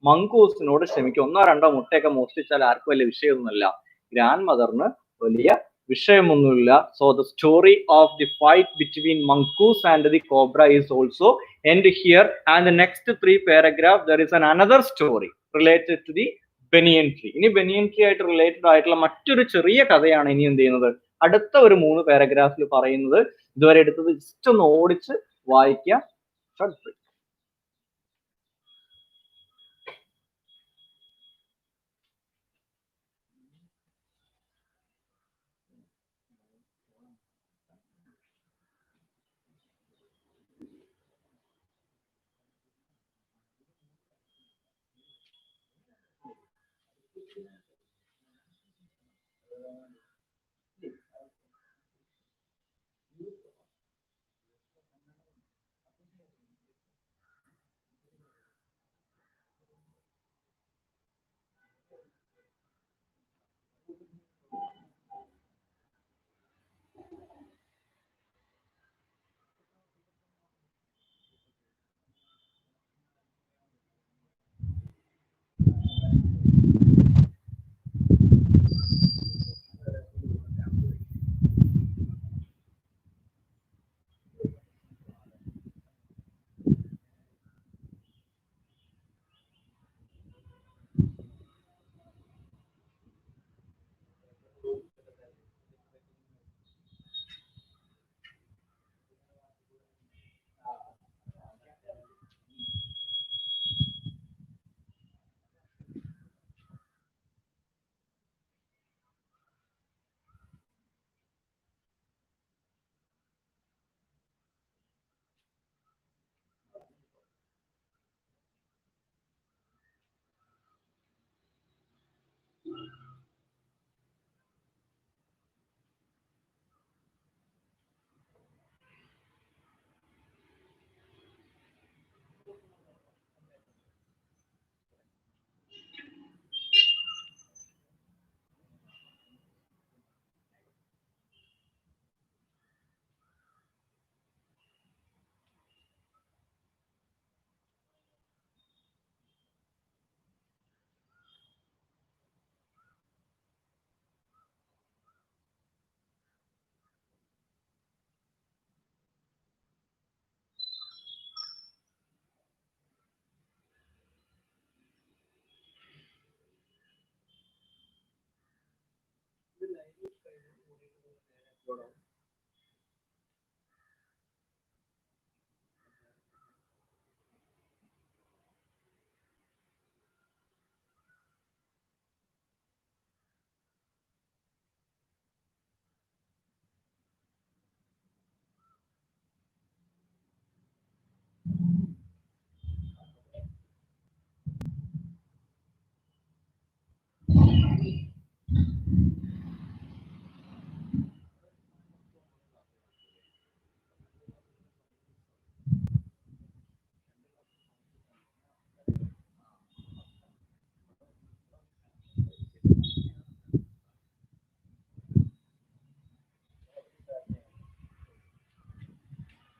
മങ്കൂസിനോട് ക്ഷമിക്കും. ഒന്നോ രണ്ടോ മുട്ടയൊക്കെ മോഷ്ടിച്ചാൽ ആർക്കും വലിയ വിഷയമൊന്നുമില്ല. ഗ്രാൻമദറിന് വലിയ വിഷയമൊന്നുമില്ല. So the story of the fight between mongoose and the cobra is also end here, and the next 3 paragraphs there is another story related to the Banyan tree. ഇനി Banyan tree ആയിട്ട് റിലേറ്റഡ് ആയിട്ടുള്ള മറ്റൊരു ചെറിയ കഥയാണ് ഇനി എന്ത് ചെയ്യുന്നത് അടുത്ത ഒരു 3 പാരഗ്രാഫിൽ പറയുന്നത്. ഇതുവരെ എടുത്തത് ജസ്റ്റ് ഒന്ന് ഓടിച്ച് വായിക്കാം.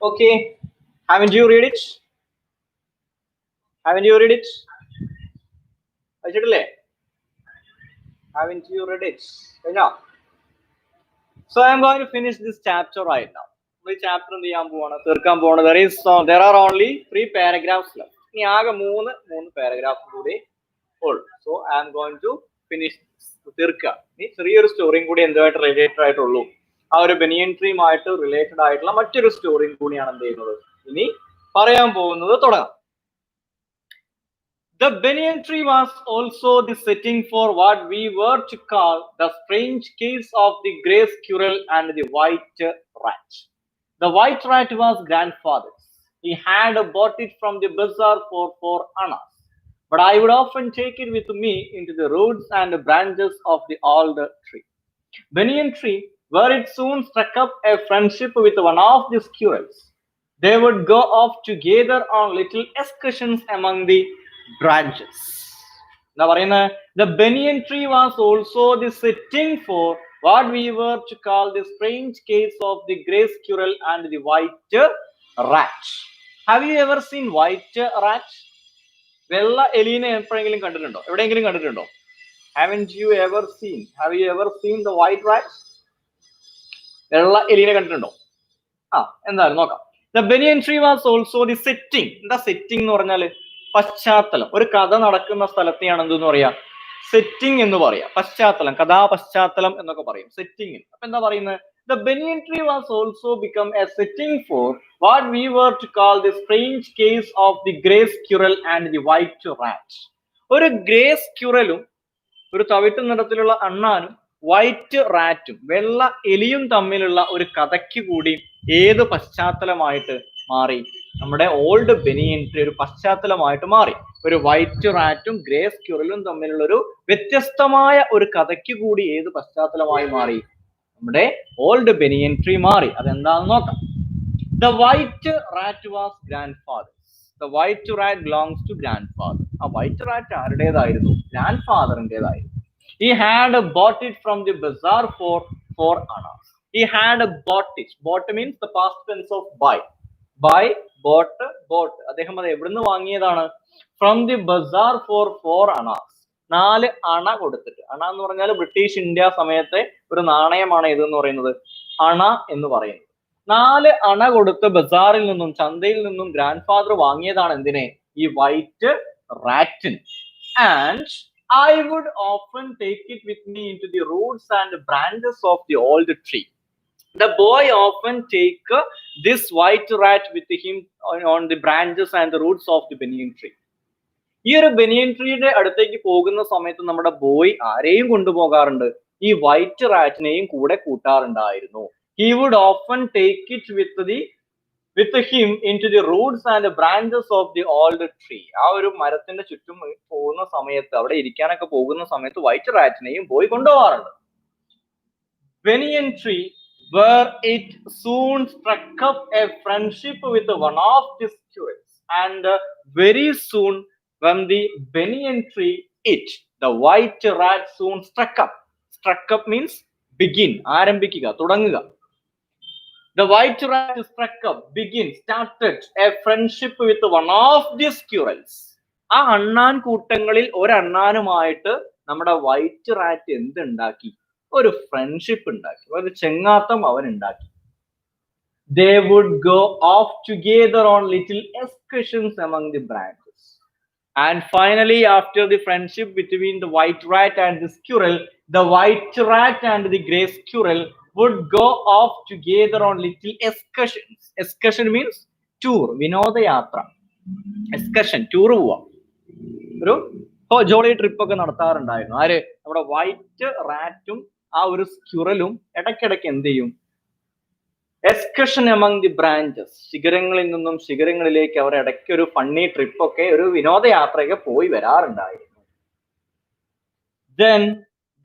Okay. Haven't you read it? Haven't you read it? വായിച്ചിട്ടില്ലേ? Haven't you read it? കഴിഞ്ഞോ? So I am going to finish this chapter right now. ഈ ചാപ്റ്റർ എന്ത് ചെയ്യാൻ പോവാണ്? തീർക്കാൻ പോവാണ്. There are only 3 paragraphs left. ഇനി ആകെ മൂന്ന് പാരഗ്രാഫ് കൂടി ഉള്ളൂ. So I am going to finish തീർക്കുക. ഇനി ചെറിയൊരു സ്റ്റോറിയും കൂടി എന്തുമായിട്ട് റിലേറ്റഡ് ആയിട്ടുള്ളൂ. ആ ഒരു ബനിയൻ ട്രീയുമായിട്ട് റിലേറ്റഡ് ആയിട്ടുള്ള മറ്റൊരു സ്റ്റോറിയും കൂടിയാണ് എന്ത് ചെയ്യുന്നത് ഇനി പറയാൻ പോകുന്നത്. തുടങ്ങാം. The banyan tree was also the setting for what we were to call the strange case of the grey squirrel and the white rat. The white rat was grandfather's. He had bought it from the bazaar for 4 annas. But I would often take it with me into the roots and branches of the old tree. Banyan tree, where it soon struck up a friendship with one of the squirrels. They would go off together on little excursions among the branches. Now, the banyan tree was also the setting for what we were to call the strange case of the grey squirrel and the white rat. Have you ever seen white rat? വെള്ള എലീനെ എപ്പോഴെങ്കിലും കണ്ടിട്ടുണ്ടോ? എവിടെയെങ്കിലും കണ്ടിട്ടുണ്ടോ? Haven't you ever seen? Have you ever seen the white rat? വെള്ള എലീനെ കണ്ടിട്ടുണ്ടോ? എന്തായാലും നോക്കാം. The banyan tree was also the setting. എന്താ സെറ്റിംഗ് എന്ന് പറഞ്ഞാല്? പശ്ചാത്തലം. ഒരു കഥ നടക്കുന്ന സ്ഥലത്തെയാണ് എന്തെന്ന് പറയാ? സെറ്റിംഗ് എന്ന് പറയാ. പശ്ചാത്തലം, കഥാപശ്ചാത്തലം എന്നൊക്കെ പറയും സെറ്റിംഗ്. അപ്പൊ എന്താ പറയുന്നത്? The banyan tree was also become a setting for what we were to call the strange case of the grey squirrel and the white rat. ഒരു ഗ്രേ സ്ക്യൂറലും ഒരു തവിട്ട് നിറത്തിലുള്ള അണ്ണാനും വൈറ്റ് റാറ്റും വെള്ള എലിയും തമ്മിലുള്ള ഒരു കഥയ്ക്ക് കൂടി ഏത് പശ്ചാത്തലമായിട്ട് മാറി? നമ്മുടെ ഓൾഡ് ബനിയൻ ട്രീ ഒരു പശ്ചാത്തലമായിട്ട് മാറി. ഒരു വൈറ്റ് റാറ്റും ഗ്രേ സ്ക്യൂറലും തമ്മിലുള്ള ഒരു വ്യത്യസ്തമായ ഒരു കഥയ്ക്ക് കൂടി ഏത് പശ്ചാത്തലമായി മാറി? നമ്മുടെ ഓൾഡ് ബനിയൻ ട്രീ മാറി. അതെന്താണെന്ന് നോക്കാം. The white rat was grandfather. The white rat belongs to grandfather. ആ വൈറ്റ് റാറ്റ് ആരുടേതായിരുന്നു? ഗ്രാൻഡ്ഫാദറിൻ്റെതായിരുന്നു. He had bought it from the bazaar for 4 annas. He had bought it. Bought means the past tense of buy. Buy, bought, bought. അദ്ദേഹം അത് എവിടുന്ന് വാങ്ങിയതാണ്? From the bazaar for 4 annas. 4 അണ കൊടുത്തിട്ട്. അണ എന്ന് പറഞ്ഞാൽ ബ്രിട്ടീഷ് ഇന്ത്യ സമയത്തെ ഒരു നാണയമാണ് ഇതെന്ന് പറയുന്നത്. അണ എന്ന് പറയുന്നത്. 4 അണ കൊടുത്ത് ബസാറിൽ നിന്നും ചന്തയിൽ നിന്നും ഗ്രാൻഡ്ഫാദർ വാങ്ങിയതാണ് എന്തിനെ? ഈ white റാറ്റിന്. And I would often take it with me into the roots and branches of the old tree. The boy often take this white rat with him on the branches and the roots of the banyan tree. ഈ ഒരു ബനിയൻ ട്രീയുടെ അടുത്തേക്ക് പോകുന്ന സമയത്ത് നമ്മുടെ boy ആരെയും കൊണ്ടുപോകാറുണ്ട്? ഈ white റാറ്റിനെയും കൂടെ കൂട്ടാറുണ്ടായിരുന്നു. He would often take it with him into the roots and the branches of the old tree. ആ ഒരു മരത്തിന്റെ ചുറ്റും പോകുന്ന സമയത്ത്, അവിടെ ഇരിക്കാനൊക്കെ പോകുന്ന സമയത്ത് വൈറ്റ് റാറ്റിനെയും ബോയ് കൊണ്ടുപോകാറുണ്ട്. Banyan tree, where it soon struck up a friendship with one of the squirrels, and very soon when the banyan tree the white rat soon struck up. Struck up means begin, ആരംഭിക്കുക, തുടങ്ങുക. The white rat struck up, started a friendship with one of the squirrels. ആ അണ്ണാൻ കൂട്ടങ്ങളിൽ ഒരണ്ണാനുമായിട്ട് നമ്മുടെ white rat എന്തുണ്ടാക്കി? ഒരു friendship ഉണ്ടാക്കി, ഒരു ചെങ്ങാത്തം അവൻ ഉണ്ടാക്കി. They would go off together on little excursions among the branches. And finally, after the friendship between the white rat and the squirrel, the white rat and the grey squirrel would go off together on little excursions. Excursion means tour, vinodayatra. Excursion, tour പോവാ. ഒരു Jolly trip ഒക്കെ നടത്താറുണ്ടായിരുന്നു. ആര്? നമ്മുടെ white റാറ്റും ആ ഒരു സ്ക്യൂറലും ഇടയ്ക്കിടയ്ക്ക് എന്ത് ചെയ്യും? Excursion among the branches. ശിഖരങ്ങളിൽ നിന്നും ശിഖരങ്ങളിലേക്ക് അവർ ഇടയ്ക്ക് ഒരു ഫണ്ണി ട്രിപ്പ് ഒക്കെ, ഒരു വിനോദയാത്രയൊക്കെ പോയി വരാറുണ്ടായിരുന്നു. Then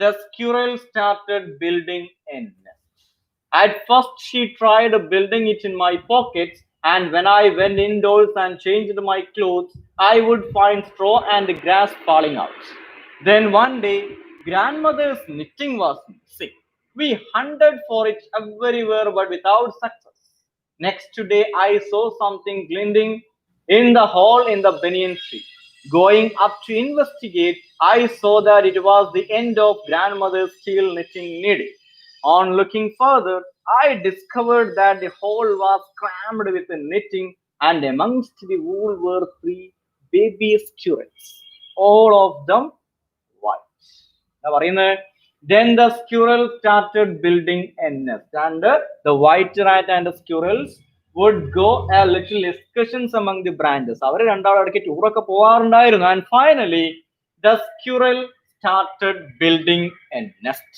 the squirrel started building a nest. At first she tried building it in my pockets, and when I went indoors and changed my clothes, I would find straw and grass falling out. Then one day, grandmother's knitting was missing. We hunted for it everywhere but without success. Next day, I saw something glinting in the hole in the banyan tree. Going up to investigate, I saw that it was the end of grandmother's steel knitting needle. On looking further, I discovered that the hole was crammed with knitting, and amongst the wool were three baby squirrels, all of them white. Then the squirrel started building a nest, and the white rat and the squirrels would go a little excursions among the branches. And finally, the squirrel started building a nest.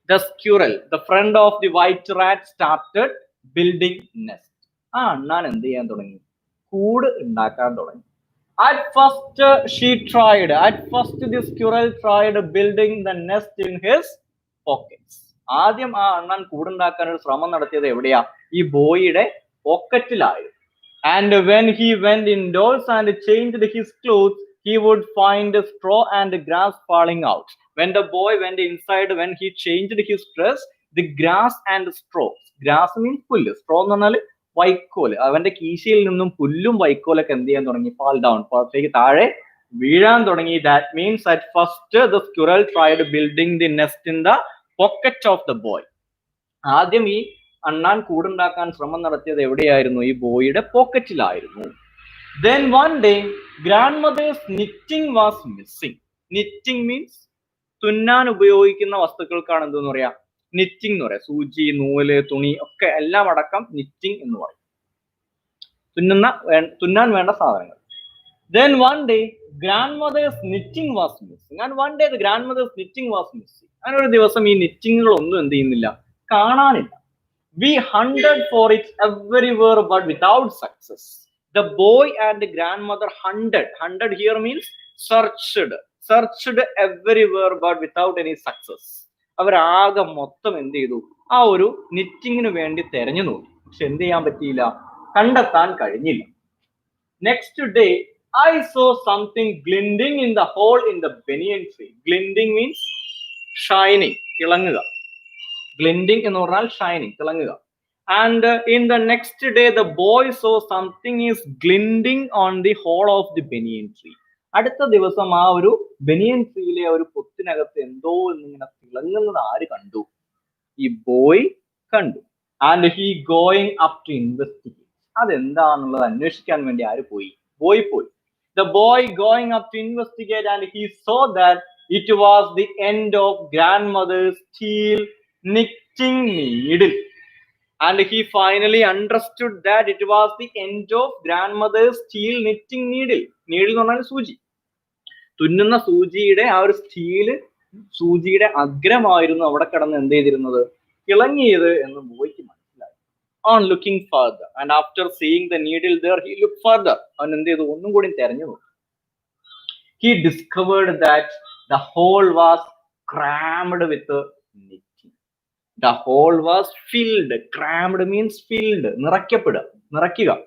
The squirrel, the friend of the white rat, started building nest. അണ്ണാൻ എന്ത് ചെയ്യാൻ തുടങ്ങി? കൂട് ഉണ്ടാക്കാൻ തുടങ്ങി. At first, the squirrel tried building the nest in his pockets. ആദ്യം ആ അണ്ണാൻ കൂടുണ്ടാക്കാൻ ഒരു ശ്രമം നടത്തിയത് എവിടെയാ? ഈ ബോയിയുടെ പോക്കറ്റിലായിരുന്നു. And when he went indoors and changed his clothes, he would find straw and grass falling out. When the boy went inside, when he changed his dress, the grass and straw. Grass means പുല്ല്. Straw എന്ന് പറഞ്ഞാൽ വൈക്കോല്. അവന്റെ കീശയിൽ നിന്നും പുല്ലും വൈക്കോലൊക്കെ എന്ത് ചെയ്യാൻ തുടങ്ങി? Fall down. പുറത്തേക്ക് താഴെ വീഴാൻ തുടങ്ങി. That means at first the squirrel tried building the nest in the pocket of the boy. ആദ്യം ഈ അണ്ണാൻ കൂടുണ്ടാക്കാൻ ശ്രമം നടത്തിയത് എവിടെയായിരുന്നു? ഈ ബോയിയുടെ പോക്കറ്റിലായിരുന്നു. Then one day, grandmother's knitting was missing. Knitting means തുന്നാൻ ഉപയോഗിക്കുന്ന വസ്തുക്കൾക്കാണ് എന്തെന്ന് പറയാ? knitting എന്ന് പറയാം. സൂചി, നൂല്, തുണി ഒക്കെ എല്ലാം അടക്കം knitting എന്ന് പറയും. തുന്നാൻ വേണ്ട സാധനങ്ങൾ. Then one day, grandmother's knitting was missing. And one day the grandmother's knitting was missing. അങ്ങനെ ഒരു ദിവസം ഈ knittingകളൊന്നും എന്ത് ചെയ്യുന്നില്ല? കാണാനില്ല. We hunted for it everywhere but without success. The boy and the grandmother hunted. Hunted here means searched. Searched everywhere but without any success. അവരാകെ മൊത്തം എന്ത് ചെയ്തു? ആ ഒരു knittingന് വേണ്ടി തെരഞ്ഞു നോക്കി. പക്ഷെ എന്ത് ചെയ്യാൻ പറ്റിയില്ല? കണ്ടെത്താൻ കഴിഞ്ഞില്ല. Next day, I saw something glinting in the hole in the banyan tree. Glinting means shining, തിളങ്ങുക. Glinting എന്ന് പറഞ്ഞാൽ shining, തിളങ്ങുക. And in the next day, the boy saw something is glinting on the hole of the banyan tree. അടുത്ത ദിവസം ആ ഒരു ബനിയൻ ട്രീയിലെ ഒരു പൊത്തിനകത്ത് എന്തോ എന്നിങ്ങനെ തിളങ്ങുന്നത് ആര് കണ്ടു? ഈ ബോയ് കണ്ടു. And he going up to investigate. അതെന്താന്നുള്ളത് അന്വേഷിക്കാൻ വേണ്ടി ആര് പോയി? ബോയ് പോയി. The boy going up to investigate and he saw that it was the end of grandmother's steel knitting needle. And he finally understood that it was the end of grandmother's steel knitting needle. Needle എന്ന് പറഞ്ഞാൽ സൂചി. തുന്നുന്ന സൂചിയുടെ ആ ഒരു steel സൂചിയുടെ അഗ്രമായിരുന്നു അവിടെ കിടന്ന് എന്ത് ചെയ്തിരുന്നത്? തിളങ്ങിയത് എന്ന് ബോയ്ക്ക് മനസ്സിലായി. On looking further and after seeing the needle there, he looked further. അവൻ എന്ത് ചെയ്തു? ഒന്നും കൂടി തെരഞ്ഞു നോക്കി. He discovered that the hole was crammed with knitting. The hole was filled. Crammed means filled. നിറയ്ക്കുക.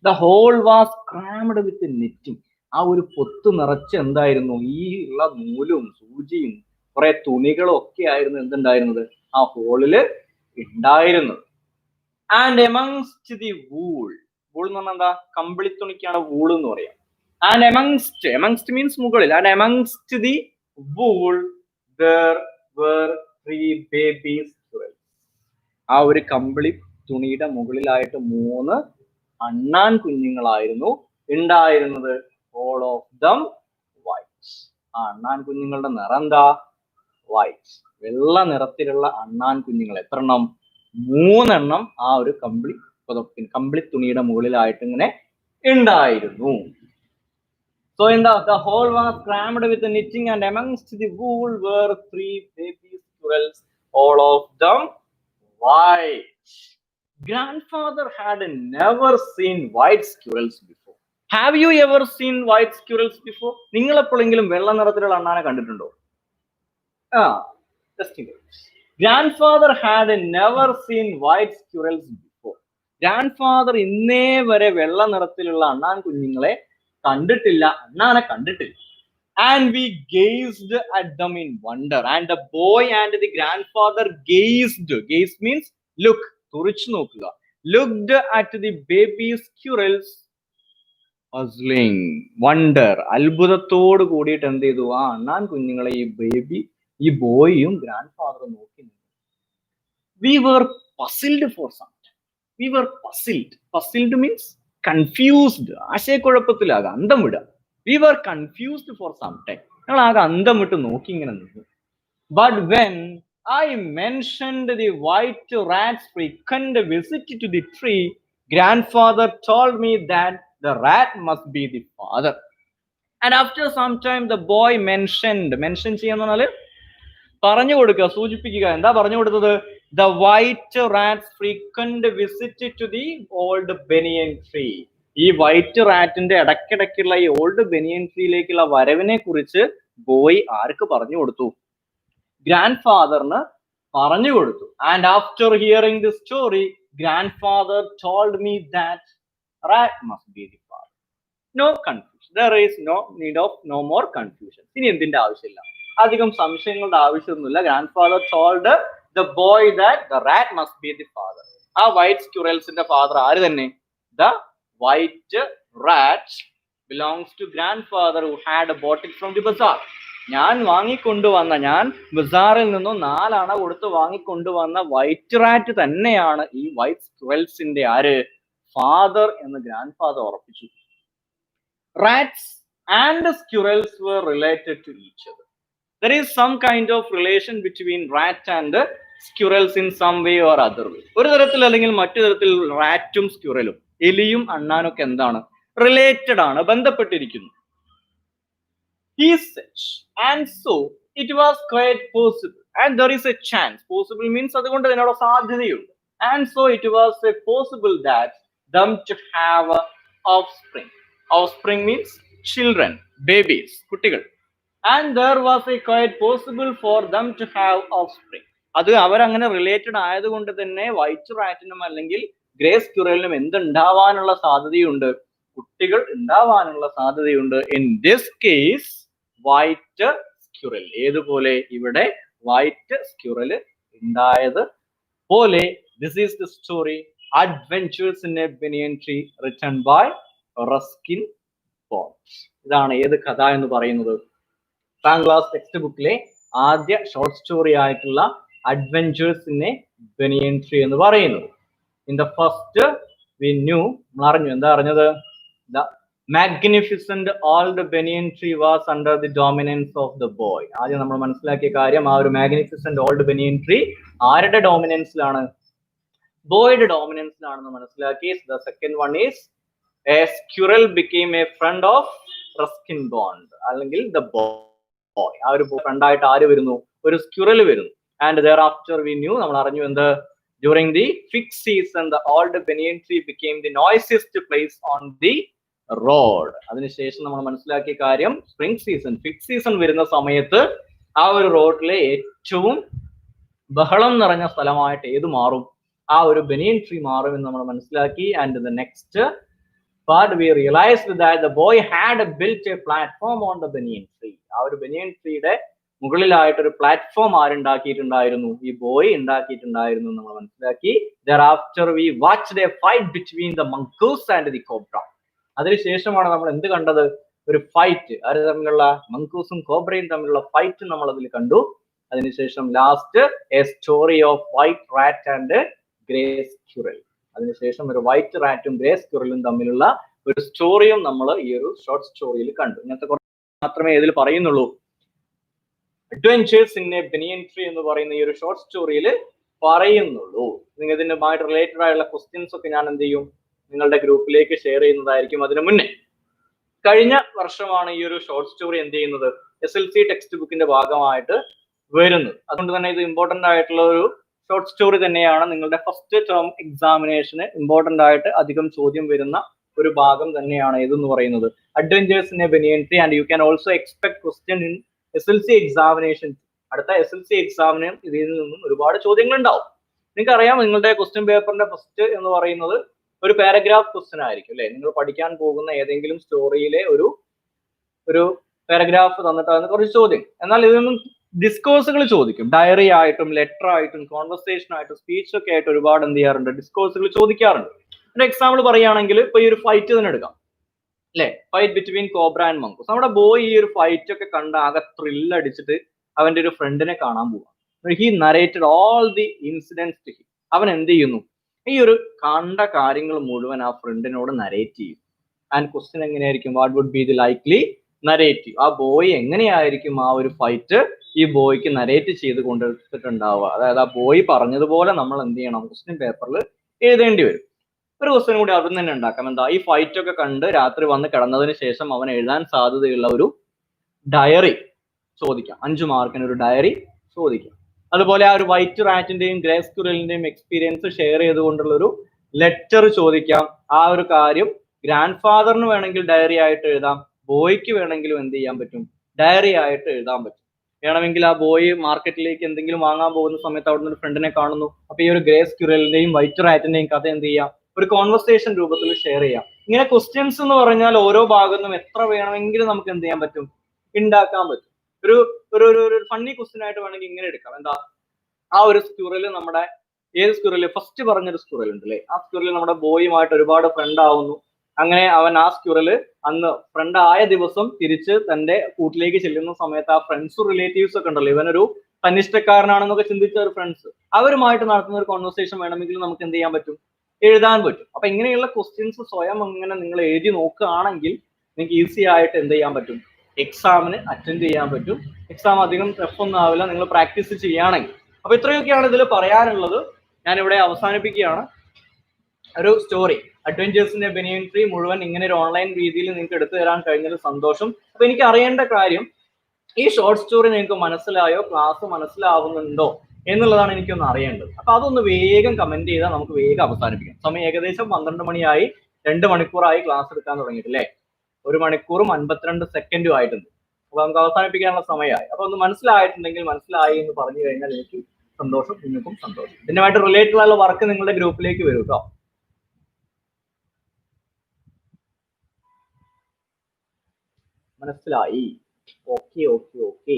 The hole was crammed with knitting. ആ ഒരു പൊത്ത് നിറച്ച് എന്തായിരുന്നു? ഈ ഉള്ള നൂലും സൂചിയും കുറെ തുണികളും ഒക്കെ ആയിരുന്നു എന്തുണ്ടായിരുന്നത്? ആ ഹോളില് ഉണ്ടായിരുന്നത്. And amongst the wool എന്ന് പറഞ്ഞാൽ എന്താ? കമ്പിളിത്തുണിക്കാണ് wool എന്ന് പറയാം. And amongst means മുകളിൽ. And amongst the wool there were three baby squirrels. ആ ഒരു കമ്പിളി തുണിയുടെ മുകളിലായിട്ട് 3 അണ്ണാൻ കുഞ്ഞുങ്ങളായിരുന്നു ഉണ്ടായിരുന്നത്. All of them white. ആ അണ്ണാൻ കുഞ്ഞുങ്ങളുടെ നിറം എന്താ? white. വെള്ള നിറത്തിലുള്ള അണ്ണാൻ കുഞ്ഞുങ്ങൾ എത്ര എണ്ണം? 3 എണ്ണം ആ ഒരു കമ്പിളി തുണിയുടെ മുകളിലായിട്ട് ഇങ്ങനെ ഉണ്ടായിരുന്നു. So in the hole was crammed with knitting and amongst the wool were 3 baby squirrels, all of them white. Grandfather had never seen white squirrels before. Have you ever seen white squirrels before? നിങ്ങൾ എപ്പോഴെങ്കിലും വെള്ള നിറത്തിലുള്ള അണ്ണാനെ കണ്ടിട്ടുണ്ടോ? Grandfather had never seen white squirrels before. Grandfather ഇന്നേ വരെ വെള്ള നിറത്തിലുള്ള അണ്ണാൻ കുഞ്ഞുങ്ങളെ കണ്ടിട്ടില്ല, അണ്ണാനെ കണ്ടിട്ടില്ല. And we gazed at them in wonder. And the boy and the grandfather gazed. Gaze means look, തുറിച്ചു നോക്കുക. looked at the baby squirrels puzzling, wonder, അത്ഭുതത്തോട് കൂടിയിട്ട് എന്ത് ചെയ്തു? ആ അണ്ണാൻ കുഞ്ഞുങ്ങളെ ഈ ബോയിയും ഗ്രാൻഡ് ഫാദറും നോക്കി. We were puzzled for some time. We were puzzled. Puzzled means confused. ആശയക്കുഴപ്പത്തിലാകെ അന്തം വിടുക. We were confused for some time. ഞങ്ങൾ ആകെ അന്തം വിട്ട് നോക്കി ഇങ്ങനെ നിന്നു. But when I mentioned the white rat's frequent visit to the tree, grandfather told me that the rat must be the father. And after some time the boy mention ചെയ്യാന്ന് പറഞ്ഞാല് പറഞ്ഞു കൊടുക്കുക, സൂചിപ്പിക്കുക. എന്താ പറഞ്ഞു കൊടുത്തത്? The white rat's frequent visit to the old banyan tree. ഈ white റാറ്റിന്റെ ഇടയ്ക്കിടയ്ക്കുള്ള ഈ old ബനിയൻ ട്രീയിലേക്കുള്ള വരവിനെ കുറിച്ച് ബോയ് ആർക്ക് പറഞ്ഞു കൊടുത്തു? ഗ്രാൻഡ് ഫാദറിന് പറഞ്ഞു കൊടുത്തു. And after hearing the story grand father told me that rat must be the father. No confusion, there is no need of no more confusion. ഇനി എന്തിന്റെ ആവശ്യമില്ല, അധികം സംശയങ്ങളുടെ ആവശ്യമൊന്നുമില്ല. Grand father told the boy that the rat must be the father. ആ white സ്ക്യൂറൽസിന്റെ father ആര് തന്നെ? The white rat belongs to grand father who had bought it from the bazaar. ഞാൻ ബസാറിൽ നിന്നും 4 അണ കൊടുത്ത് വാങ്ങിക്കൊണ്ടുവന്ന വൈറ്റ് റാറ്റ് തന്നെയാണ് ഈ വൈറ്റ് സ്ക്യൂറൽസിന്റെ ആര്? ഫാദർ എന്ന് ഗ്രാൻഡ് ഫാദർ ഉറപ്പിച്ചു. Rats and squirrels were related to each other. There is some kind of relation between rat and squirrels in some way or other way. ഒരു തരത്തിൽ അല്ലെങ്കിൽ മറ്റു തരത്തിൽ റാറ്റും സ്ക്യൂറലും എലിയും അണ്ണാനൊക്കെ എന്താണ്? റിലേറ്റഡ് ആണ്, ബന്ധപ്പെട്ടിരിക്കുന്നു. He said, and so it was quite possible, and there is a chance. Possible means അതുകൊണ്ട് അതിനോട് സാധ്യതയുണ്ട്. And so it was a possible that them to have offspring. Offspring means children, babies, കുട്ടികൾ. And there was a quite possible for them to have offspring. അത് അവരങ്ങനെ related ആയതുകൊണ്ട് തന്നെ white റാറ്റിനും അല്ലെങ്കിൽ grey സ്ക്യൂറലിനും എന്തുണ്ടാവാനുള്ള സാധ്യതയുണ്ട്? കുട്ടികൾ ഉണ്ടാവാനുള്ള സാധ്യതയുണ്ട്. In this case white squirrel. ഏതുപോലെ? ഇവിടെ വൈറ്റ് സ്ക്യൂറൽ ഉണ്ടായത് പോലെ. This is the story adventures in a banyan tree written by Ruskin Bond. ഇതാണ് ഏത് കഥ എന്ന് പറയുന്നത്? 10th ക്ലാസ് ടെക്സ്റ്റ് ബുക്കിലെ ആദ്യ ഷോർട്ട് സ്റ്റോറി ആയിട്ടുള്ള adventures in a banyan tree എന്ന് പറയുന്നത്. In the first we new, അറിഞ്ഞു. എന്താ അറിഞ്ഞത്? The magnificent old banyan tree was under the dominance of the boy. ആദ്യം നമ്മൾ മനസ്സിലാക്കിയ കാര്യം, ആ ഒരു മാഗ്നിഫിസന്റ് ഓൾഡ് ബനിയൻ ട്രീ ആരുടെ ഡോമിനൻസിലാണ്? ബോയുടെ ഡോമിനൻസിലാണെന്ന് മനസ്സിലാക്കി. The second one is a squirrel became a friend of Ruskin Bond, അല്ലെങ്കിൽ the boy. ആ ഒരു ഫ്രണ്ട് ആയിട്ട് ആര് വരുന്നു? ഒരു സ്ക്യൂറൽ വരുന്നു. And thereafter we knew, നമ്മൾ അറിഞ്ഞു എന്ത്? During the fig season the old banyan tree became the noisiest place on the road. അതിനുശേഷം നമ്മൾ മനസ്സിലാക്കിയ കാര്യം, സ്പ്രിംഗ് സീസൺ, ഫിഗ് സീസൺ വരുന്ന സമയത്ത് ആ ഒരു റോഡിലെ ഏറ്റവും ബഹളം നിറഞ്ഞ സ്ഥലമായിട്ട് ഏത് മാറും? ആ ഒരു ബനിയൻ ട്രീ മാറും എന്ന് നമ്മൾ മനസ്സിലാക്കി. And the next but we realized that the boy had built a platform on the banyan tree. ആ ഒരു ബനിയൻ ട്രീയുടെ മുകളിലായിട്ട് ഒരു പ്ലാറ്റ്ഫോം ആരുണ്ടാക്കിയിട്ടുണ്ടായിരുന്നു? ഈ ബോയ് ഉണ്ടാക്കിയിട്ടുണ്ടായിരുന്നു നമ്മൾ മനസ്സിലാക്കി. Thereafter we watched a fight between the mongoose and the cobra. അതിനുശേഷമാണ് നമ്മൾ എന്ത് കണ്ടത്? ഒരു ഫൈറ്റ്. ആര് തമ്മിലുള്ള? മങ്കൂസും കോബ്രയും തമ്മിലുള്ള ഫൈറ്റ് നമ്മൾ അതിൽ കണ്ടു. അതിനുശേഷം last A story of white rat and grey squirrel. അതിനുശേഷം ഒരു വൈറ്റ് റാറ്റും ഗ്രേ സ്ക്യൂറലും തമ്മിലുള്ള ഒരു സ്റ്റോറിയും നമ്മൾ ഈ ഒരു ഷോർട്ട് സ്റ്റോറിയിൽ കണ്ടു. ഇങ്ങനത്തെ കുറച്ച് മാത്രമേ ഇതിൽ പറയുന്നുള്ളൂ. Adventures in a banyan tree എന്ന് പറയുന്ന ഈ ഒരു ഷോർട്ട് സ്റ്റോറിയിൽ പറയുന്നുള്ളൂ. നിങ്ങൾ ഇതിനുമായിട്ട് റിലേറ്റഡ് ആയുള്ള ക്വസ്റ്റ്യൻസ് ഒക്കെ ഞാൻ എന്ത് ചെയ്യും? നിങ്ങളുടെ ഗ്രൂപ്പിലേക്ക് ഷെയർ ചെയ്യുന്നതായിരിക്കും. അതിനു മുന്നേ കഴിഞ്ഞ വർഷമാണ് ഈ ഒരു ഷോർട്ട് സ്റ്റോറി എന്ത് ചെയ്യുന്നത്? SSLC ടെക്സ്റ്റ് ബുക്കിന്റെ ഭാഗമായിട്ട് വരുന്നത്. അതുകൊണ്ട് തന്നെ ഇത് ഇമ്പോർട്ടന്റ് ആയിട്ടുള്ള ഒരു ഷോർട്ട് സ്റ്റോറി തന്നെയാണ്. നിങ്ങളുടെ ഫസ്റ്റ് ടേം എക്സാമിനേഷന് ഇമ്പോർട്ടന്റ് ആയിട്ട് അധികം ചോദ്യം വരുന്ന ഒരു ഭാഗം തന്നെയാണ് ഇതെന്ന് പറയുന്നത്. Adventures in a banyan tree. And you can also expect question in SSLC examination. അടുത്ത SSLC എക്സാമിന് ഇതിൽ നിന്നും ഒരുപാട് ചോദ്യങ്ങൾ ഉണ്ടാവും. നിങ്ങൾക്ക് അറിയാം, നിങ്ങളുടെ ക്വസ്റ്റ്യൻ പേപ്പറിന്റെ ഫസ്റ്റ് എന്ന് പറയുന്നത് ഒരു പാരഗ്രാഫ് ക്വസ്റ്റ്യൻ ആയിരിക്കും അല്ലെ? നിങ്ങൾ പഠിക്കാൻ പോകുന്ന ഏതെങ്കിലും സ്റ്റോറിയിലെ ഒരു പാരഗ്രാഫ് തന്നിട്ട് അതിന് കുറച്ച് ചോദ്യം. എന്നാൽ ഇതിൽ നിന്നും ഡിസ്കോഴ്സുകൾ ചോദിക്കും. ഡയറി ആയിട്ടും ലെറ്റർ ആയിട്ടും കോൺവെർസേഷൻ ആയിട്ടും സ്പീച്ച് ഒക്കെ ആയിട്ട് ഒരുപാട് എന്ത് ചെയ്യാറുണ്ട്, ഡിസ്കോഴ്സുകൾ ചോദിക്കാറുണ്ട്. ഒരു എക്സാമ്പിൾ പറയുകയാണെങ്കിൽ ഇപ്പൊ ഈ ഒരു ഫൈറ്റ് തന്നെ എടുക്കാം അല്ലെ, ഫൈറ്റ് ബിറ്റ്വീൻ കോബ്ര ആൻഡ് മങ്കൂസ്. നമ്മുടെ ബോയ് ഈ ഒരു ഫൈറ്റ് ഒക്കെ കണ്ട് ആകെ ത്രില്ല് അടിച്ചിട്ട് അവന്റെ ഒരു ഫ്രണ്ടിനെ കാണാൻ പോവാ. He narrated all the incidents to him. അവൻ എന്ത് ചെയ്യുന്നു, ഈ ഒരു കണ്ട കാര്യങ്ങൾ മുഴുവൻ ആ ഫ്രണ്ടിനോട് നരേറ്റ് ചെയ്യും. ആൻഡ് ക്വസ്റ്റ്യൻ എങ്ങനെയായിരിക്കും, what would be the likely narrative? ആ ബോയ് എങ്ങനെയായിരിക്കും ആ ഒരു ഫൈറ്റ് ഈ ബോയ്ക്ക് നരേറ്റ് ചെയ്ത് കൊണ്ടുവന്നിട്ടുണ്ടാവുക? അതായത് ആ ബോയ് പറഞ്ഞതുപോലെ നമ്മൾ എന്ത് ചെയ്യണം, ക്വസ്റ്റ്യൻ പേപ്പറിൽ എഴുതേണ്ടി വരും. ഒരു ക്വസ്റ്റ്യൻ കൂടി അതും തന്നെ ഉണ്ടാക്കാം. എന്താ, ഈ ഫൈറ്റ് ഒക്കെ കണ്ട് രാത്രി വന്ന് കിടന്നതിന് ശേഷം അവൻ എഴുതാൻ സാധ്യതയുള്ള ഒരു ഡയറി ചോദിക്കാം. 5 മാർക്കിന് ഒരു ഡയറി ചോദിക്കാം. അതുപോലെ ആ ഒരു വൈറ്റ് റാറ്റിന്റെയും ഗ്രേ സ്ക്വിറലിന്റെയും എക്സ്പീരിയൻസ് ഷെയർ ചെയ്തുകൊണ്ടുള്ള ഒരു ലെറ്റർ ചോദിക്കാം. ആ ഒരു കാര്യം ഗ്രാൻഡ് ഫാദറിന് വേണമെങ്കിൽ ഡയറി ആയിട്ട് എഴുതാം, ബോയ്ക്ക് വേണമെങ്കിലും എന്ത് ചെയ്യാൻ പറ്റും, ഡയറി ആയിട്ട് എഴുതാൻ പറ്റും. വേണമെങ്കിൽ ആ ബോയ് മാർക്കറ്റിലേക്ക് എന്തെങ്കിലും വാങ്ങാൻ പോകുന്ന സമയത്ത് അവിടെ നിന്ന് ഒരു ഫ്രണ്ടിനെ കാണുന്നു. അപ്പൊ ഈ ഒരു ഗ്രേ സ്ക്വിറലിന്റെയും വൈറ്റ് റാറ്റിന്റെയും കഥ എന്ത് ചെയ്യാം, ഒരു കോൺവെർസേഷൻ രൂപത്തിൽ ഷെയർ ചെയ്യാം. ഇങ്ങനെ ക്വസ്റ്റ്യൻസ് എന്ന് പറഞ്ഞാൽ ഓരോ ഭാഗത്തും എത്ര വേണമെങ്കിലും നമുക്ക് എന്ത് ചെയ്യാൻ പറ്റും, ഉണ്ടാക്കാൻ പറ്റും. ഒരു ഒരു ഒരു ഫണ്ണി ക്വസ്റ്റ്യൻ ആയിട്ട് വേണമെങ്കിൽ ഇങ്ങനെ എടുക്കാം. എന്താ, ആ ഒരു സ്ക്യൂറൽ നമ്മുടെ ഏത് സ്ക്യൂറൽ, ഫസ്റ്റ് പറഞ്ഞൊരു സ്ക്യൂറൽ ഉണ്ട് അല്ലേ, ആ സ്ക്യൂറൽ നമ്മുടെ ബോയുമായിട്ട് ഒരുപാട് ഫ്രണ്ട് ആവുന്നു. അങ്ങനെ അവൻ ആ സ്ക്യൂറല് അന്ന് ഫ്രണ്ട് ആയ ദിവസം തിരിച്ച് തന്റെ കൂട്ടിലേക്ക് ചെല്ലുന്ന സമയത്ത് ആ ഫ്രണ്ട്സും റിലേറ്റീവ്സ് ഒക്കെ ഉണ്ടല്ലോ, ഇവനൊരു തന്നിഷ്ടക്കാരനാണെന്നൊക്കെ ചിന്തിച്ച ഒരു ഫ്രണ്ട്സ്, അവരുമായിട്ട് നടത്തുന്ന ഒരു കോൺവെർസേഷൻ വേണമെങ്കിൽ നമുക്ക് എന്ത് ചെയ്യാൻ പറ്റും, എഴുതാൻ പറ്റും. അപ്പൊ ഇങ്ങനെയുള്ള ക്വസ്റ്റ്യൻസ് സ്വയം ഇങ്ങനെ നിങ്ങൾ എഴുതി നോക്കുകയാണെങ്കിൽ നിങ്ങൾക്ക് ഈസി ആയിട്ട് എന്ത് ചെയ്യാൻ പറ്റും, എക്സാമിന് അറ്റൻഡ് ചെയ്യാൻ പറ്റും. എക്സാം അധികം ടഫ് ഒന്നും ആവില്ല നിങ്ങൾ പ്രാക്ടീസ് ചെയ്യുകയാണെങ്കിൽ. അപ്പൊ ഇത്രയൊക്കെയാണ് ഇതിൽ പറയാനുള്ളത്. ഞാൻ ഇവിടെ അവസാനിപ്പിക്കുകയാണ്. ഒരു സ്റ്റോറി അഡ്വഞ്ചേഴ്സിന്റെ ബനിയൻ ട്രീ മുഴുവൻ ഇങ്ങനെ ഒരു ഓൺലൈൻ രീതിയിൽ നിങ്ങൾക്ക് എടുത്തു തരാൻ കഴിഞ്ഞൊരു സന്തോഷം. അപ്പൊ എനിക്ക് അറിയേണ്ട കാര്യം, ഈ ഷോർട്ട് സ്റ്റോറി നിങ്ങൾക്ക് മനസ്സിലായോ, ക്ലാസ് മനസ്സിലാവുന്നുണ്ടോ എന്നുള്ളതാണ് എനിക്കൊന്ന് അറിയേണ്ടത്. അപ്പൊ അതൊന്ന് വേഗം കമന്റ് ചെയ്താൽ നമുക്ക് വേഗം അവസാനിപ്പിക്കാം. സമയം ഏകദേശം 12 മണിയായി, 2 മണിക്കൂറായി ക്ലാസ് എടുക്കാൻ തുടങ്ങിയിട്ടില്ലേ, 1 മണിക്കൂറും 52 സെക്കൻഡും ആയിട്ടുണ്ട്. അപ്പൊ നമുക്ക് അവസാനിപ്പിക്കാനുള്ള സമയമായി. അപ്പൊ ഒന്ന് മനസ്സിലായിട്ടുണ്ടെങ്കിൽ മനസ്സിലായി എന്ന് പറഞ്ഞു കഴിഞ്ഞാൽ എനിക്ക് സന്തോഷം, നിങ്ങൾക്കും സന്തോഷം. ഇതിനുമായിട്ട് റിലേറ്റഡ് ആയുള്ള വർക്ക് നിങ്ങളുടെ ഗ്രൂപ്പിലേക്ക് വരും കേട്ടോ. മനസ്സിലായി? Okay okay okay.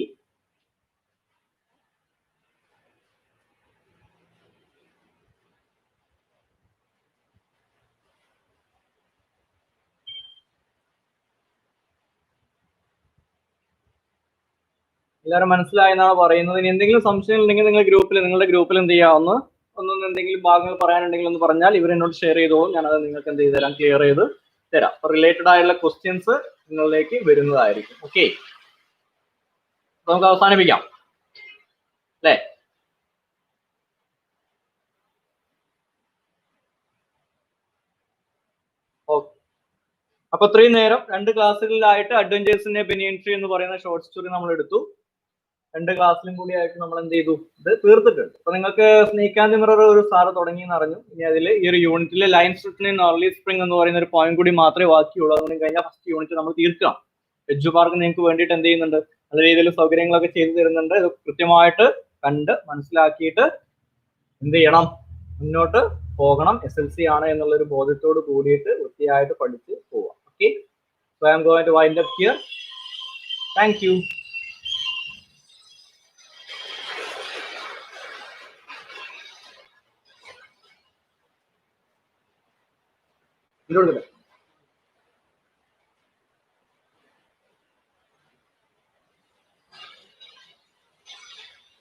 എല്ലാവരും മനസ്സിലായി എന്നാണ് പറയുന്നത്. ഇനി എന്തെങ്കിലും സംശയം ഉണ്ടെങ്കിൽ നിങ്ങളുടെ ഗ്രൂപ്പിൽ എന്ത് ചെയ്യാവുന്ന ഒന്നും എന്തെങ്കിലും ഭാഗങ്ങൾ പറയാനുണ്ടെങ്കിൽ ഒന്ന് പറഞ്ഞാൽ ഇവരെന്നോട് ഷെയർ ചെയ്തോളും. ഞാനത് നിങ്ങൾക്ക് എന്ത് ചെയ്ത് തരാം, ക്ലിയർ ചെയ്ത് തരാം. അപ്പൊ റിലേറ്റഡ് ആയുള്ള ക്വസ്റ്റ്യൻസ് നിങ്ങളിലേക്ക് വരുന്നതായിരിക്കും. ഓക്കെ, നമുക്ക് അവസാനിപ്പിക്കാം അല്ലേ? ഓക്കെ, അപ്പൊ ഇത്രയും നേരം 2 ക്ലാസ്സുകളിലായിട്ട് അഡ്വഞ്ചേഴ്സിന്റെ ബനിയൻ ട്രീ എന്ന് പറയുന്ന ഷോർട്ട് സ്റ്റോറി നമ്മൾ എടുത്തു. 2 ക്ലാസ്സിലും കൂടി ആയിട്ട് നമ്മൾ എന്ത് ചെയ്തു, ഇത് തീർത്തിട്ടുണ്ട്. അപ്പൊ നിങ്ങൾക്ക് സ്നേക്ക് ആൻഡ് മിറർ ഒരു സാറ് തുടങ്ങി എന്ന് അറിഞ്ഞു. ഇനി അതിൽ ഈ ഒരു യൂണിറ്റിൽ ലൈൻ സ്ട്രിക്റ്റിന് നോർലി സ്പ്രിംഗ് എന്ന് പറയുന്ന ഒരു പോയിന്റ് കൂടി മാത്രമേ ബാക്കിയുള്ളൂ. അതുകൊണ്ട് കഴിഞ്ഞാൽ ഫസ്റ്റ് യൂണിറ്റ് നമ്മൾ തീർക്കണം. എഡ്ജു പാർക്ക് നിങ്ങൾക്ക് വേണ്ടിയിട്ട് എന്ത് ചെയ്യുന്നുണ്ട്, നല്ല രീതിയിൽ സൗകര്യങ്ങളൊക്കെ ചെയ്തു തരുന്നുണ്ട്. ഇത് കൃത്യമായിട്ട് കണ്ട് മനസ്സിലാക്കിയിട്ട് എന്ത് ചെയ്യണം, മുന്നോട്ട് പോകണം. SSLC ആണ് എന്നുള്ള ഒരു ബോധ്യത്തോട് കൂടിയിട്ട് വൃത്തിയായിട്ട് പഠിച്ച് പോവാം. Okay, so I am going to wind up here. Thank you. ഇതോടെ